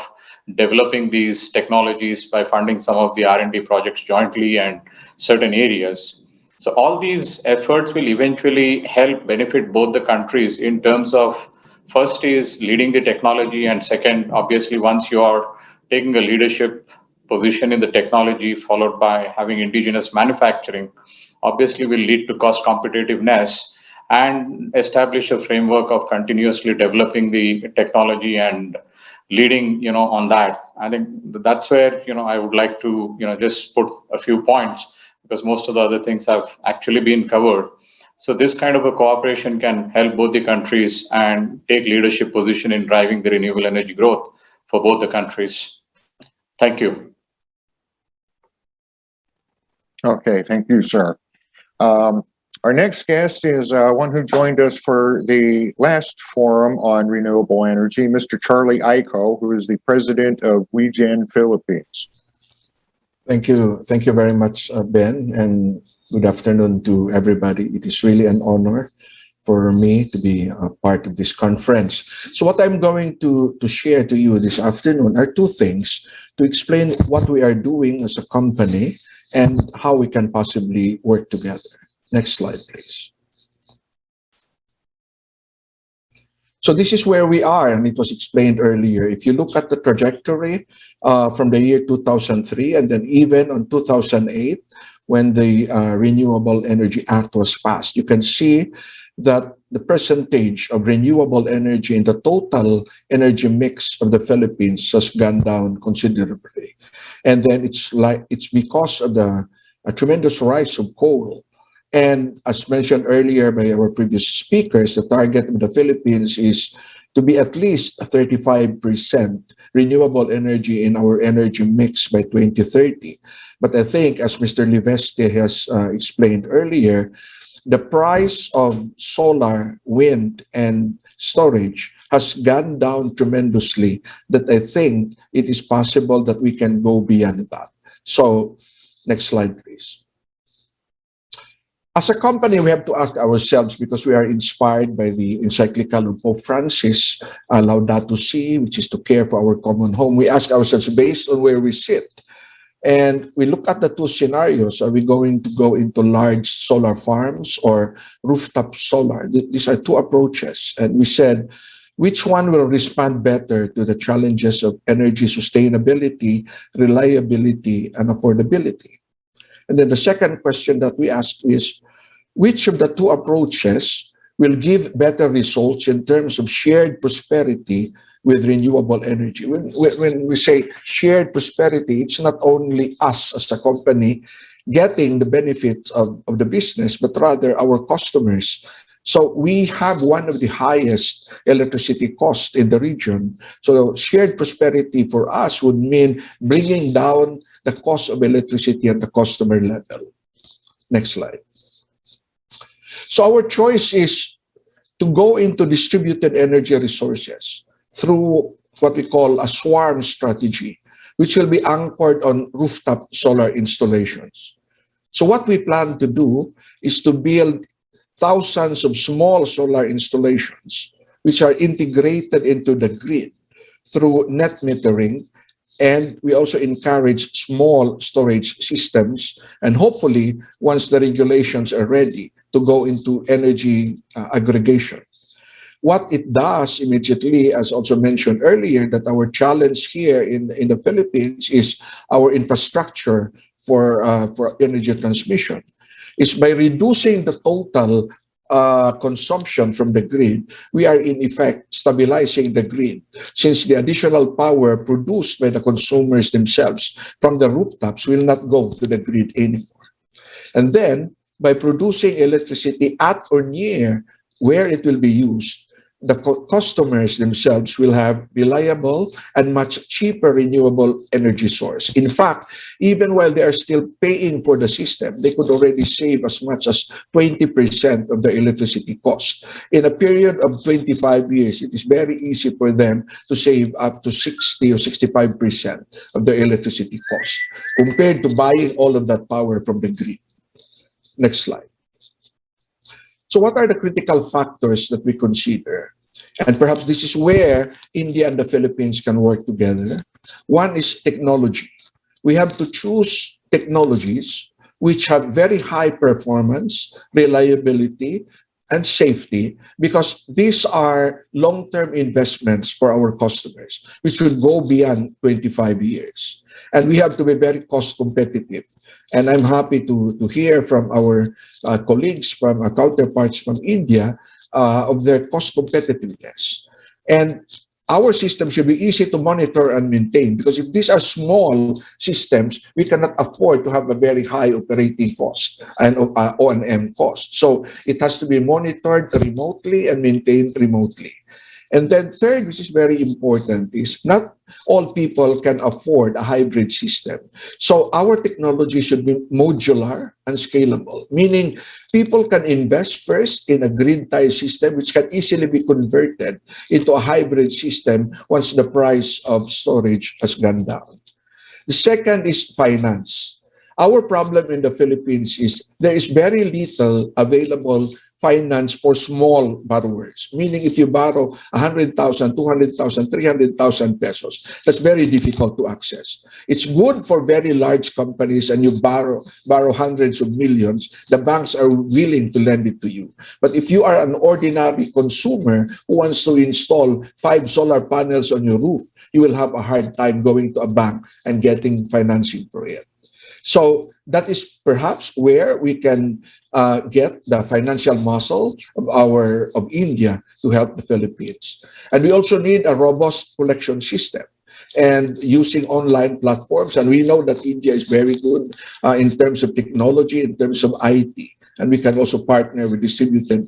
developing these technologies by funding some of the R&D projects jointly and certain areas. So all these efforts will eventually help benefit both the countries in terms of, first is leading the technology, and second, obviously, once you are taking a leadership position in the technology, followed by having indigenous manufacturing, obviously will lead to cost competitiveness and establish a framework of continuously developing the technology and leading, on that. I think that's where, I would like to, just put a few points, because most of the other things have actually been covered. So this kind of a cooperation can help both the countries and take leadership position in driving the renewable energy growth for both the countries. Thank you. Okay, thank you, sir. Our next guest is one who joined us for the last forum on renewable energy, Mr. Charlie Aiko, who is the president of WeGen Philippines. Thank you. Thank you very much, Ben, and good afternoon to everybody. It is really an honor for me to be a part of this conference. So what I'm going to share to you this afternoon are two things to explain what we are doing as a company and how we can possibly work together. Next slide, please. So this is where we are, and it was explained earlier. If you look at the trajectory from the year 2003, and then even on 2008, when the Renewable Energy Act was passed, you can see that the percentage of renewable energy in the total energy mix of the Philippines has gone down considerably. And then it's because of the tremendous rise of coal. And as mentioned earlier by our previous speakers, the target of the Philippines is to be at least 35% renewable energy in our energy mix by 2030. But I think, as Mr. Liveste has explained earlier, the price of solar, wind, and storage has gone down tremendously, that I think it is possible that we can go beyond that. So, next slide, please. As a company, we have to ask ourselves, because we are inspired by the encyclical of Pope Francis, Laudato Si, which is to care for our common home. We ask ourselves, based on where we sit, and we look at the two scenarios. Are we going to go into large solar farms or rooftop solar? These are two approaches. And we said, which one will respond better to the challenges of energy sustainability, reliability, and affordability? And then the second question that we asked is, which of the two approaches will give better results in terms of shared prosperity with renewable energy? When we say shared prosperity, it's not only us as a company getting the benefits of the business, but rather our customers. So we have one of the highest electricity costs in the region. So shared prosperity for us would mean bringing down the cost of electricity at the customer level. Next slide. So our choice is to go into distributed energy resources through what we call a swarm strategy, which will be anchored on rooftop solar installations. So what we plan to do is to build thousands of small solar installations, which are integrated into the grid through net metering. And we also encourage small storage systems, and hopefully, once the regulations are ready, to go into energy aggregation. What it does immediately, as also mentioned earlier, that our challenge here in the Philippines is our infrastructure for energy transmission, is by reducing the total consumption from the grid, we are in effect stabilizing the grid, since the additional power produced by the consumers themselves from the rooftops will not go to the grid anymore. And then, by producing electricity at or near where it will be used, the customers themselves will have reliable and much cheaper renewable energy source. In fact, even while they are still paying for the system, they could already save as much as 20% of their electricity cost. In a period of 25 years, it is very easy for them to save up to 60 or 65% of their electricity cost, compared to buying all of that power from the grid. Next slide. So what are the critical factors that we consider? And perhaps this is where India and the Philippines can work together. One is technology. We have to choose technologies which have very high performance, reliability, and safety, because these are long-term investments for our customers, which will go beyond 25 years. And we have to be very cost competitive. And I'm happy to hear from our colleagues, from our counterparts from India, of their cost competitiveness. And our system should be easy to monitor and maintain, because if these are small systems, we cannot afford to have a very high operating cost and O&M cost. So it has to be monitored remotely and maintained remotely. And then third, which is very important, is not all people can afford a hybrid system. So our technology should be modular and scalable, meaning people can invest first in a grid-tied system, which can easily be converted into a hybrid system once the price of storage has gone down. The second is finance. Our problem in the Philippines is there is very little available finance for small borrowers, meaning if you borrow 100,000, 200,000, 300,000 pesos, that's very difficult to access. It's good for very large companies and you borrow hundreds of millions, the banks are willing to lend it to you. But if you are an ordinary consumer who wants to install 5 solar panels on your roof, you will have a hard time going to a bank and getting financing for it. So that is perhaps where we can get the financial muscle of India to help the Philippines. And we also need a robust collection system and using online platforms. And we know that India is very good in terms of technology, in terms of IT. And we can also partner with distribution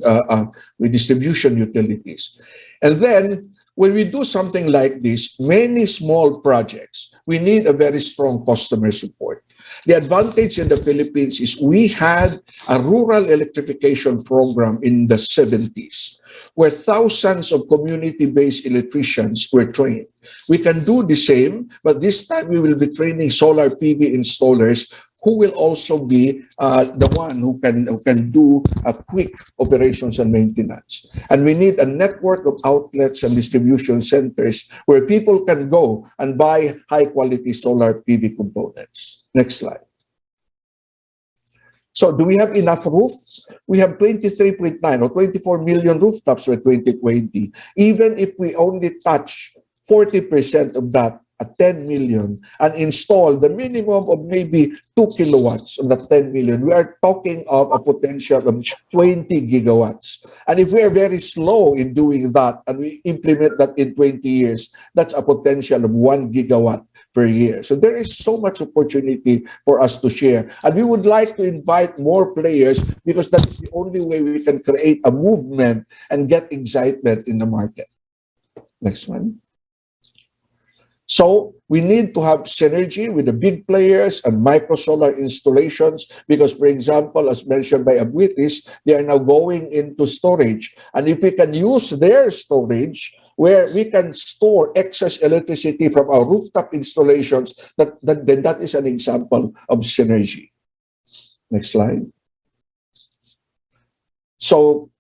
utilities. And then when we do something like this, many small projects, we need a very strong customer support. The advantage in the Philippines is we had a rural electrification program in the 70s, where thousands of community-based electricians were trained. We can do the same, but this time we will be training solar PV installers who will also be the one who can do quick operations and maintenance. And we need a network of outlets and distribution centers where people can go and buy high-quality solar PV components. Next slide. So do we have enough roof? We have 23.9 or 24 million rooftops by 2020. Even if we only touch 40% of that, at 10 million, and install the minimum of maybe 2 kilowatts of the 10 million, we are talking of a potential of 20 gigawatts. And if we are very slow in doing that, and we implement that in 20 years, that's a potential of 1 gigawatt per year. So there is so much opportunity for us to share. And we would like to invite more players because that's the only way we can create a movement and get excitement in the market. Next one. So we need to have synergy with the big players and micro solar installations because, for example, as mentioned by Abuitis, they are now going into storage. And if we can use their storage, where we can store excess electricity from our rooftop installations, then that is an example of synergy. Next slide. So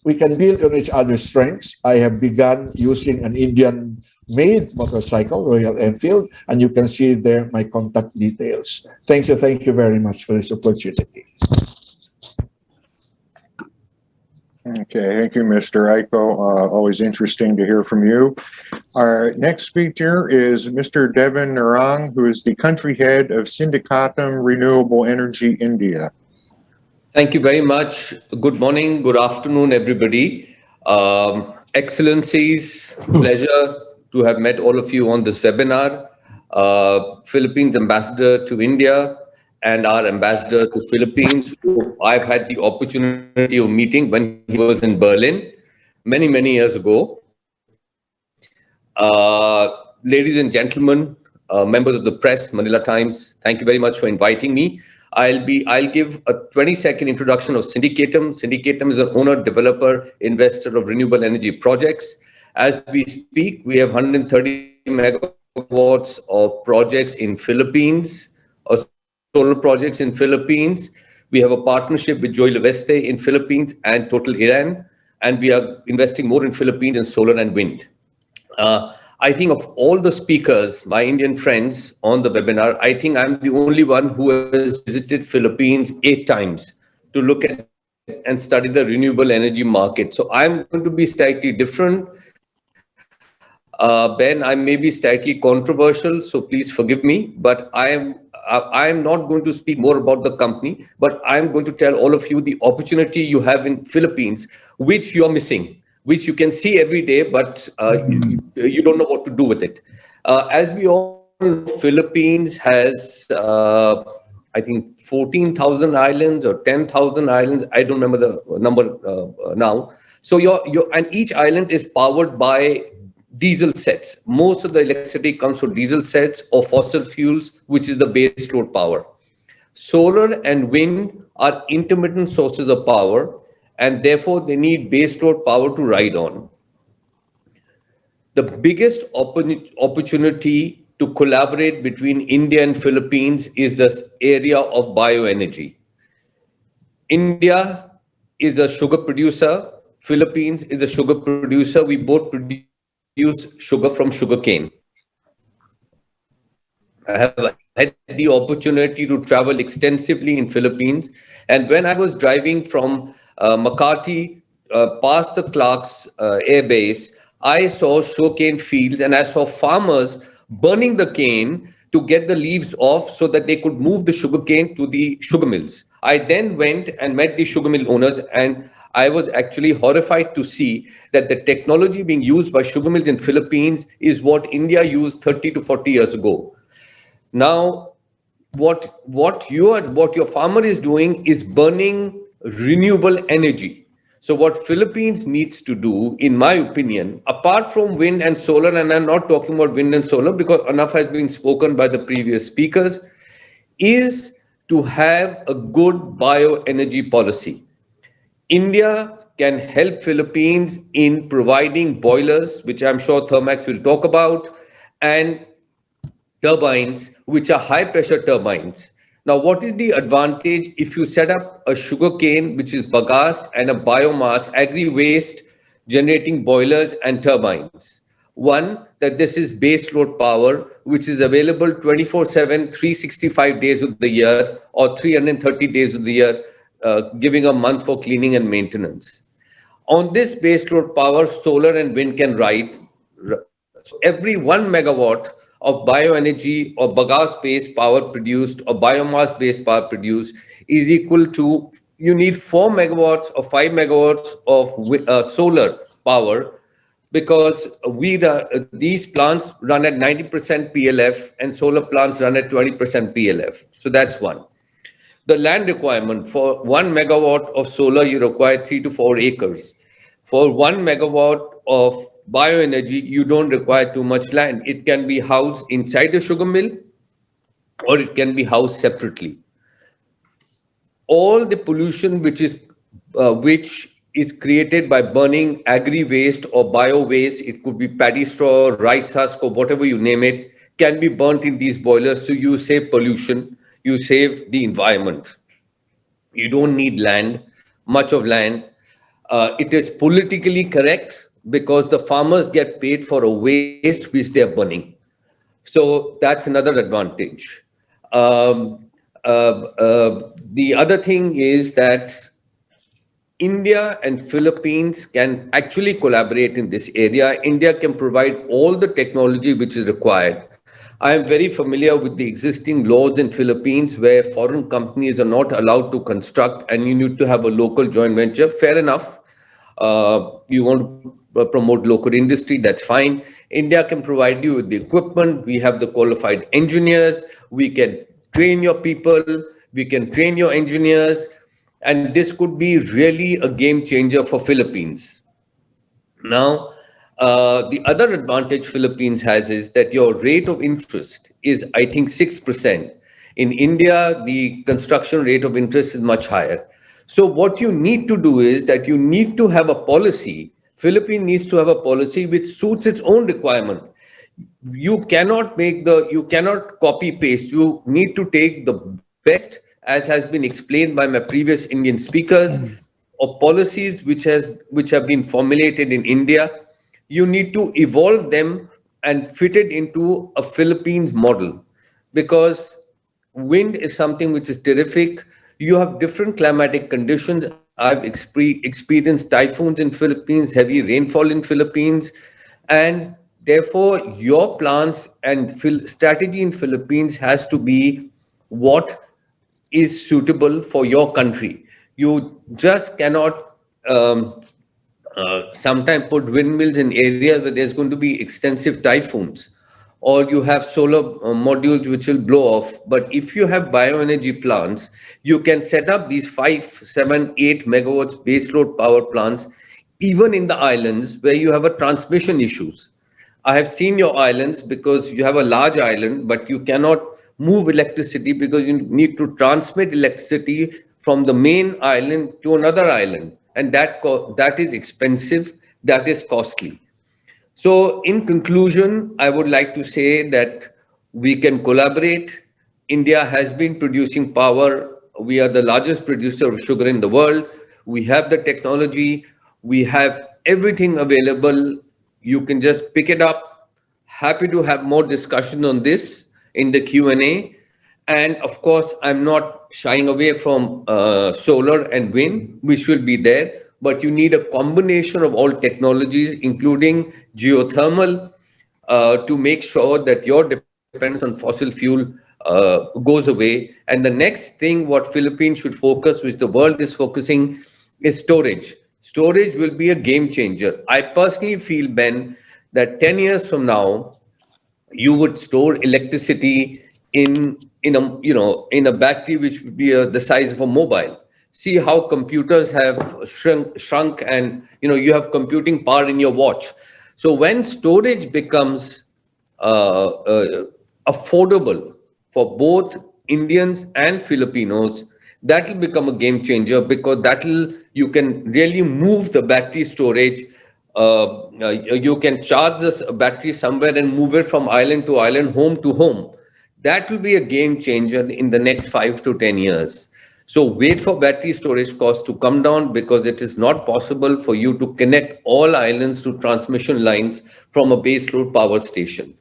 we can build on each other's strengths. I have begun using an Indian-made motorcycle, Royal Enfield, and you can see there my contact details. Thank you very much for this opportunity. Okay, thank you, Mr. Aiko. Always interesting to hear from you. Our next speaker is Mr. Devin Narang, who is the country head of Syndicatum Renewable Energy India. Thank you very much. Good morning, good afternoon, everybody. Excellencies, pleasure to have met all of you on this webinar. Philippines Ambassador to India and our Ambassador to Philippines, who I've had the opportunity of meeting when he was in Berlin many, many years ago. Ladies and gentlemen, members of the press, Manila Times, thank you very much for inviting me. I'll give a 20-second introduction of Syndicatum. Syndicatum is an owner, developer, investor of renewable energy projects. As we speak, we have 130 megawatts of projects in Philippines, solar projects in Philippines. We have a partnership with Joy Leveste in Philippines and Total Iran, and we are investing more in Philippines in solar and wind. I think of all the speakers, my Indian friends on the webinar, I think I'm the only one who has visited Philippines 8 times to look at and study the renewable energy market. So I'm going to be slightly different. Ben, I may be slightly controversial, so please forgive me, but I am not going to speak more about the company, but I'm going to tell all of you the opportunity you have in Philippines, which you're missing, which you can see every day, but you don't know what to do with it. As we all know, Philippines has, I think, 14,000 islands or 10,000 islands. I don't remember the number now. So and each island is powered by diesel sets. Most of the electricity comes from diesel sets or fossil fuels, which is the base load power. Solar and wind are intermittent sources of power, and therefore they need base load power to ride on. The biggest opportunity to collaborate between India and Philippines is this area of bioenergy. India is a sugar producer. Philippines is a sugar producer. We both produce sugar from sugarcane. I have had the opportunity to travel extensively in Philippines. And when I was driving from Makati past the Clark's air base, I saw sugarcane fields and I saw farmers burning the cane to get the leaves off so that they could move the sugarcane to the sugar mills. I then went and met the sugar mill owners, and I was actually horrified to see that the technology being used by sugar mills in Philippines is what India used 30 to 40 years ago. Now, what your farmer is doing is burning renewable energy. So what Philippines needs to do, in my opinion, apart from wind and solar, and I'm not talking about wind and solar because enough has been spoken by the previous speakers, is to have a good bioenergy policy. India can help Philippines in providing boilers, which I'm sure Thermax will talk about, and turbines, which are high pressure turbines. Now, what is the advantage if you set up a sugar cane, which is bagasse, and a biomass agri-waste generating boilers and turbines? One, that this is base load power, which is available 24/7, 365 days of the year, or 330 days of the year, giving a month for cleaning and maintenance. On this base load power, solar and wind can ride. So every 1 megawatt of bioenergy or bagasse-based power produced or biomass-based power produced is equal to, you need 4 megawatts or 5 megawatts of solar power, because these plants run at 90% PLF and solar plants run at 20% PLF. So that's one. The land requirement for 1 megawatt of solar, you require 3 to 4 acres. For 1 megawatt of bioenergy, you don't require too much land. It can be housed inside the sugar mill or it can be housed separately. All the pollution which is created by burning agri-waste or bio-waste, it could be paddy straw, rice husk, or whatever you name it, can be burnt in these boilers. So you save pollution, you save the environment. You don't need land, much of land. It is politically correct because the farmers get paid for a waste which they're burning. So that's another advantage. The other thing is that India and Philippines can actually collaborate in this area. India can provide all the technology which is required. I am very familiar with the existing laws in Philippines where foreign companies are not allowed to construct and you need to have a local joint venture. Fair enough. You want to promote local industry, that's fine. India can provide you with the equipment. We have the qualified engineers. We can train your people. We can train your engineers. And this could be really a game changer for Philippines. Now, the other advantage Philippines has is that your rate of interest is, I think, 6%. In India, the construction rate of interest is much higher. So what you need to do is that you need to have a policy. Philippines needs to have a policy which suits its own requirement. You cannot copy paste. You need to take the best, as has been explained by my previous Indian speakers, of policies which have been formulated in India. You need to evolve them and fitted into a Philippines model, because wind is something which is terrific. You have different climatic conditions. I've experienced typhoons in Philippines, heavy rainfall in Philippines, and therefore your plans and strategy in Philippines has to be what is suitable for your country. You just cannot sometimes put windmills in areas where there's going to be extensive typhoons, or you have solar modules which will blow off. But if you have bioenergy plants, you can set up these 5, 7, 8 megawatts baseload power plants, even in the islands where you have a transmission issues. I have seen your islands because you have a large island, but you cannot move electricity because you need to transmit electricity from the main island to another island, and that is expensive, that is costly. So, in conclusion, I would like to say that we can collaborate. India has been producing power. We are the largest producer of sugar in the world. We have the technology. We have everything available. You can just pick it up. Happy to have more discussion on this in the Q&A. And of course, I'm not shying away from solar and wind, which will be there, but you need a combination of all technologies, including geothermal, to make sure that your dependence on fossil fuel goes away. And the next thing what Philippines should focus, which the world is focusing, is storage. Storage will be a game changer. I personally feel, Ben, that 10 years from now, you would store electricity in a battery which would be the size of a mobile. See how computers have shrunk, and you have computing power in your watch. So when storage becomes affordable for both Indians and Filipinos, that will become a game changer, because you can really move the battery storage. You can charge this battery somewhere and move it from island to island, home to home. That will be a game changer in the next 5 to 10 years. So wait for battery storage costs to come down, because it is not possible for you to connect all islands to transmission lines from a baseload power station.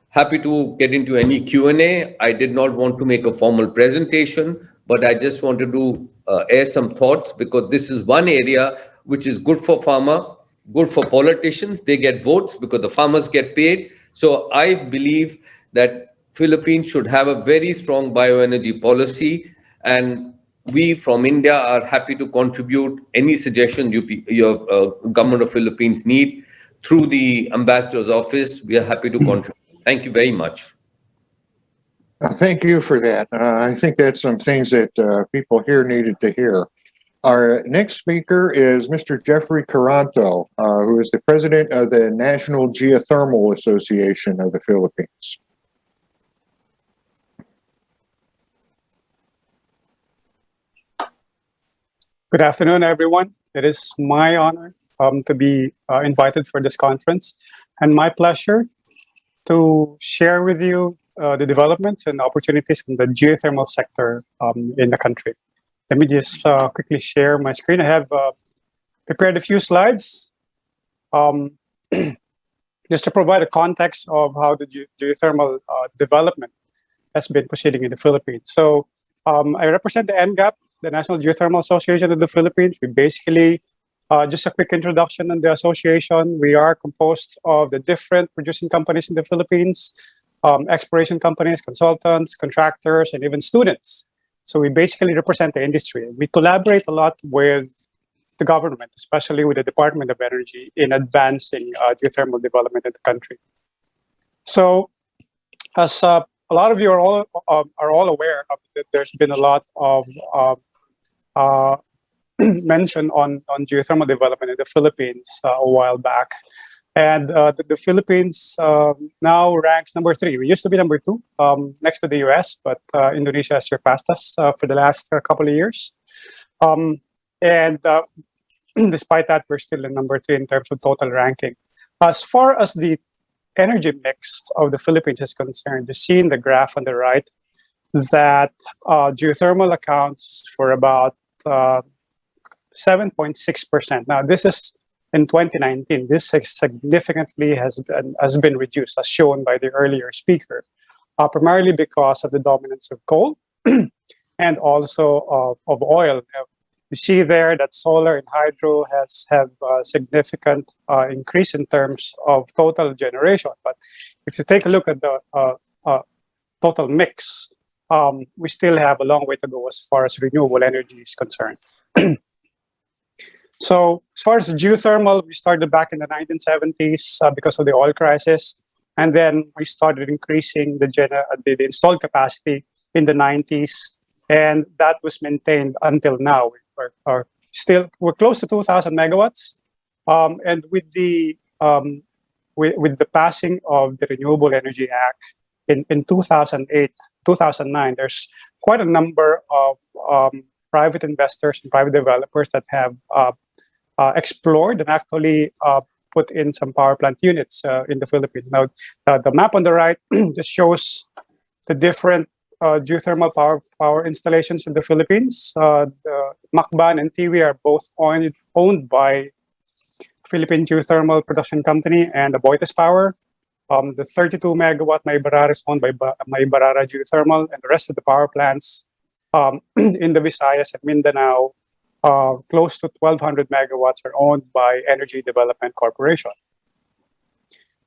Happy to get into any Q&A. I did not want to make a formal presentation, but I just wanted to air some thoughts, because this is one area which is good for farmer, good for politicians. They get votes because the farmers get paid. So I believe that Philippines should have a very strong bioenergy policy, and we from India are happy to contribute any suggestion your government of Philippines need. Through the ambassador's office, we are happy to contribute. Thank you very much. Thank you for that. I think that's some things that people here needed to hear. Our next speaker is Mr. Jeffrey Caranto, who is the president of the National Geothermal Association of the Philippines. Good afternoon, everyone. It is my honor to be invited for this conference, and my pleasure to share with you the developments and opportunities in the geothermal sector in the country. Let me just quickly share my screen. I have prepared a few slides just to provide a context of how the geothermal development has been proceeding in the Philippines. So I represent the NGAP, the National Geothermal Association of the Philippines. We basically, just a quick introduction on the association. We are composed of the different producing companies in the Philippines, exploration companies, consultants, contractors, and even students. So we basically represent the industry. We collaborate a lot with the government, especially with the Department of Energy, in advancing geothermal development in the country. So as a lot of you are all aware of that, there's been a lot of mention on geothermal development in the Philippines a while back. And the Philippines now ranks number 3. We used to be number 2 next to the US, but Indonesia has surpassed us for the last couple of years. And despite that, we're still in number 3 in terms of total ranking. As far as the energy mix of the Philippines is concerned, you see in the graph on the right that geothermal accounts for about 7.6%. Now, this is in 2019. This significantly has been reduced, as shown by the earlier speaker, primarily because of the dominance of coal and also of oil. You see there that solar and hydro have a significant increase in terms of total generation. But if you take a look at the total mix, we still have a long way to go as far as renewable energy is concerned. So as far as geothermal, we started back in the 1970s because of the oil crisis. And then we started increasing the installed capacity in the 90s. And that was maintained until now. We're close to 2,000 megawatts. And with the passing of the Renewable Energy Act in 2008, 2009, there's quite a number of private investors and private developers that have explored and actually put in some power plant units in the Philippines. Now, the map on the right just shows the different geothermal power installations in the Philippines. The Macban and Tiwi are both owned by Philippine Geothermal Production Company and Aboitiz Power. The 32 megawatt Maybarara is owned by Maybarara Geothermal, and the rest of the power plants in the Visayas and Mindanao, close to 1,200 megawatts, are owned by Energy Development Corporation.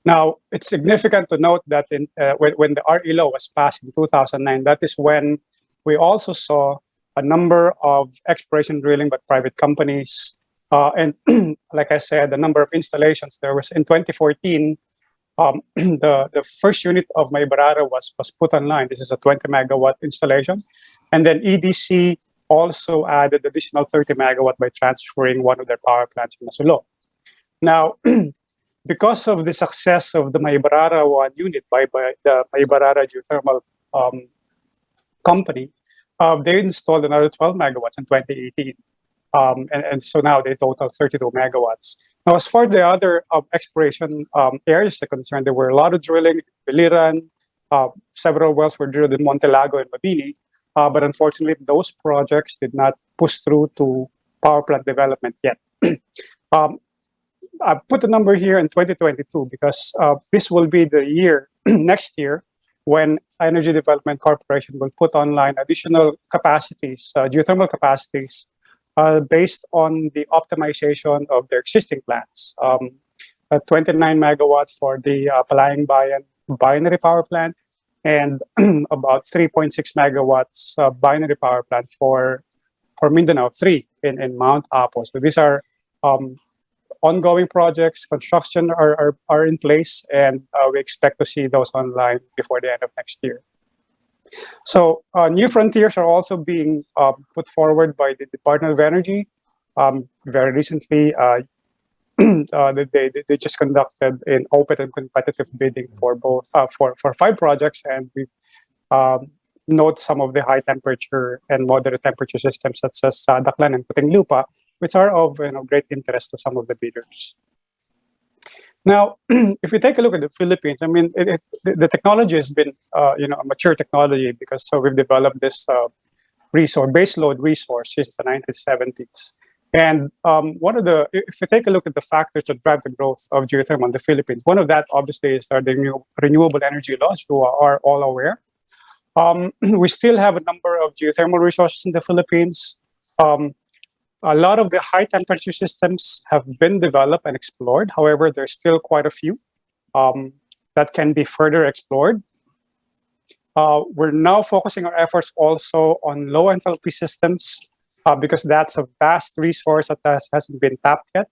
Now, it's significant to note that when the RE law was passed in 2009, that is when we also saw a number of exploration drilling by private companies. And like I said, the number of installations, there was in 2014, the first unit of Maybarara was put online. This is a 20 megawatt installation. And then EDC also added additional 30 megawatt by transferring one of their power plants in Masulo. Now, because of the success of the Maybarara 1 unit by the Maybarara Geothermal Company, they installed another 12 megawatts in 2018. And so now they total 32 megawatts. Now, as far as the other exploration areas are concerned, there were a lot of drilling in Biliran. Several wells were drilled in Montelago and Mabini. But unfortunately, those projects did not push through to power plant development yet. I put the number here in 2022 because this will be the year, next year, when Energy Development Corporation will put online additional capacities, geothermal capacities, based on the optimization of their existing plants. 29 megawatts for the Palayang Bayan binary power plant, and about 3.6 megawatts binary power plant for Mindanao 3 in Mount Apo. So these are ongoing projects. Construction are in place, and we expect to see those online before the end of next year. So new frontiers are also being put forward by the Department of Energy. Very recently, they just conducted an open and competitive bidding for both for 5 projects, and we note some of the high temperature and moderate temperature systems such as Daklan and Putinglupa, which are of great interest to some of the bidders. Now, if we take a look at the Philippines, I mean, the technology has been a mature technology because we've developed this baseload resource since the 1970s. And if we take a look at the factors that drive the growth of geothermal in the Philippines, one of that obviously is the renewable energy laws, who are all aware. We still have a number of geothermal resources in the Philippines. A lot of the high temperature systems have been developed and explored. However, there's still quite a few that can be further explored. We're now focusing our efforts also on low enthalpy systems, because that's a vast resource that hasn't been tapped yet.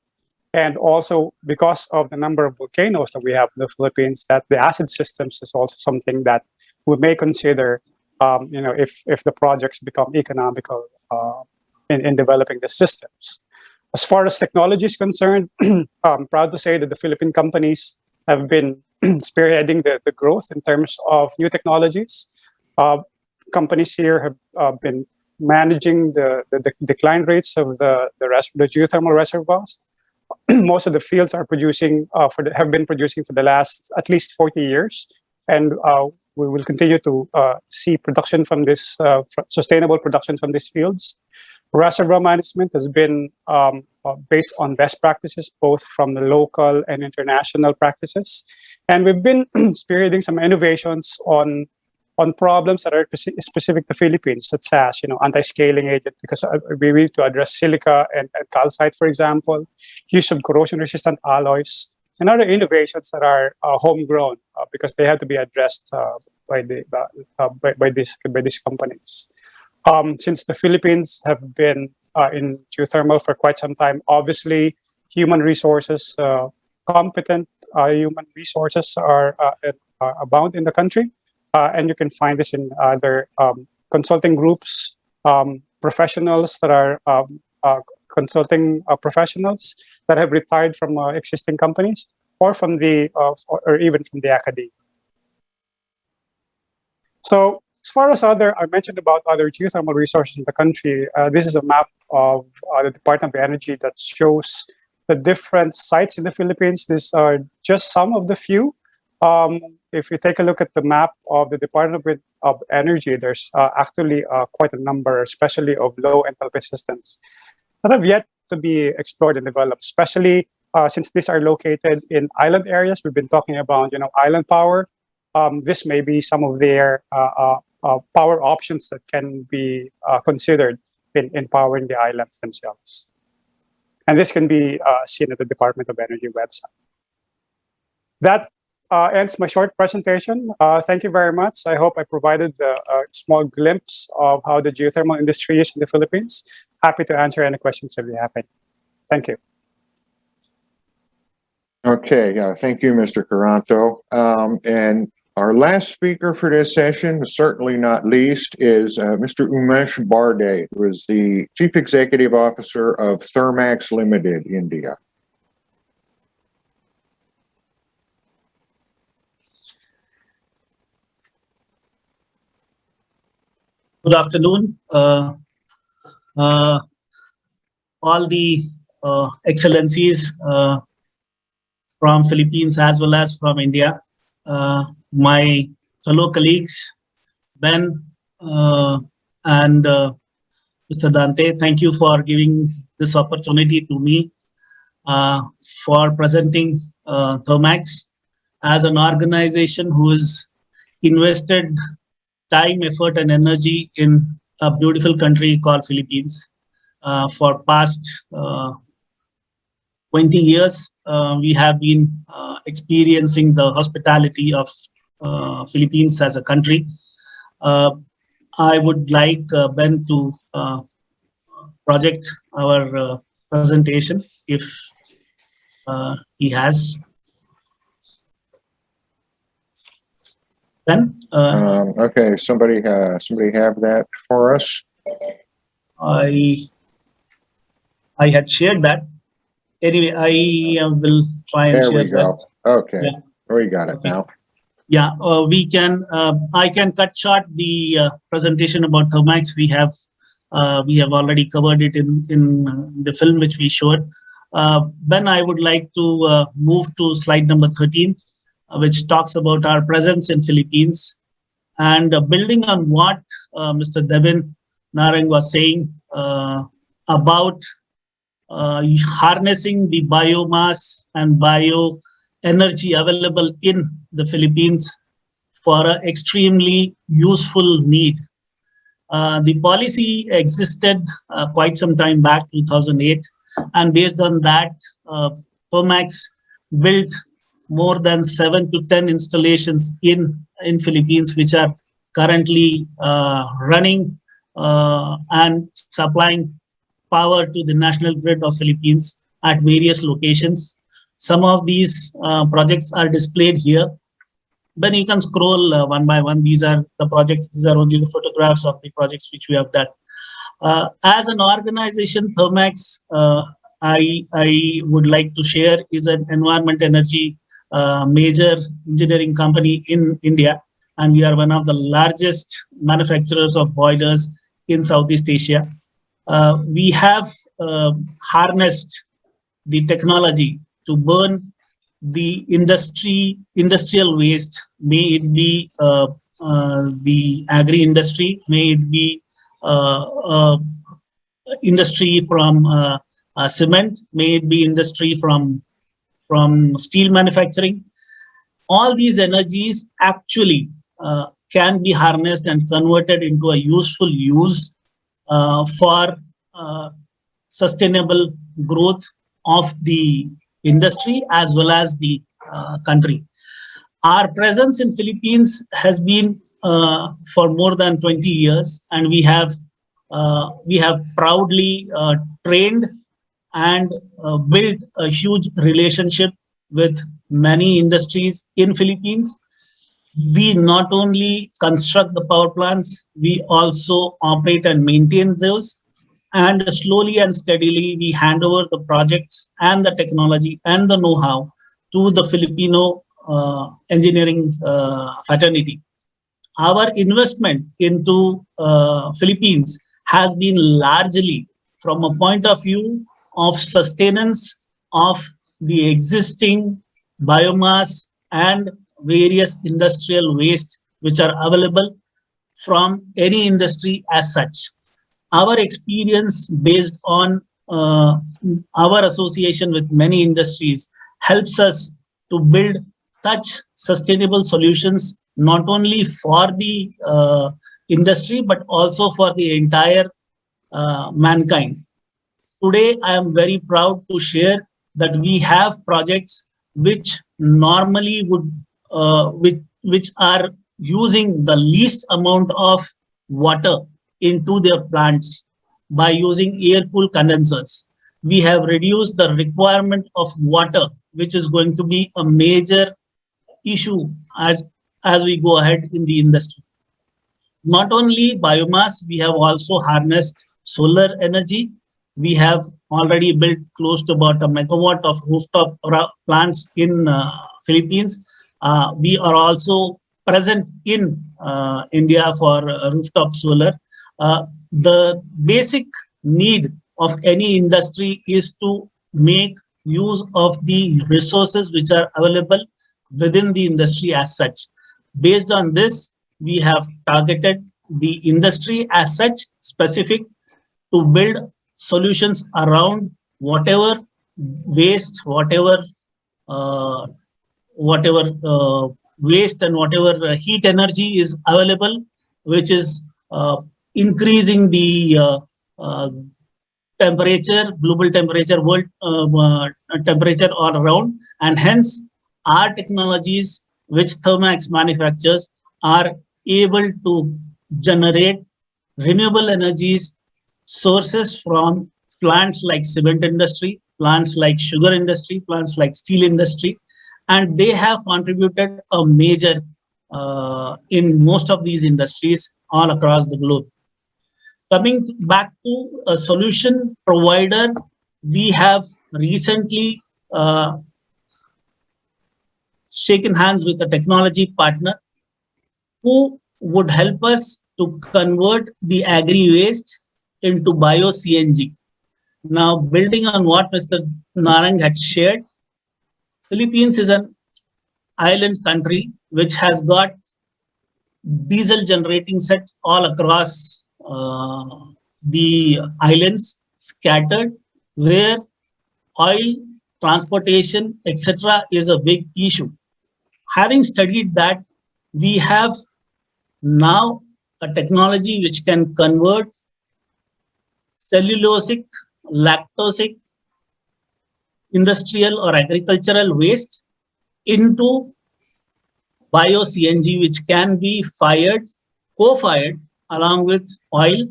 And also because of the number of volcanoes that we have in the Philippines, that the acid systems is also something that we may consider, if the projects become economical in developing the systems. As far as technology is concerned, I'm proud to say that the Philippine companies have been spearheading the growth in terms of new technologies. Companies here have been managing the decline rates of the geothermal reservoirs. Most of the fields are producing have been producing for the last at least 40 years, and we will continue to see production from this sustainable production from these fields. Reservoir management has been based on best practices, both from the local and international practices. And we've been spearheading some innovations on problems that are specific to Philippines, such as anti-scaling agent, because we need to address silica and calcite, for example, use of corrosion-resistant alloys, and other innovations that are homegrown because they have to be addressed by these companies. Since the Philippines have been in geothermal for quite some time, obviously human resources, competent human resources are abound in the country. And you can find this in other consulting groups, professionals that are consulting professionals that have retired from existing companies, or from or even from the academy. So as far as I mentioned about other geothermal resources in the country, this is a map of the Department of Energy that shows the different sites in the Philippines. These are just some of the few. If you take a look at the map of the Department of Energy, there's actually quite a number, especially of low enthalpy systems that have yet to be explored and developed, especially since these are located in island areas. We've been talking about, island power. This may be some of their power options that can be considered in powering the islands themselves. And this can be seen at the Department of Energy website. That ends my short presentation. Thank you very much. I hope I provided a small glimpse of how the geothermal industry is in the Philippines. Happy to answer any questions if you have any. Thank you. Okay, thank you, Mr. Caranto. And our last speaker for this session, certainly not least, is Mr. Umesh Barde, who is the Chief Executive Officer of Thermax Limited, India. Good afternoon. All the excellencies from Philippines as well as from India, my fellow colleagues, Ben and Mr. Dante, thank you for giving this opportunity to me for presenting Thermax as an organization who has invested time, effort, and energy in a beautiful country called Philippines. For past 20 years, we have been experiencing the hospitality of Philippines as a country. I would like Ben to project our presentation if he has. Ben? Okay, somebody have that for us? I had shared that. Anyway, I will try and share that. There we go. Okay, yeah. We got it now. Yeah, we can. I can cut short the presentation about Thermax. We have already covered it in the film which we showed. Ben, I would like to move to slide number 13, which talks about our presence in Philippines, and building on what Mr. Devin Narang was saying about harnessing the biomass and bioenergy available in the Philippines for an extremely useful need. The policy existed quite some time back, 2008, and based on that, Thermax built more than 7 to 10 installations in Philippines, which are currently running and supplying power to the national grid of Philippines at various locations. Some of these projects are displayed here. Then you can scroll one by one. These are the projects. These are only the photographs of the projects which we have done. As an organization, Thermax, I would like to share, is an environment energy major engineering company in India, and we are one of the largest manufacturers of boilers in Southeast Asia. We have harnessed the technology to burn the industrial waste, may it be the agri-industry, may it be industry from cement, may it be industry from steel manufacturing. All these energies actually can be harnessed and converted into a useful use for sustainable growth of the industry as well as the country. Our presence in Philippines has been for more than 20 years, and we have proudly trained and built a huge relationship with many industries in Philippines. We not only construct the power plants, we also operate and maintain those. And slowly and steadily, we hand over the projects and the technology and the know-how to the Filipino engineering fraternity. Our investment into Philippines has been largely from a point of view of sustenance of the existing biomass and various industrial waste which are available from any industry as such. Our experience based on our association with many industries helps us to build such sustainable solutions not only for the industry but also for the entire mankind. Today, I am very proud to share that we have projects which normally would, which are using the least amount of water into their plants by using air-cooled condensers. We have reduced the requirement of water, which is going to be a major issue as we go ahead in the industry. Not only biomass, we have also harnessed solar energy. We have already built close to about 1 megawatt of rooftop plants in Philippines. We are also present in India for rooftop solar. The basic need of any industry is to make use of the resources which are available within the industry as such. Based on this, we have targeted the industry as such specific to build solutions around whatever waste, whatever waste and whatever heat energy is available, which is increasing the temperature, global temperature, world temperature all around, and hence our technologies which Thermax manufactures are able to generate renewable energies sources from plants like cement industry, plants like sugar industry, plants like steel industry, and they have contributed a major in most of these industries all across the globe. Coming back to a solution provider, we have recently shaken hands with a technology partner who would help us to convert the agri-waste into bio-CNG. Now, building on what Mr. Narang had shared, Philippines is an island country which has got diesel generating set all across the islands scattered, where oil, transportation, etc. is a big issue. Having studied that, we have now a technology which can convert cellulosic, lactosic, industrial or agricultural waste into bio-CNG, which can be fired, co-fired along with oil,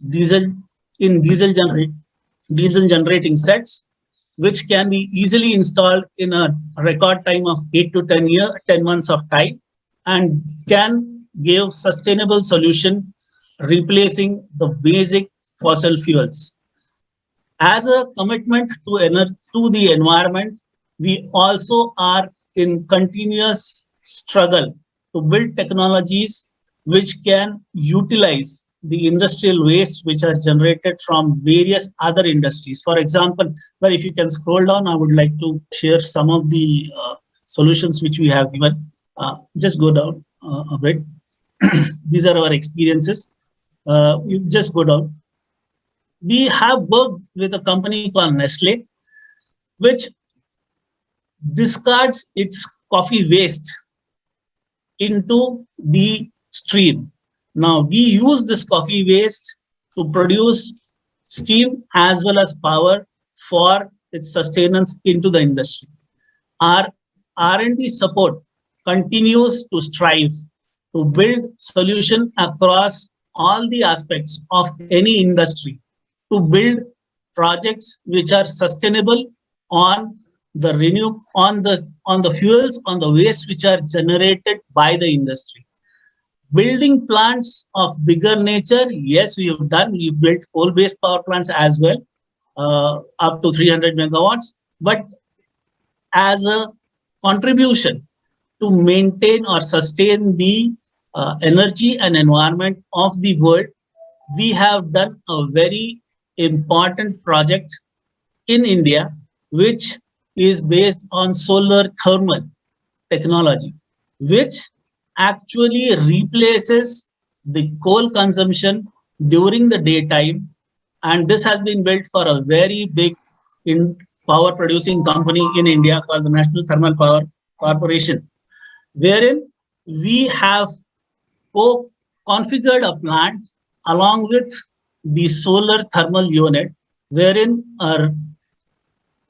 diesel in diesel generating sets, which can be easily installed in a record time of 8 to 10 months of time, and can give sustainable solution replacing the basic fossil fuels. As a commitment to the environment, we also are in continuous struggle to build technologies which can utilize the industrial waste which are generated from various other industries. For example, but if you can scroll down, I would like to share some of the solutions which we have given. Just go down a bit. These are our experiences. You just go down. we have worked with a company called Nestle, which discards its coffee waste into the stream. Now we use this coffee waste to produce steam as well as power for its sustenance into the industry. Our R&D support continues to strive to build solution across all the aspects of any industry, to build projects which are sustainable on the on the fuels, on the waste which are generated by the industry. Building plants of bigger nature, yes, we have done. We built coal-based power plants as well, up to 300 megawatts. But as a contribution to maintain or sustain the energy and environment of the world, we have done a very important project in India, which is based on solar thermal technology, which actually replaces the coal consumption during the daytime. And this has been built for a very big power producing company in India called the National Thermal Power Corporation, wherein we have configured a plant along with the solar thermal unit, wherein a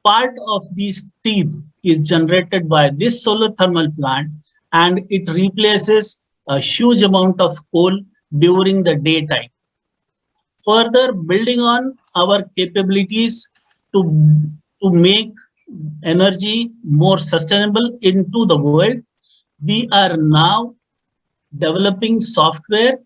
part of the steam is generated by this solar thermal plant, and it replaces a huge amount of coal during the daytime. Further building on our capabilities to make energy more sustainable into the world, we are now developing software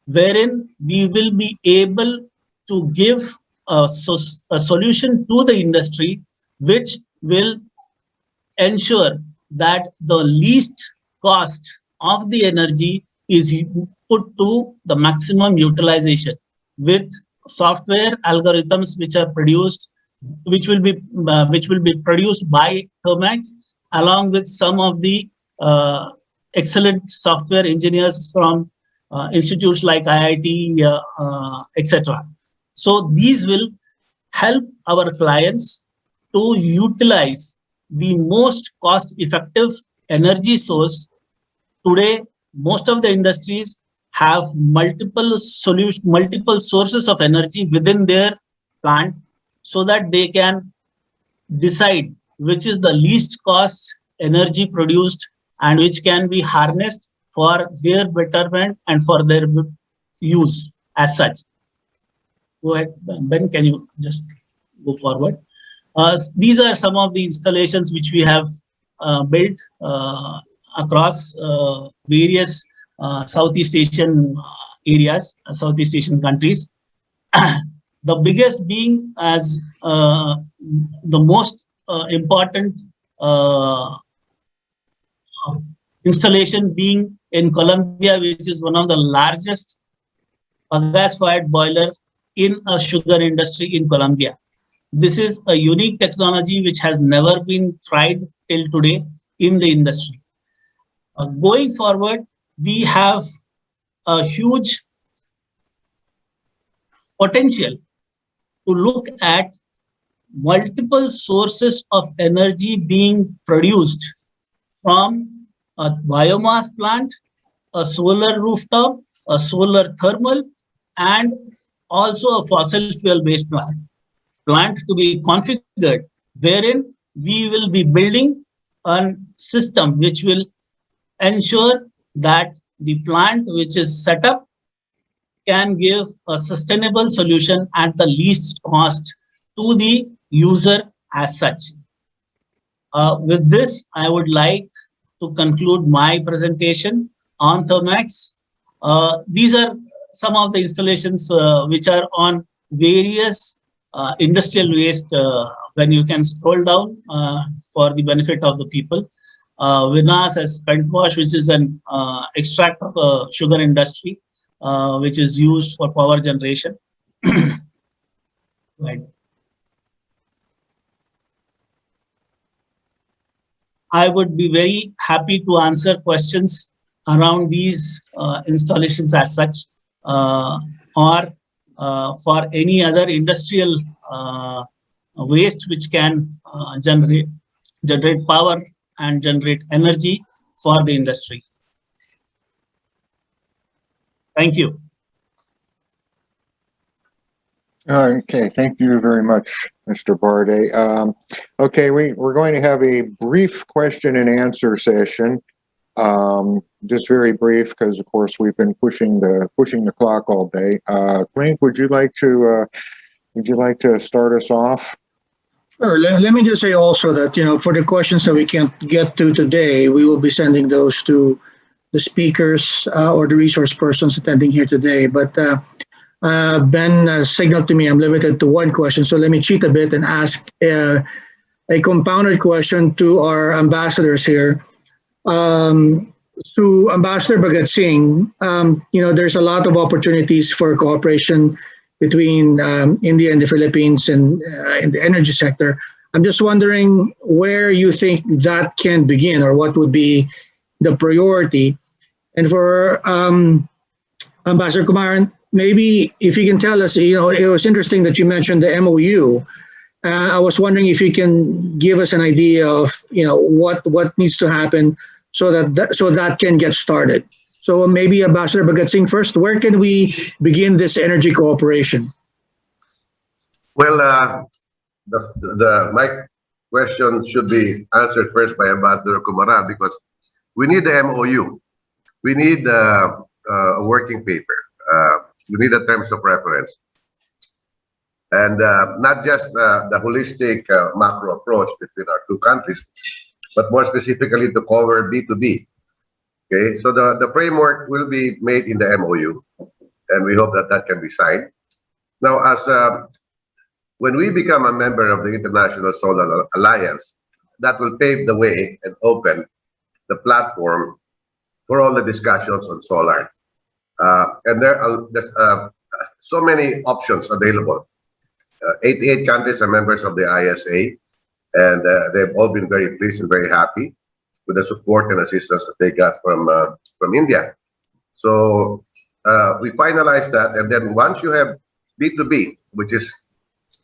wherein we will be able to give a solution to the industry which will ensure that the least cost of the energy is put to the maximum utilization with software algorithms which are produced, which will be produced by Thermax, along with some of the excellent software engineers from institutes like IIT, etc. So these will help our clients to utilize the most cost-effective energy source. Today, most of the industries have multiple sources of energy within their plant, so that they can decide which is the least cost energy produced and which can be harnessed for their betterment and for their use as such. Go ahead, Ben, can you just go forward? These are some of the installations which we have built across various Southeast Asian areas, Southeast Asian countries. The biggest being as the most important installation being in Colombia, which is one of the largest gas-fired boiler in a sugar industry in Colombia. This is a unique technology which has never been tried till today in the industry. Going forward, we have a huge potential to look at multiple sources of energy being produced from a biomass plant, a solar rooftop, a solar thermal, and also a fossil fuel based plant to be configured, wherein we will be building a system which will ensure that the plant which is set up can give a sustainable solution at the least cost to the user as such. With this, I would like to conclude my presentation on Thermax. These are some of the installations which are on various industrial waste. When you can scroll down for the benefit of the people. Vinas as spent wash, which is an extract of sugar industry, which is used for power generation. Right. I would be very happy to answer questions around these installations as such, or for any other industrial waste which can generate power and generate energy for the industry. Thank you. Okay, thank you very much, Mr. Barde. Okay, we're going to have a brief question and answer session. Just very brief, because of course we've been pushing the clock all day. Frank, would you like to start us off? Sure. Let me just say also that, for the questions that we can't get to today, we will be sending those to the speakers or the resource persons attending here today. But Ben signaled to me I'm limited to one question, so let me cheat a bit and ask a compounded question to our ambassadors here. To Ambassador Bhagat Singh, there's a lot of opportunities for cooperation between India and the Philippines and in the energy sector. I'm just wondering where you think that can begin, or what would be the priority. And for Ambassador Kumaran, maybe if you can tell us, it was interesting that you mentioned the MOU. I was wondering if you can give us an idea of, what needs to happen so that can get started. So maybe Ambassador Bhagat Singh first, where can we begin this energy cooperation? Well, my question should be answered first by Ambassador Kumaran, because we need the MOU. We need a working paper. We need the terms of reference. And not just the holistic macro approach between our two countries, but more specifically to cover B2B. Okay, so the framework will be made in the MOU, and we hope that can be signed. Now, when we become a member of the International Solar Alliance, that will pave the way and open the platform for all the discussions on solar. And there's so many options available. 88 countries are members of the ISA, and they've all been very pleased and very happy with the support and assistance that they got from India. So we finalized that, and then once you have B2B, which is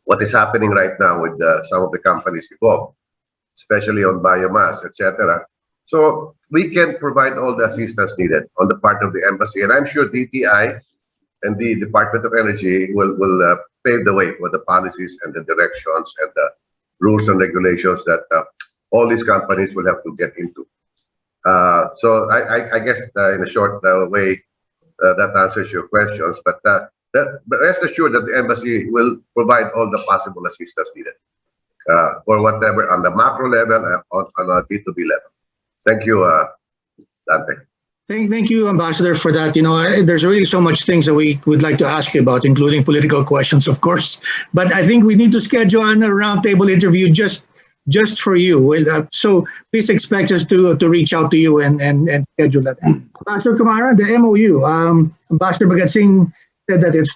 what is happening right now with some of the companies involved, especially on biomass, etc. So we can provide all the assistance needed on the part of the embassy, and I'm sure DTI and the Department of Energy will pave the way for the policies and the directions and the rules and regulations that all these companies will have to get into. So I guess in a short way, that answers your questions. But rest assured that the embassy will provide all the possible assistance needed for whatever on the macro level and on a B2B level. Thank you, Dante. Thank you, Ambassador, for that. There's really so much things that we would like to ask you about, including political questions, of course. But I think we need to schedule a roundtable interview just for you. So please expect us to reach out to you and schedule that. Ambassador Kumara, the MOU. Ambassador Bhagat Singh said that it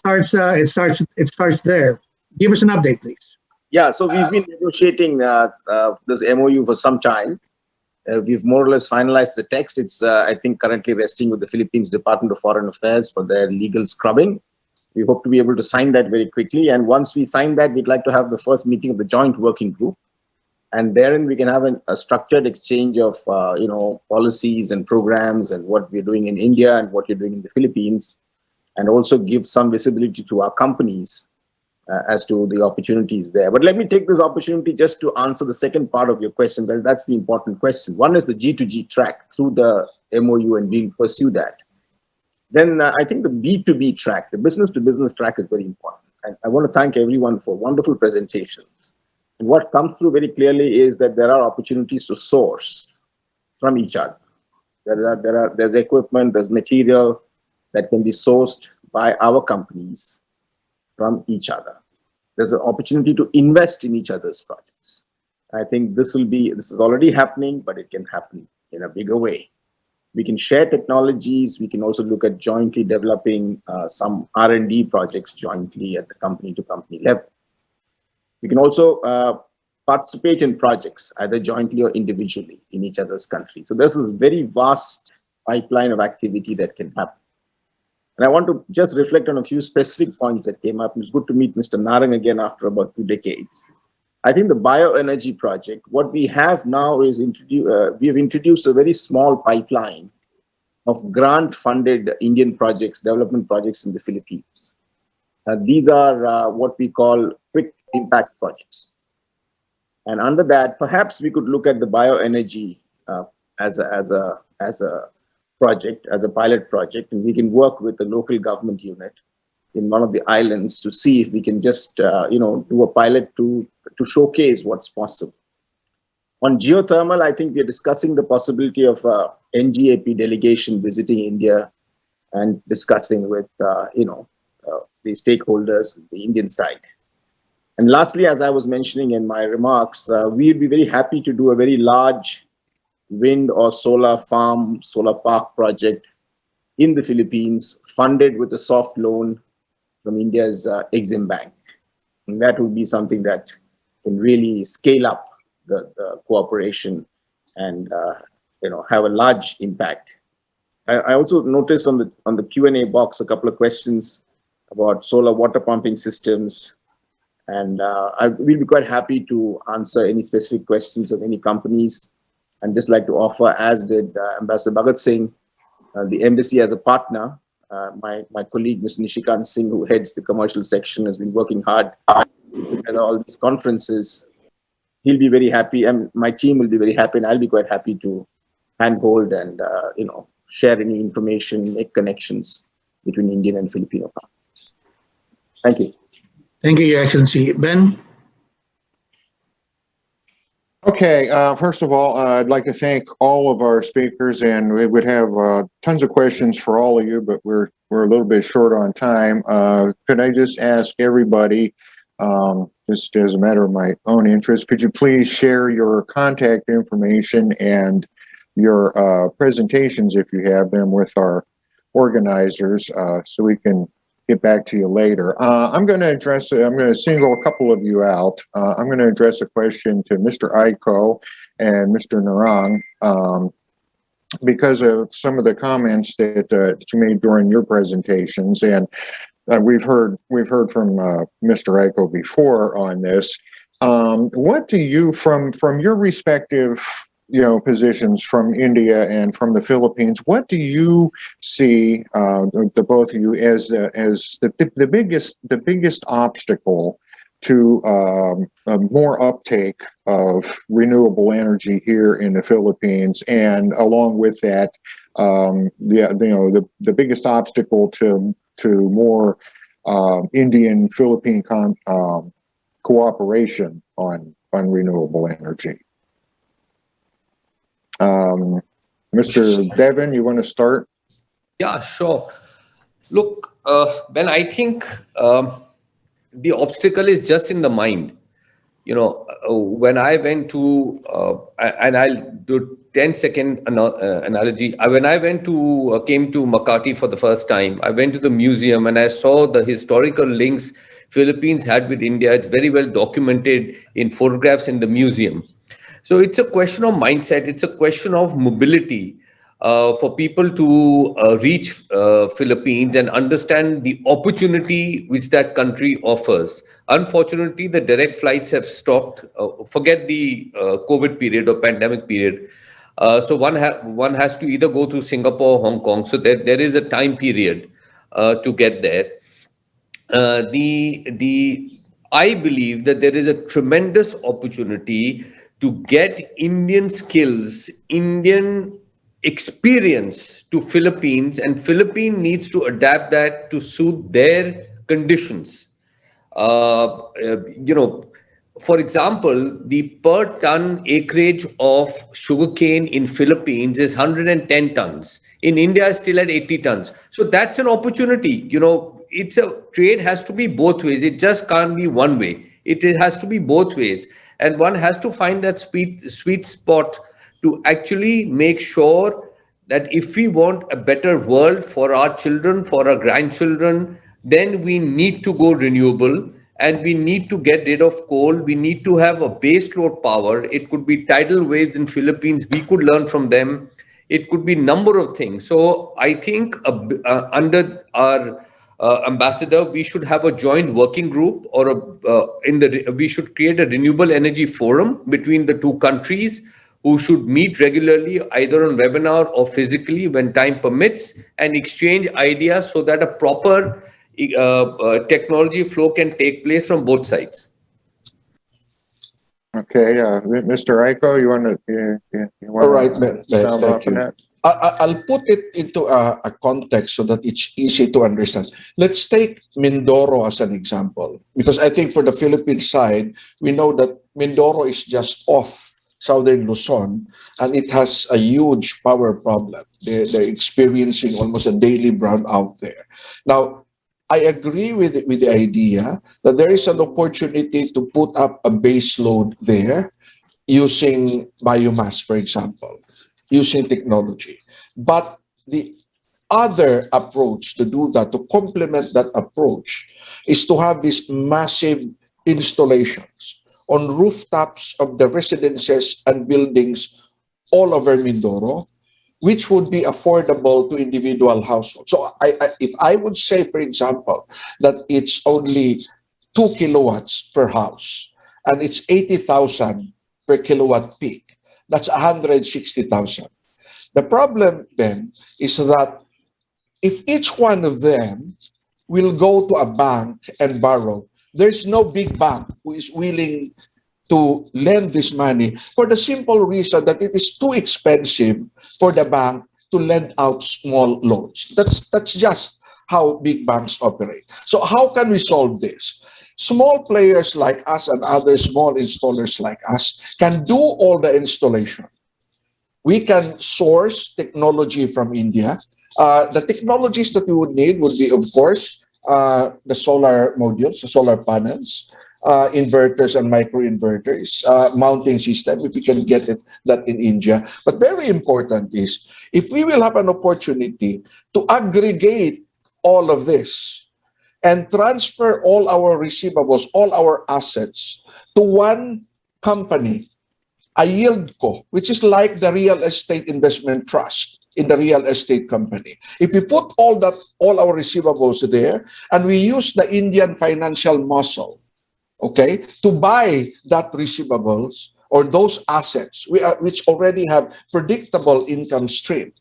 starts there. Give us an update, please. Yeah, so we've been negotiating this MOU for some time. We've more or less finalized the text. It's, I think, currently resting with the Philippines Department of Foreign Affairs for their legal scrubbing. We hope to be able to sign that very quickly. And once we sign that, we'd like to have the first meeting of the joint working group. And therein we can have a structured exchange of, policies and programs and what we're doing in India and what you're doing in the Philippines, and also give some visibility to our companies as to the opportunities there. But let me take this opportunity just to answer the second part of your question. Well, that's the important question. One is the G2G track through the MOU, and we'll pursue that. Then I think the B2B track, the business-to-business track, is very important. And I want to thank everyone for wonderful presentations. And what comes through very clearly is that there are opportunities to source from each other. There's equipment, there's material that can be sourced by our companies from each other. There's an opportunity to invest in each other's projects. I think this is already happening, but it can happen in a bigger way. We can share technologies. We can also look at jointly developing some R&D projects jointly at the company-to-company level. We can also participate in projects either jointly or individually in each other's country. So there's a very vast pipeline of activity that can happen. And I want to just reflect on a few specific points that came up. It's good to meet Mr. Narang again after about 2 decades. I think the bioenergy project, what we have now is we have introduced a very small pipeline of grant-funded Indian projects, development projects in the Philippines. These are what we call quick impact projects. And under that, perhaps we could look at the bioenergy as a project, as a pilot project, and we can work with the local government unit in one of the islands to see if we can just do a pilot to showcase what's possible. On geothermal, I think we are discussing the possibility of NGAP delegation visiting India and discussing with the stakeholders, the Indian side. And lastly, as I was mentioning in my remarks, we'd be very happy to do a very large wind or solar farm, solar park project in the Philippines, funded with a soft loan from India's Exim Bank. And that would be something that can really scale up the cooperation and have a large impact. I also noticed on the Q&A box a couple of questions about solar water pumping systems, and we'll be quite happy to answer any specific questions of any companies. And just like to offer, as did Ambassador Bhagat Singh, the embassy as a partner. My colleague, Mr. Nishikant Singh, who heads the commercial section, has been working hard at all these conferences. He'll be very happy, and my team will be very happy, and I'll be quite happy to handhold and share any information, make connections between Indian and Filipino partners. Thank you. Thank you, Your Excellency. Ben? Okay, first of all, I'd like to thank all of our speakers, and we would have tons of questions for all of you, but we're a little bit short on time. Could I just ask everybody, just as a matter of my own interest, could you please share your contact information and your presentations, if you have them, with our organizers, so we can get back to you later. I'm going to single a couple of you out. I'm going to address a question to Mr. Aiko and Mr. Narang because of some of the comments that you made during your presentations. And we've heard from Mr. Aiko before on this. What do you, from your respective positions from India and from the Philippines, what do you see, the both of you, as the biggest obstacle to more uptake of renewable energy here in the Philippines, and along with that, the biggest obstacle to more Indian-Philippine cooperation on renewable energy? Mr. Devin, you want to start? Yeah, sure. Look, Ben, I think the obstacle is just in the mind. When I went to, and I'll do 10-second analogy. When I came to Makati for the first time, I went to the museum and I saw the historical links Philippines had with India. It's very well documented in photographs in the museum. So it's a question of mindset. It's a question of mobility for people to reach Philippines and understand the opportunity which that country offers. Unfortunately, the direct flights have stopped. Forget the COVID period or pandemic period. So one has to either go to Singapore or Hong Kong. So there is a time period to get there. I believe that there is a tremendous opportunity to get Indian skills, Indian experience to Philippines, and Philippines needs to adapt that to suit their conditions. For example, the per ton acreage of sugarcane in Philippines is 110 tons. In India, it's still at 80 tons. So that's an opportunity. Trade has to be both ways. It just can't be one way. It has to be both ways. And one has to find that sweet spot to actually make sure that if we want a better world for our children, for our grandchildren, then we need to go renewable, and we need to get rid of coal. We need to have a base load power. It could be tidal waves in Philippines. We could learn from them. It could be number of things. So I think under our ambassador, we should have a joint working group, or we should create a renewable energy forum between the two countries, who should meet regularly, either on webinar or physically when time permits, and exchange ideas so that a proper technology flow can take place from both sides. Okay, Mr. Aiko, you want to? All right, thank off on you. that? I'll put it into a context so that it's easy to understand. Let's take Mindoro as an example, because I think for the Philippine side, we know that Mindoro is just off southern Luzon, and it has a huge power problem. They're experiencing almost a daily brownout there. Now, I agree with the idea that there is an opportunity to put up a base load there using biomass, for example, using technology. But the other approach to do that, to complement that approach, is to have these massive installations on rooftops of the residences and buildings all over Mindoro, which would be affordable to individual households. So if I would say, for example, that it's only 2 kilowatts per house, and it's 80,000 per kilowatt peak, that's 160,000. The problem then is that if each one of them will go to a bank and borrow, there's no big bank who is willing to lend this money, for the simple reason that it is too expensive for the bank to lend out small loans. That's just how big banks operate. So how can we solve this? Small players like us and other small installers like us can do all the installation. We can source technology from India. The technologies that we would need would be, of course, the solar modules, the solar panels, inverters and microinverters, mounting system, if we can get that in India. But very important is, if we will have an opportunity to aggregate all of this and transfer all our receivables, all our assets to one company, a yieldco, which is like the real estate investment trust in the real estate company. If we put all our receivables there, and we use the Indian financial muscle, okay, to buy that receivables or those assets which already have predictable income stream,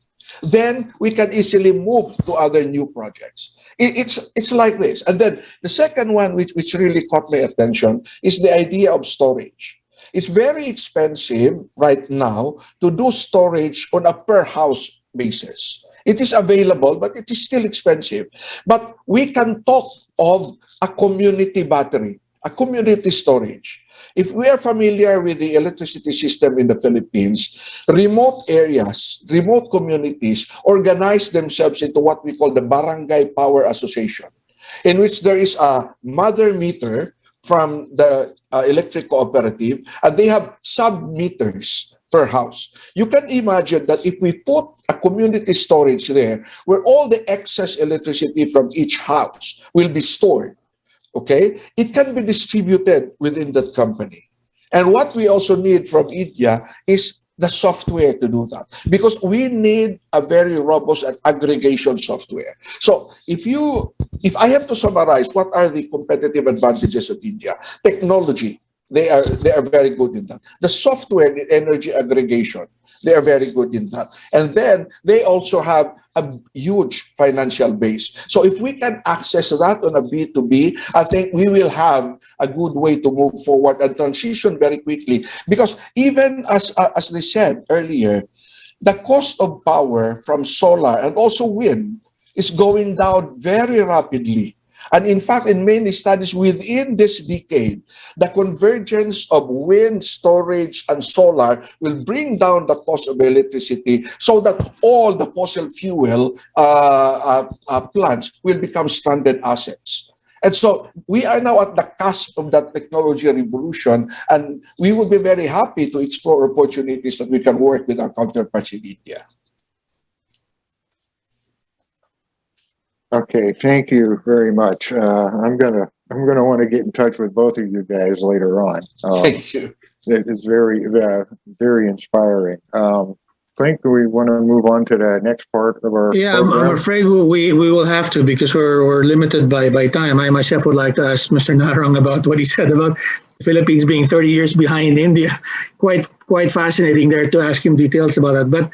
then we can easily move to other new projects. It's like this. And then the second one, which really caught my attention, is the idea of storage. It's very expensive right now to do storage on a per house basis. It is available, but it is still expensive. But we can talk of a community battery, a community storage. If we are familiar with the electricity system in the Philippines, remote areas, remote communities organize themselves into what we call the Barangay Power Association, in which there is a mother meter from the electric cooperative, and they have sub-meters per house. You can imagine that if we put a community storage there, where all the excess electricity from each house will be stored, okay, it can be distributed within that company. And what we also need from India is the software to do that, because we need a very robust and aggregation software. So if I have to summarize, what are the competitive advantages of India? Technology, they are very good in that. The software, the energy aggregation, they are very good in that. And then they also have a huge financial base. So if we can access that on a B2B, I think we will have a good way to move forward and transition very quickly. Because even as they said earlier, the cost of power from solar and also wind is going down very rapidly. And in fact, in many studies within this decade, the convergence of wind, storage, and solar will bring down the cost of electricity, so that all the fossil fuel plants will become stranded assets. And so we are now at the cusp of that technology revolution, and we would be very happy to explore opportunities that we can work with our counterparts in India. Okay, thank you very much. I'm gonna want to get in touch with both of you guys later on. Thank you. It's very inspiring. Frank, do we want to move on to the next part of our Yeah, I'm program? afraid we will have to because we're limited by time. I myself would like to ask Mr. Narang about what he said about the Philippines being 30 years behind India. Quite fascinating there to ask him details about that. But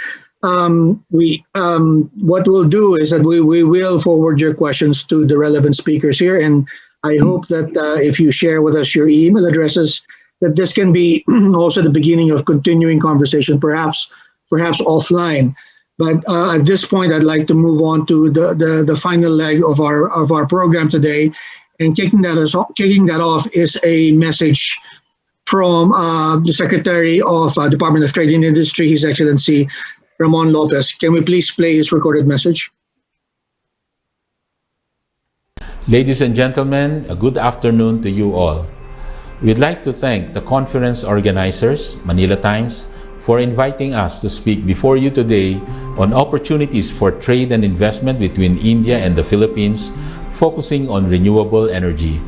what we'll do is that we will forward your questions to the relevant speakers here, and I hope that if you share with us your email addresses, that this can be also the beginning of continuing conversation, perhaps offline. But at this point, I'd like to move on to the final leg of our program today, and kicking that off is a message from the Secretary of Department of Trade and Industry, His Excellency Ramon Lopez. Can we please play his recorded message? Ladies and gentlemen, a good afternoon to you all. We'd like to thank the conference organizers, Manila Times, for inviting us to speak before you today on opportunities for trade and investment between India and the Philippines, focusing on renewable energy.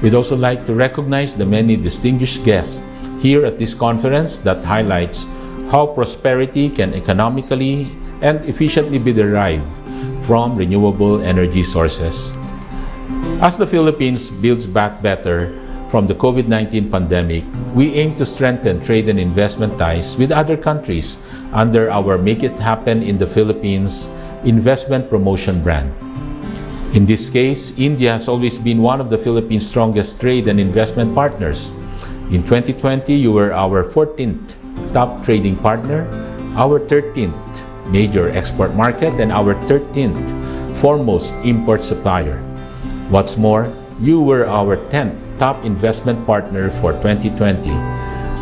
We'd also like to recognize the many distinguished guests here at this conference that highlights how prosperity can economically and efficiently be derived from renewable energy sources. As the Philippines builds back better from the COVID-19 pandemic, we aim to strengthen trade and investment ties with other countries under our Make It Happen in the Philippines investment promotion brand. In this case, India has always been one of the Philippines' strongest trade and investment partners. In 2020, you were our 14th top trading partner, our 13th major export market, and our 13th foremost import supplier. What's more, you were our 10th top investment partner for 2020.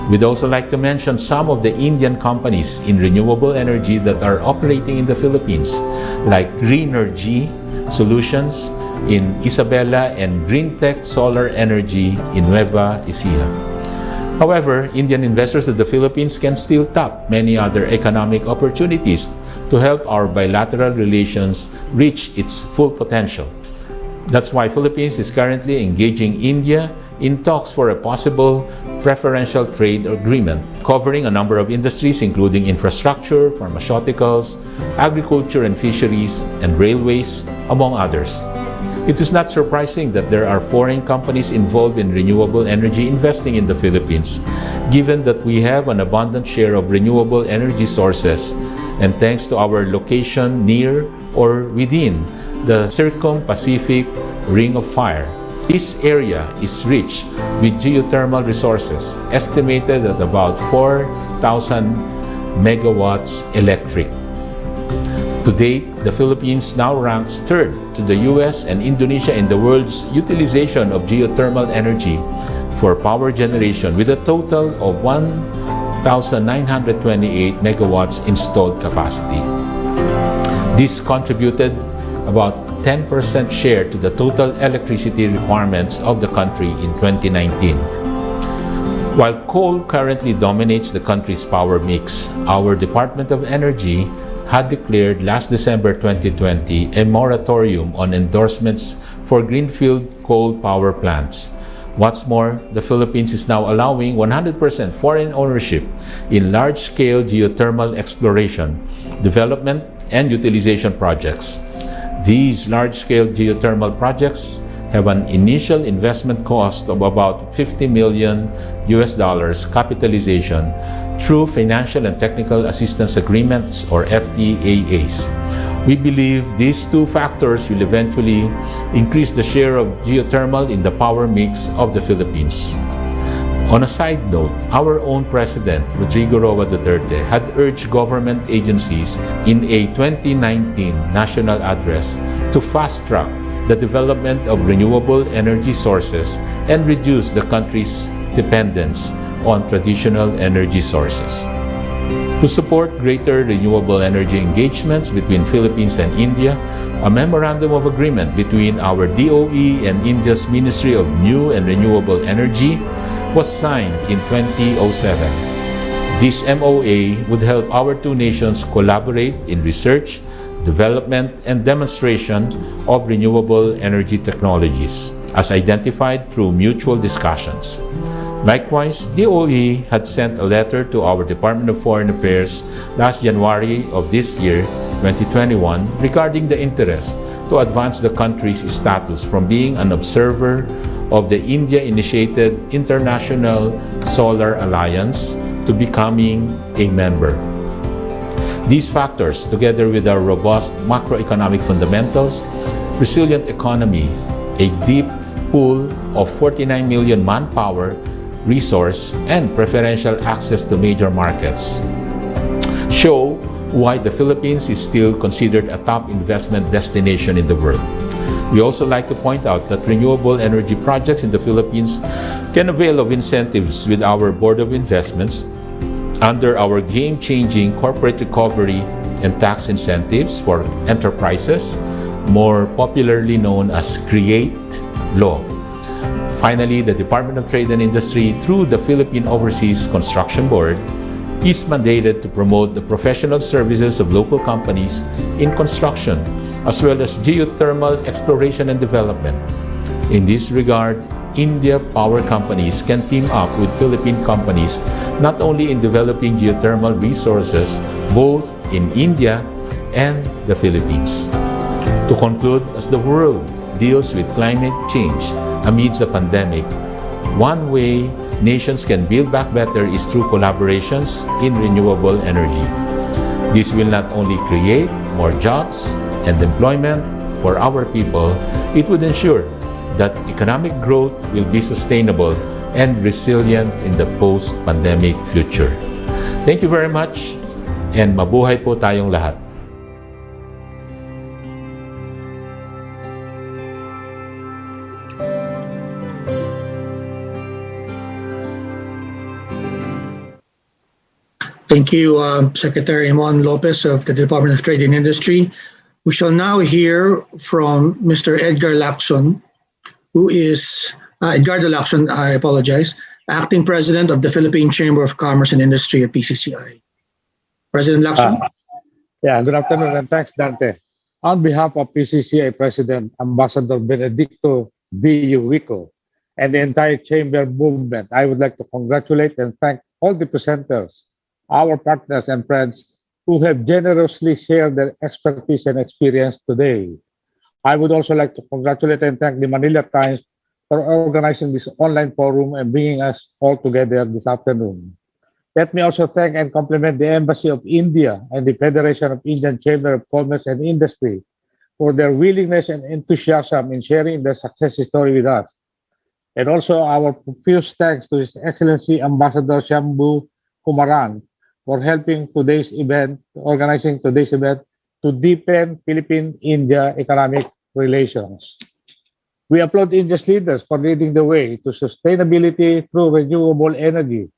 We'd also like to mention some of the Indian companies in renewable energy that are operating in the Philippines, like Greenergy Solutions in Isabela and Greentech Solar Energy in Nueva Ecija. However, Indian investors in the Philippines can still tap many other economic opportunities to help our bilateral relations reach its full potential. That's why Philippines is currently engaging India in talks for a possible preferential trade agreement covering a number of industries including infrastructure, pharmaceuticals, agriculture and fisheries, and railways, among others. It is not surprising that there are foreign companies involved in renewable energy investing in the Philippines, given that we have an abundant share of renewable energy sources, and thanks to our location near or within the Circum-Pacific Ring of Fire. This area is rich with geothermal resources, estimated at about 4,000 megawatts electric. To date, the Philippines now ranks third to the US and Indonesia in the world's utilization of geothermal energy for power generation, with a total of 1,928 megawatts installed capacity. This contributed about 10% share to the total electricity requirements of the country in 2019. While coal currently dominates the country's power mix, our Department of Energy had declared last December 2020 a moratorium on endorsements for greenfield coal power plants. What's more, the Philippines is now allowing 100% foreign ownership in large-scale geothermal exploration, development, and utilization projects. These large-scale geothermal projects have an initial investment cost of about $50 million capitalization through financial and technical assistance agreements, or FTAAs. We believe these two factors will eventually increase the share of geothermal in the power mix of the Philippines. On a side note, our own President, Rodrigo Roa Duterte, had urged government agencies in a 2019 national address to fast-track the development of renewable energy sources and reduce the country's dependence on traditional energy sources. To support greater renewable energy engagements between Philippines and India, a memorandum of agreement between our DOE and India's Ministry of New and Renewable Energy was signed in 2007. This MOA would help our two nations collaborate in research, development, and demonstration of renewable energy technologies, as identified through mutual discussions. Likewise, DOE had sent a letter to our Department of Foreign Affairs last January of this year, 2021, regarding the interest to advance the country's status from being an observer of the India-initiated International Solar Alliance to becoming a member. These factors, together with our robust macroeconomic fundamentals, resilient economy, a deep pool of 49 million manpower, resource, and preferential access to major markets, show why the Philippines is still considered a top investment destination in the world. We also like to point out that renewable energy projects in the Philippines can avail of incentives with our Board of Investments under our game-changing corporate recovery and tax incentives for enterprises, more popularly known as CREATE law. Finally, the Department of Trade and Industry, through the Philippine Overseas Construction Board, is mandated to promote the professional services of local companies in construction, as well as geothermal exploration and development. In this regard, India power companies can team up with Philippine companies not only in developing geothermal resources, both in India and the Philippines. To conclude, as the world deals with climate change amidst the pandemic, one way nations can build back better is through collaborations in renewable energy. This will not only create more jobs and employment for our people, it would ensure that economic growth will be sustainable and resilient in the post-pandemic future. Thank you very much, and mabuhay po tayong lahat. Thank you, Secretary Mon Lopez of the Department of Trade and Industry. We shall now hear from Mr. Edgar Lacson, who is, Edgardo Lacson, I apologize, Acting President of the Philippine Chamber of Commerce and Industry at PCCI. President Lacson? Yeah, good afternoon and thanks, Dante. On behalf of PCCI President Ambassador Benedicto V. Rico and the entire Chamber movement, I would like to congratulate and thank all the presenters, our partners and friends who have generously shared their expertise and experience today. I would also like to congratulate and thank the Manila Times for organizing this online forum and bringing us all together this afternoon. Let me also thank and compliment the Embassy of India and the Federation of Indian Chamber of Commerce and Industry for their willingness and enthusiasm in sharing their success story with us. And also our profuse thanks to His Excellency Ambassador Shambhu Kumaran for helping today's event, organizing today's event to deepen Philippine-India economic relations. We applaud India's leaders for leading the way to sustainability through renewable energy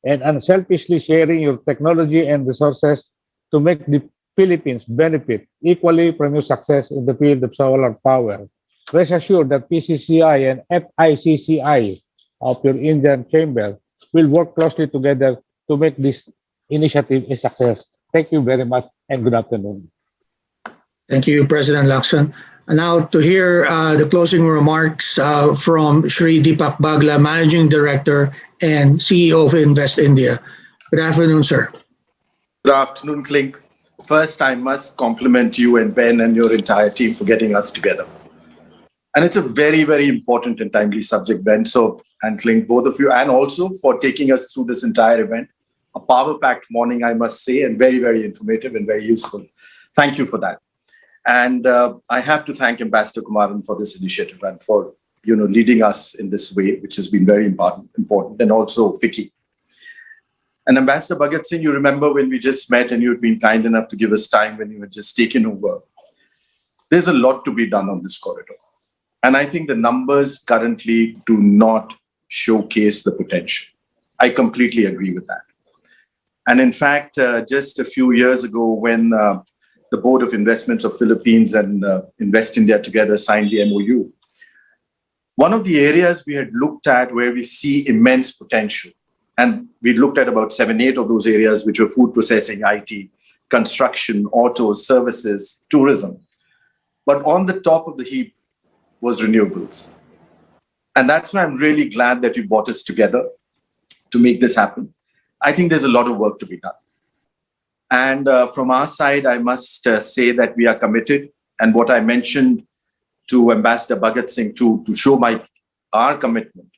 and unselfishly sharing your technology and resources to make the Philippines benefit equally from your success in the field of solar power. Rest assured that PCCI and FICCI of your Indian Chamber will work closely together to make this initiative a success. Thank you very much and good afternoon. Thank you, President Lacson. And now to hear the closing remarks from Shri Deepak Bagla, Managing Director and CEO of Invest India. Good afternoon, sir. Good afternoon, Clink. First, I must compliment you and Ben and your entire team for getting us together. And it's a very, very important and timely subject, Ben. So, and Clink, both of you, and also for taking us through this entire event. A power-packed morning, I must say, and very, very informative and very useful. Thank you for that. And I have to thank Ambassador Kumaran for this initiative and for leading us in this way, which has been very important, and also Vicky. And Ambassador Bhagat Singh, you remember when we just met and you had been kind enough to give us time when you had just taken over. There's a lot to be done on this corridor. And I think the numbers currently do not showcase the potential. I completely agree with that. And in fact, just a few years ago when the Board of Investments of Philippines and Invest India together signed the MOU, one of the areas we had looked at where we see immense potential, and we looked at about 7, 8 of those areas, which were food processing, IT, construction, auto, services, tourism. But on the top of the heap was renewables. And that's why I'm really glad that you brought us together to make this happen. I think there's a lot of work to be done. And from our side, I must say that we are committed. And what I mentioned to Ambassador Bhagat Singh to show our commitment,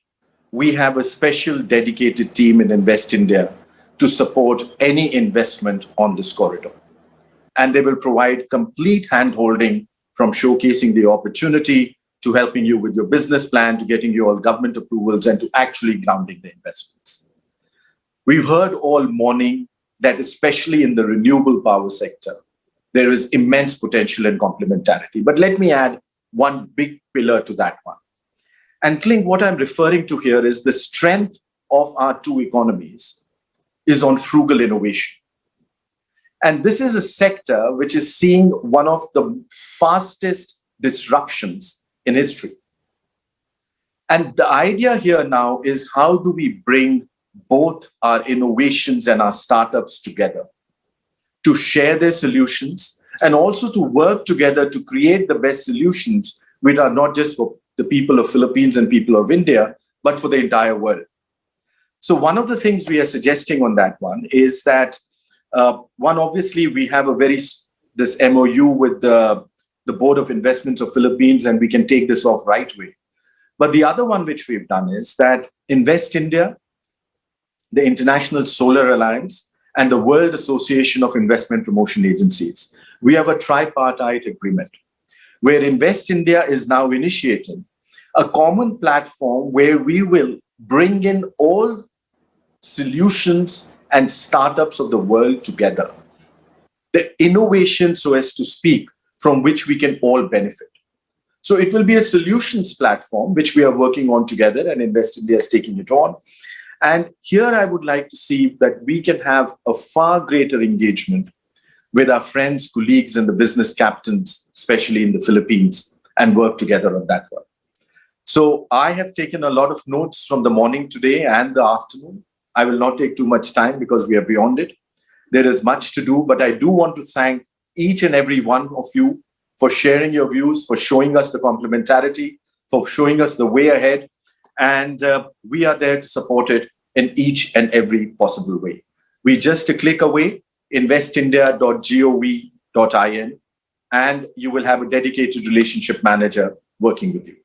we have a special dedicated team in Invest India to support any investment on this corridor. And they will provide complete hand-holding from showcasing the opportunity to helping you with your business plan, to getting you all government approvals, and to actually grounding the investments. We've heard all morning that especially in the renewable power sector, there is immense potential and complementarity. But let me add one big pillar to that one. And Kling, what I'm referring to here is the strength of our two economies is on frugal innovation. And this is a sector which is seeing one of the fastest disruptions in history. And the idea here now is, how do we bring both our innovations and our startups together to share their solutions and also to work together to create the best solutions, which are not just for the people of Philippines and people of India, but for the entire world. So one of the things we are suggesting on that one is that, one, obviously, we have this MOU with the Board of Investments of Philippines, and we can take this off right away. But the other one which we've done is that Invest India, the International Solar Alliance, and the World Association of Investment Promotion Agencies, we have a tripartite agreement where Invest India is now initiating a common platform where we will bring in all solutions and startups of the world together. The innovation, so as to speak, from which we can all benefit. So it will be a solutions platform which we are working on together, and Invest India is taking it on. And here I would like to see that we can have a far greater engagement with our friends, colleagues, and the business captains, especially in the Philippines, and work together on that one. So I have taken a lot of notes from the morning today and the afternoon. I will not take too much time because we are beyond it. There is much to do, but I do want to thank each and every one of you for sharing your views, for showing us the complementarity, for showing us the way ahead. And we are there to support it in each and every possible way. We just a click away, investindia.gov.in, and you will have a dedicated relationship manager working with you.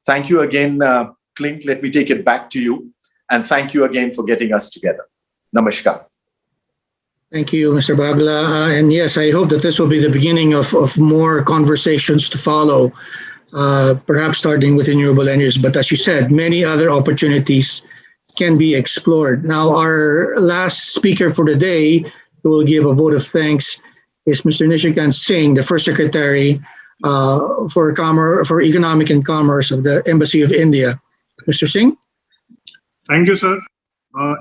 Thank you again, Clint. Let me take it back to you. And thank you again for getting us together. Namaskar. Thank you, Mr. Bagla. And yes, I hope that this will be the beginning of more conversations to follow, perhaps starting with renewable energies. But as you said, many other opportunities can be explored. Now, our last speaker for the day, who will give a vote of thanks, is Mr. Nishikant Singh, the First Secretary for Economic and Commerce of the Embassy of India. Mr. Singh? Thank you, sir.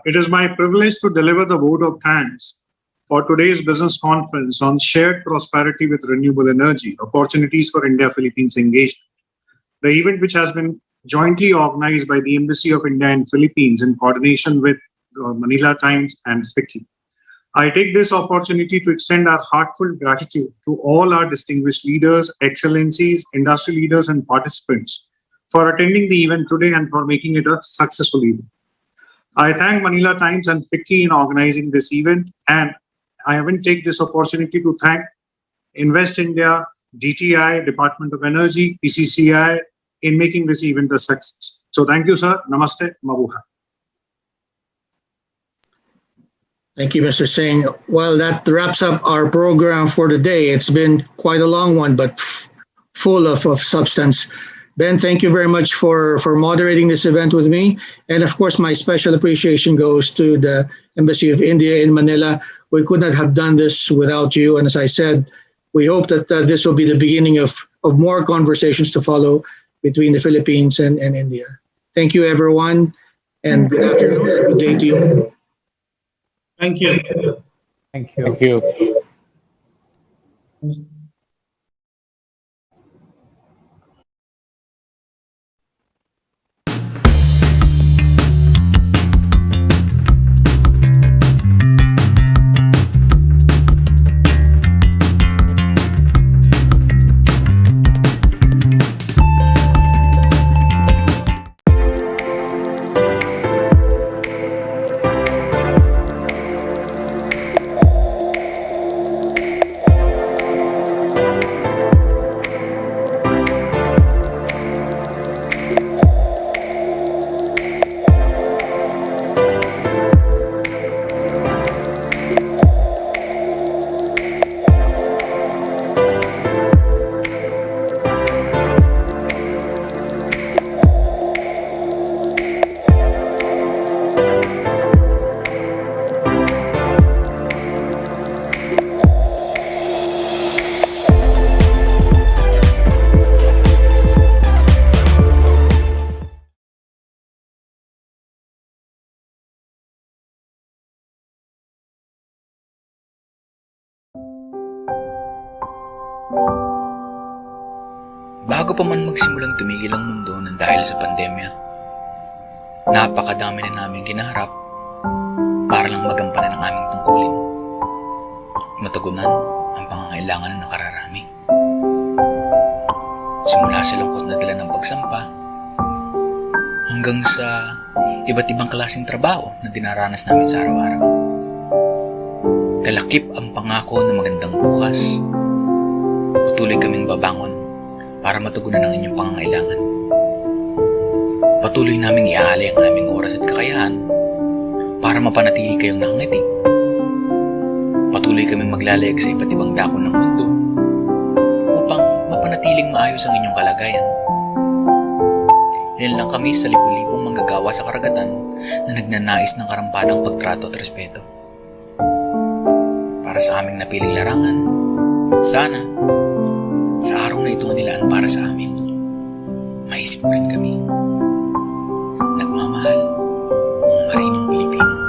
It is my privilege to deliver the vote of thanks for today's business conference on shared prosperity with renewable energy, opportunities for India-Philippines engagement. The event, which has been jointly organized by the Embassy of India in Philippines in coordination with Manila Times and FICCI. I take this opportunity to extend our heartfelt gratitude to all our distinguished leaders, excellencies, industry leaders, and participants for attending the event today and for making it a successful event. I thank Manila Times and FICCI in organizing this event, and I even take this opportunity to thank Invest India, DTI, Department of Energy, PCCI in making this event a success. So thank you, sir. Namaste. Mabuhay. Thank you, Mr. Singh. Well, that wraps up our program for today. It's been quite a long one, but full of substance. Ben, thank you very much for moderating this event with me. And of course, my special appreciation goes to the Embassy of India in Manila. We could not have done this without you. And as I said, we hope that this will be the beginning of more conversations to follow between the Philippines and India. Thank you, everyone. And good afternoon and good day to you. Thank you. Thank you. Thank you. Bago pa man magsimulang tumigil ang mundo ng dahil sa pandemya, napakadami na namin ginaharap para lang magampanan ang aming tungkulin. Matugunan ang pangangailangan ng nakararami. Simula sa lungkot na dala ng pagsampa, hanggang sa iba't ibang klaseng trabaho na dinaranas namin sa araw-araw. Kalakip ang pangako ng magandang bukas. Patuloy kaming babangon para matugunan ang inyong pangangailangan. Patuloy naming iaalay ang aming oras at kakayahan para mapanatili kayong nakangiti. Patuloy kaming maglalayag sa iba't ibang dako ng mundo upang mapanatiling maayos ang inyong kalagayan. Ilan lang kami sa libu-libong manggagawa sa karagatan na nagnanais ng karampatang pagtrato at respeto. Para sa aming napiling larangan, sana sa araw na ito ang nilaan para sa amin, maisip rin kami. Nagmamahal, mga marinong Pilipino.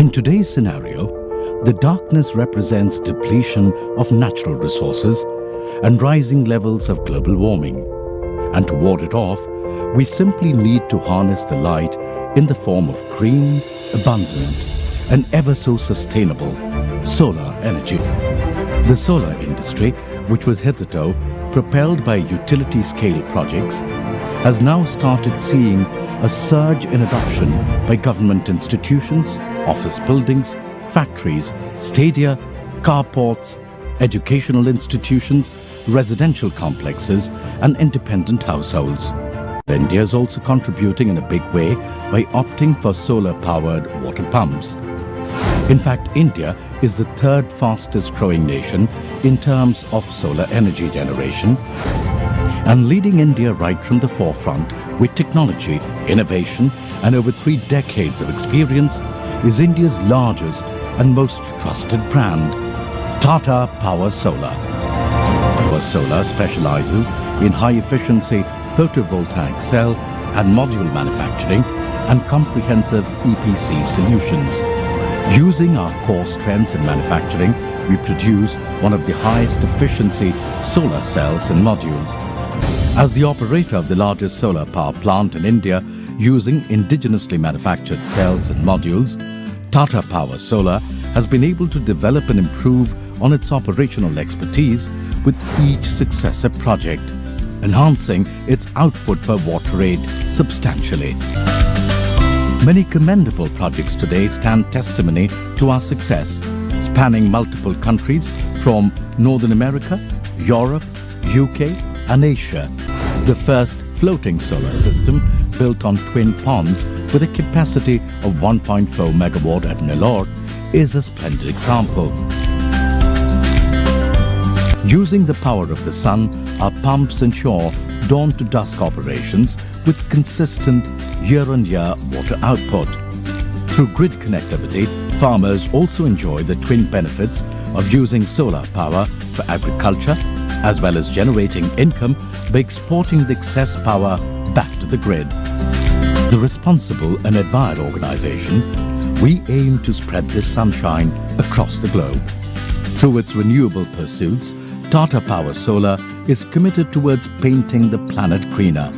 In today's scenario, the darkness represents depletion of natural resources and rising levels of global warming. And to ward it off, we simply need to harness the light in the form of green, abundant, and ever so sustainable solar energy. The solar industry, which was hitherto propelled by utility-scale projects, has now started seeing a surge in adoption by government institutions, office buildings, factories, stadia, carports, educational institutions, residential complexes, and independent households. India is also contributing in a big way by opting for solar-powered water pumps. In fact, India is the third fastest growing nation in terms of solar energy generation, and leading India right from the forefront with technology, innovation, and over 3 decades of experience is India's largest and most trusted brand, Tata Power Solar. Power Solar specializes in high-efficiency photovoltaic cell and module manufacturing and comprehensive EPC solutions. Using our core strengths in manufacturing, we produce one of the highest efficiency solar cells and modules. As the operator of the largest solar power plant in India using indigenously manufactured cells and modules, Tata Power Solar has been able to develop and improve on its operational expertise with each successive project, enhancing its output per watt rate substantially. Many commendable projects today stand testimony to our success, spanning multiple countries from Northern America, Europe, UK, and Asia. The first floating solar system built on twin ponds with a capacity of 1.4 megawatt at Nellore is a splendid example. Using the power of the sun, our pumps ensure dawn-to-dusk operations with consistent year-on-year water output. Through grid connectivity, farmers also enjoy the twin benefits of using solar power for agriculture, as well as generating income by exporting the excess power back to the grid. The responsible and admired organization, we aim to spread this sunshine across the globe. Through its renewable pursuits, Tata Power Solar is committed towards painting the planet greener,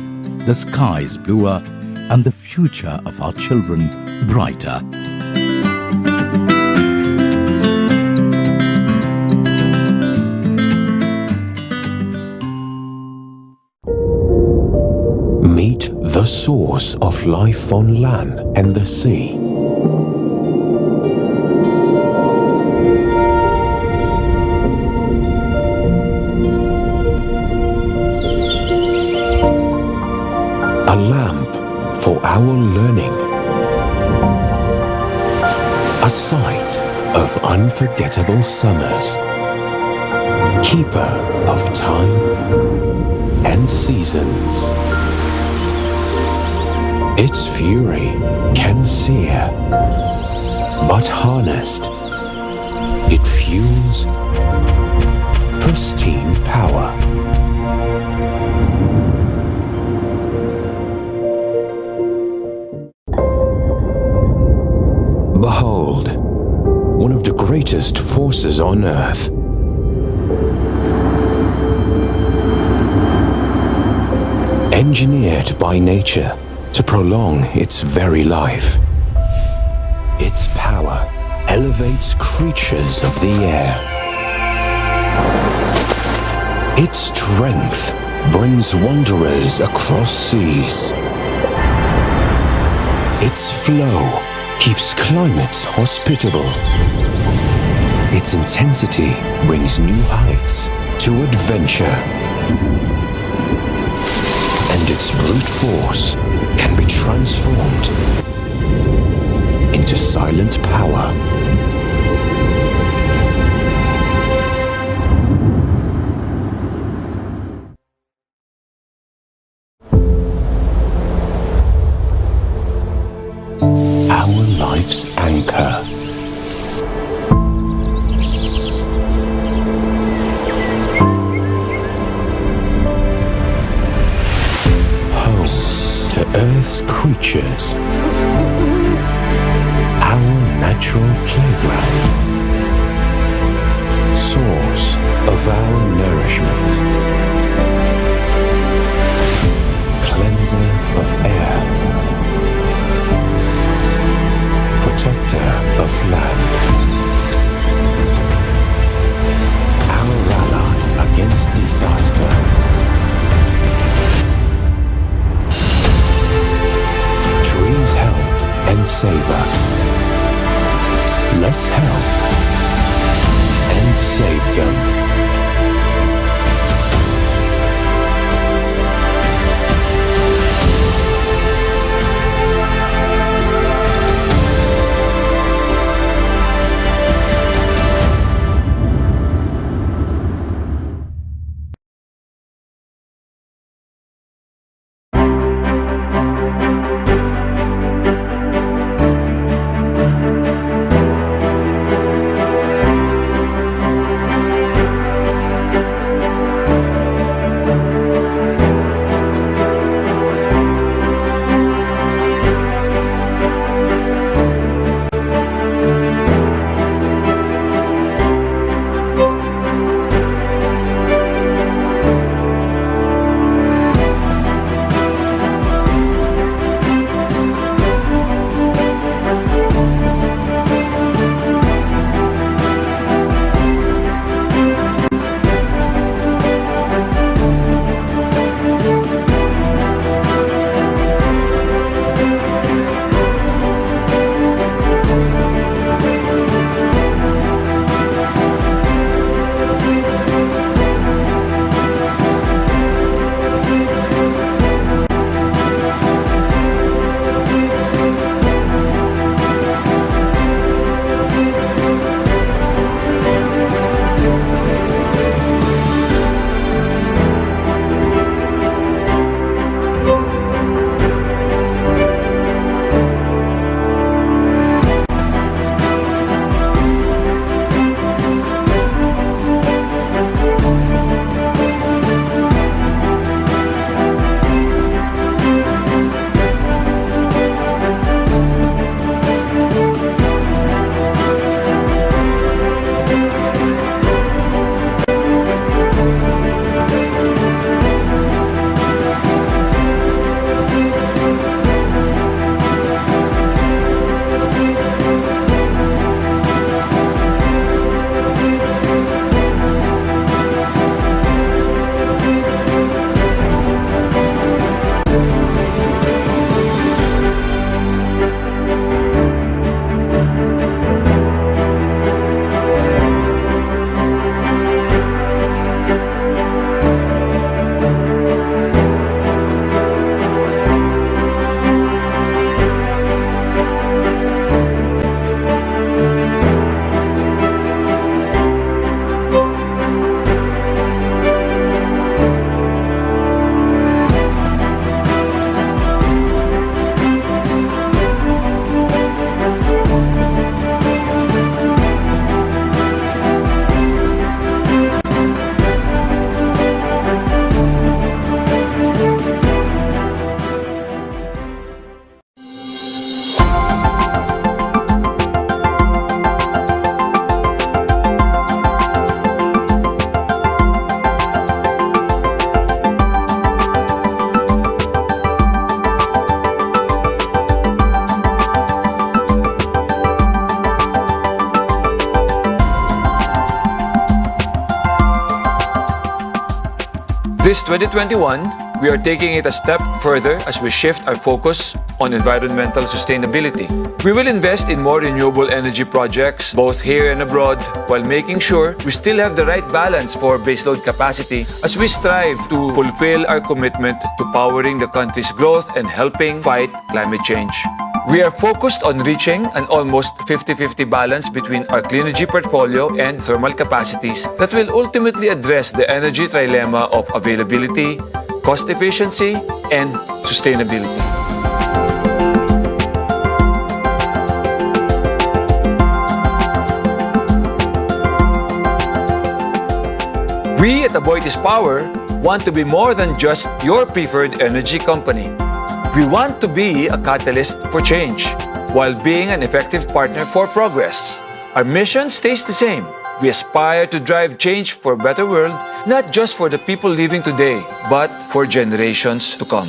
the skies bluer, and the future of our children brighter. Meet the source of life on land and the sea. A lamp for our learning. A sight of unforgettable summers. Keeper of time and seasons. Its fury can sear, but harnessed, it fuels pristine power. Behold, one of the greatest forces on earth. Engineered by nature to prolong its very life. Its power elevates creatures of the air. Its strength brings wanderers across seas. Its flow keeps climates hospitable. Its intensity brings new heights to adventure. And its brute force can be transformed into silent power. Our life's anchor. Home to Earth's creatures. Our natural playground, source of our nourishment, cleanser of air, protector of land, our ally against disaster. Trees help and save us. Let's help and save them. This 2021, we are taking it a step further as we shift our focus on environmental sustainability. We will invest in more renewable energy projects, both here and abroad, while making sure we still have the right balance for baseload capacity as we strive to fulfill our commitment to powering the country's growth and helping fight climate change. We are focused on reaching an almost 50-50 balance between our clean energy portfolio and thermal capacities that will ultimately address the energy trilemma of availability, cost efficiency, and sustainability. We at Aboitiz Power want to be more than just your preferred energy company. We want to be a catalyst for change. while being an effective partner for progress. Our mission stays the same. We aspire to drive change for a better world, not just for the people living today, but for generations to come.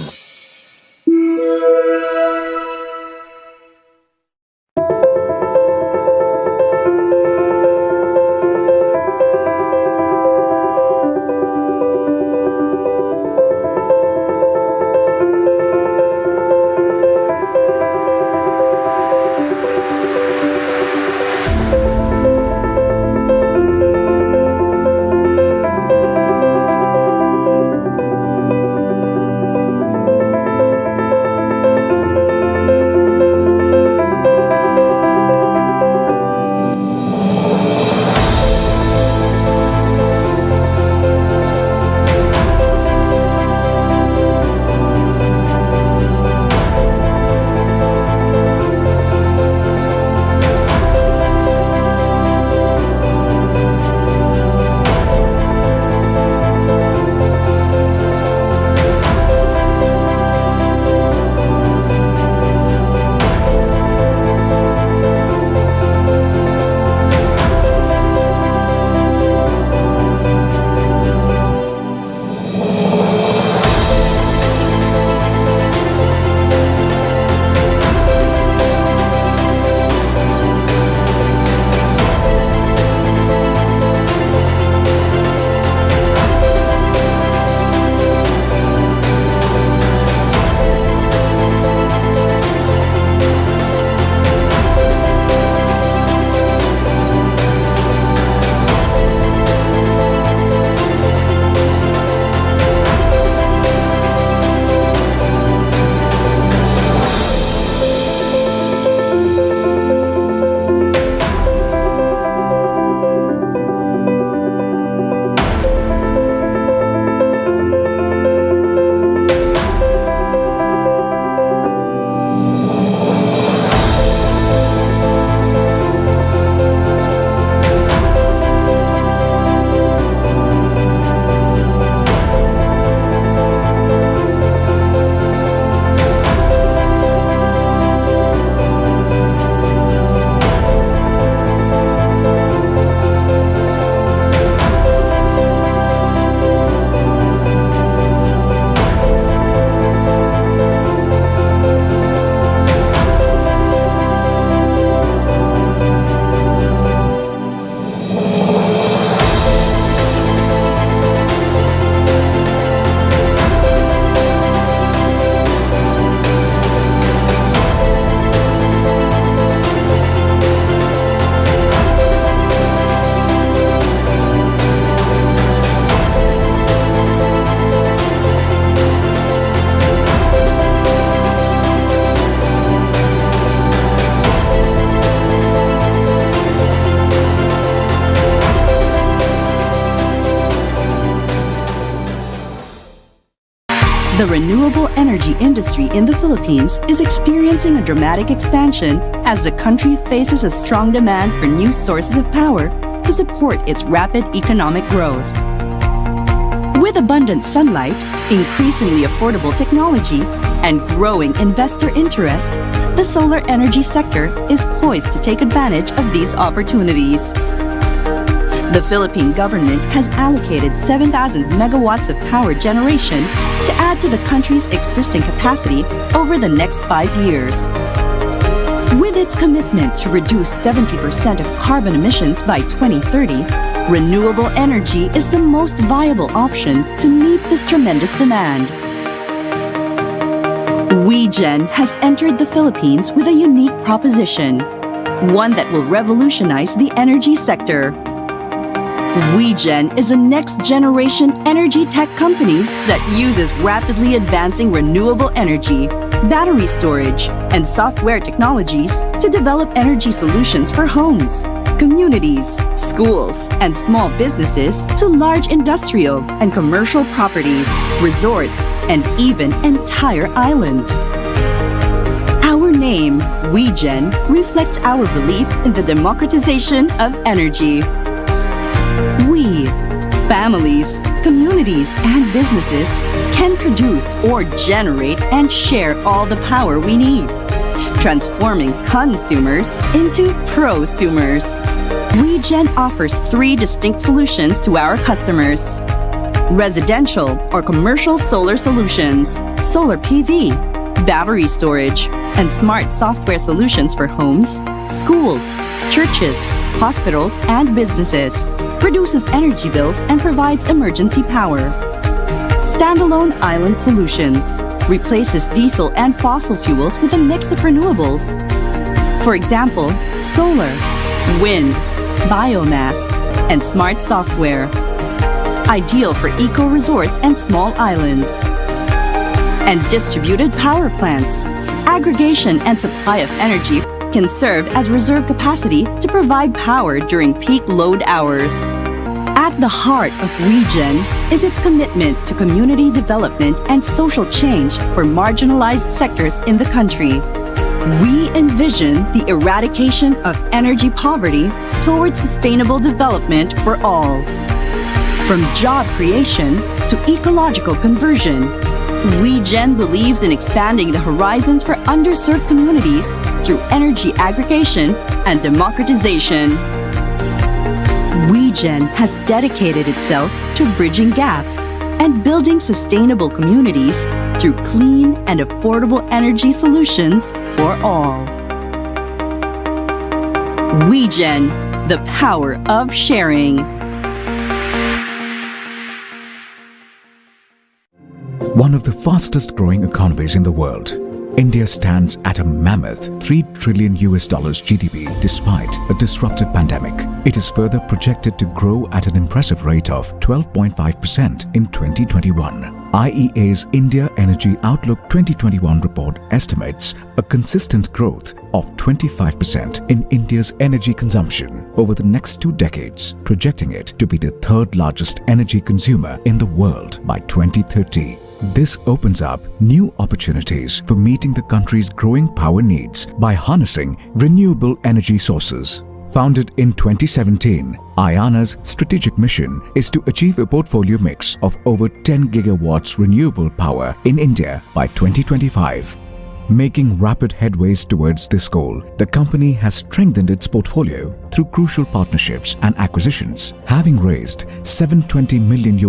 The renewable energy industry in the Philippines is experiencing a dramatic expansion as the country faces a strong demand for new sources of power to support its rapid economic growth. With abundant sunlight, increasingly affordable technology, and growing investor interest, the solar energy sector is poised to take advantage of these opportunities. The Philippine government has allocated 7,000 megawatts of power generation to add to the country's existing capacity over the next 5 years. With its commitment to reduce 70% of carbon emissions by 2030, renewable energy is the most viable option to meet this tremendous demand. WeGen has entered the Philippines with a unique proposition, one that will revolutionize the energy sector. WeGen is a next-generation energy tech company that uses rapidly advancing renewable energy, battery storage, and software technologies to develop energy solutions for homes, communities, schools, and small businesses to large industrial and commercial properties, resorts, and even entire islands. Our name, WeGen, reflects our belief in the democratization of energy. We, families, communities, and businesses can produce or generate and share all the power we need. transforming consumers into prosumers. WeGen offers 3 distinct solutions to our customers: residential or commercial solar solutions, solar PV, battery storage, and smart software solutions for homes, schools, churches, hospitals, and businesses. Reduces energy bills and provides emergency power. Standalone island solutions replaces diesel and fossil fuels with a mix of renewables. For example, solar, wind, biomass, and smart software. Ideal for eco-resorts and small islands. And distributed power plants. Aggregation and supply of energy can serve as reserve capacity to provide power during peak load hours. At the heart of WeGen is its commitment to community development and social change for marginalized sectors in the country. We envision the eradication of energy poverty towards sustainable development for all. From job creation to ecological conversion, WeGen believes in expanding the horizons for underserved communities through energy aggregation and democratization. WeGen has dedicated itself to bridging gaps and building sustainable communities through clean and affordable energy solutions for all. WeGen, the power of sharing. One of the fastest growing economies in the world, India stands at a mammoth $3 trillion GDP despite a disruptive pandemic. It is further projected to grow at an impressive rate of 12.5% in 2021. IEA's India Energy Outlook 2021 report estimates a consistent growth of 25% in India's energy consumption over the next 2 decades, projecting it to be the 3rd largest energy consumer in the world by 2030. This opens up new opportunities for meeting the country's growing power needs by harnessing renewable energy sources. Founded in 2017, Ayana's strategic mission is to achieve a portfolio mix of over 10 gigawatts renewable power in India by 2025. Making rapid headways towards this goal, the company has strengthened its portfolio through crucial partnerships and acquisitions, having raised $720 million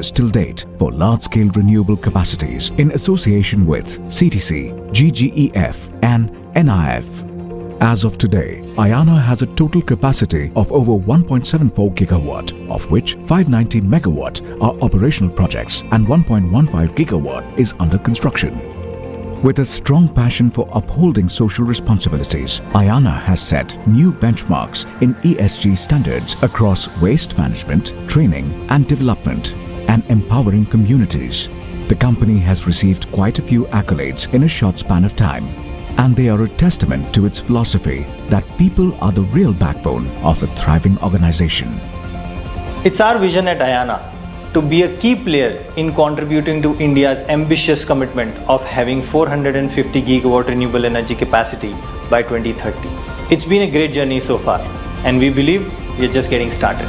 till date for large-scale renewable capacities in association with CTC, GGEF, and NIF. As of today, Ayana has a total capacity of over 1.74 gigawatt, of which 590 megawatt are operational projects and 1.15 gigawatt is under construction. With a strong passion for upholding social responsibilities, Ayana has set new benchmarks in ESG standards across waste management, training and development, and empowering communities. The company has received quite a few accolades in a short span of time, and they are a testament to its philosophy that people are the real backbone of a thriving organization. It's our vision at Ayana to be a key player in contributing to India's ambitious commitment of having 450 gigawatt renewable energy capacity by 2030. It's been a great journey so far, and we believe we're just getting started.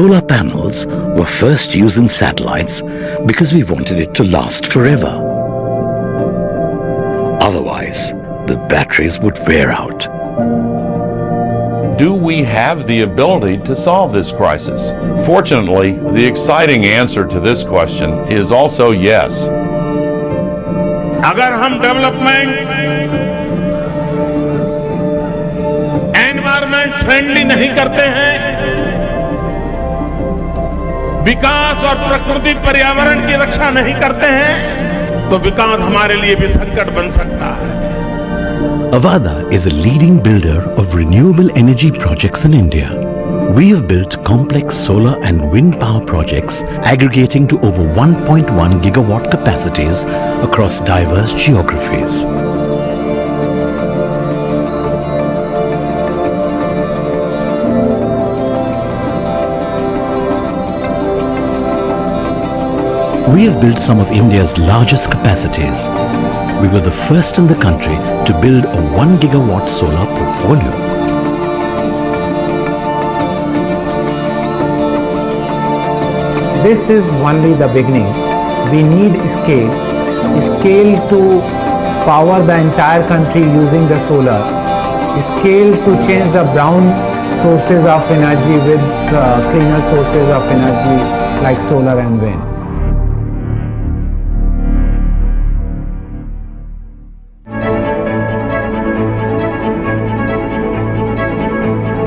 Solar panels were first used in satellites because we wanted it to last forever. Otherwise, the batteries would wear out. Do we have the ability to solve this crisis? Fortunately, the exciting answer to this question is also yes. अगर हम development environment friendly नहीं करते हैं, विकास और प्रकृति पर्यावरण की रक्षा नहीं करते हैं, तो विकास हमारे लिए भी संकट बन सकता है. Avada is a leading builder of renewable energy projects in India. We have built complex solar and wind power projects aggregating to over 1.1 gigawatt capacities across diverse geographies. We have built some of India's largest capacities. We were the first in the country to build a 1 gigawatt solar portfolio. This is only the beginning. We need scale to power the entire country using the solar, scale to change the brown sources of energy with cleaner sources of energy like solar and wind.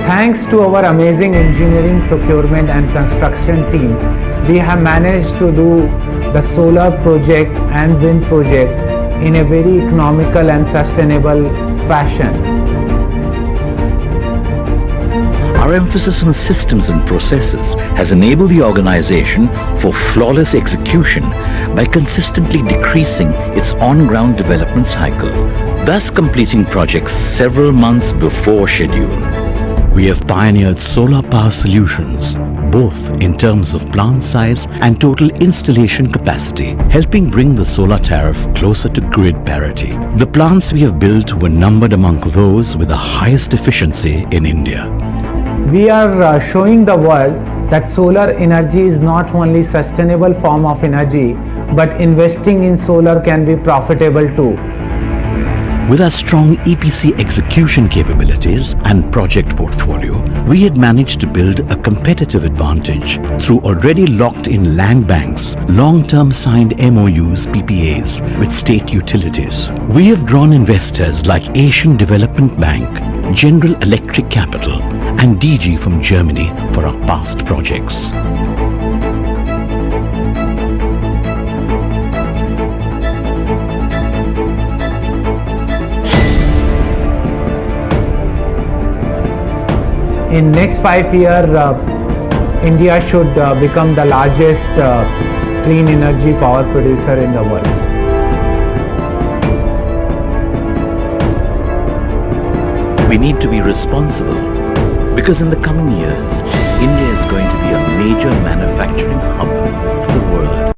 Thanks to our amazing engineering, procurement and construction team, we have managed to do the solar project and wind project in a very economical and sustainable fashion. Our emphasis on systems and processes has enabled the organization for flawless execution by consistently decreasing its on-ground development cycle, thus completing projects several months before schedule. We have pioneered solar power solutions, both in terms of plant size and total installation capacity, helping bring the solar tariff closer to grid parity. The plants we have built were numbered among those with the highest efficiency in India. We are showing the world that solar energy is not only sustainable form of energy, but investing in solar can be profitable too. With our strong EPC execution capabilities and project portfolio, we had managed to build a competitive advantage through already locked-in land banks, long-term signed MOUs, PPAs with state utilities. We have drawn investors like Asian Development Bank, General Electric Capital and DG from Germany for our past projects. In next 5 years, India should become the largest clean energy power producer in the world. We need to be responsible because in the coming years, India is going to be a major manufacturing hub for the world.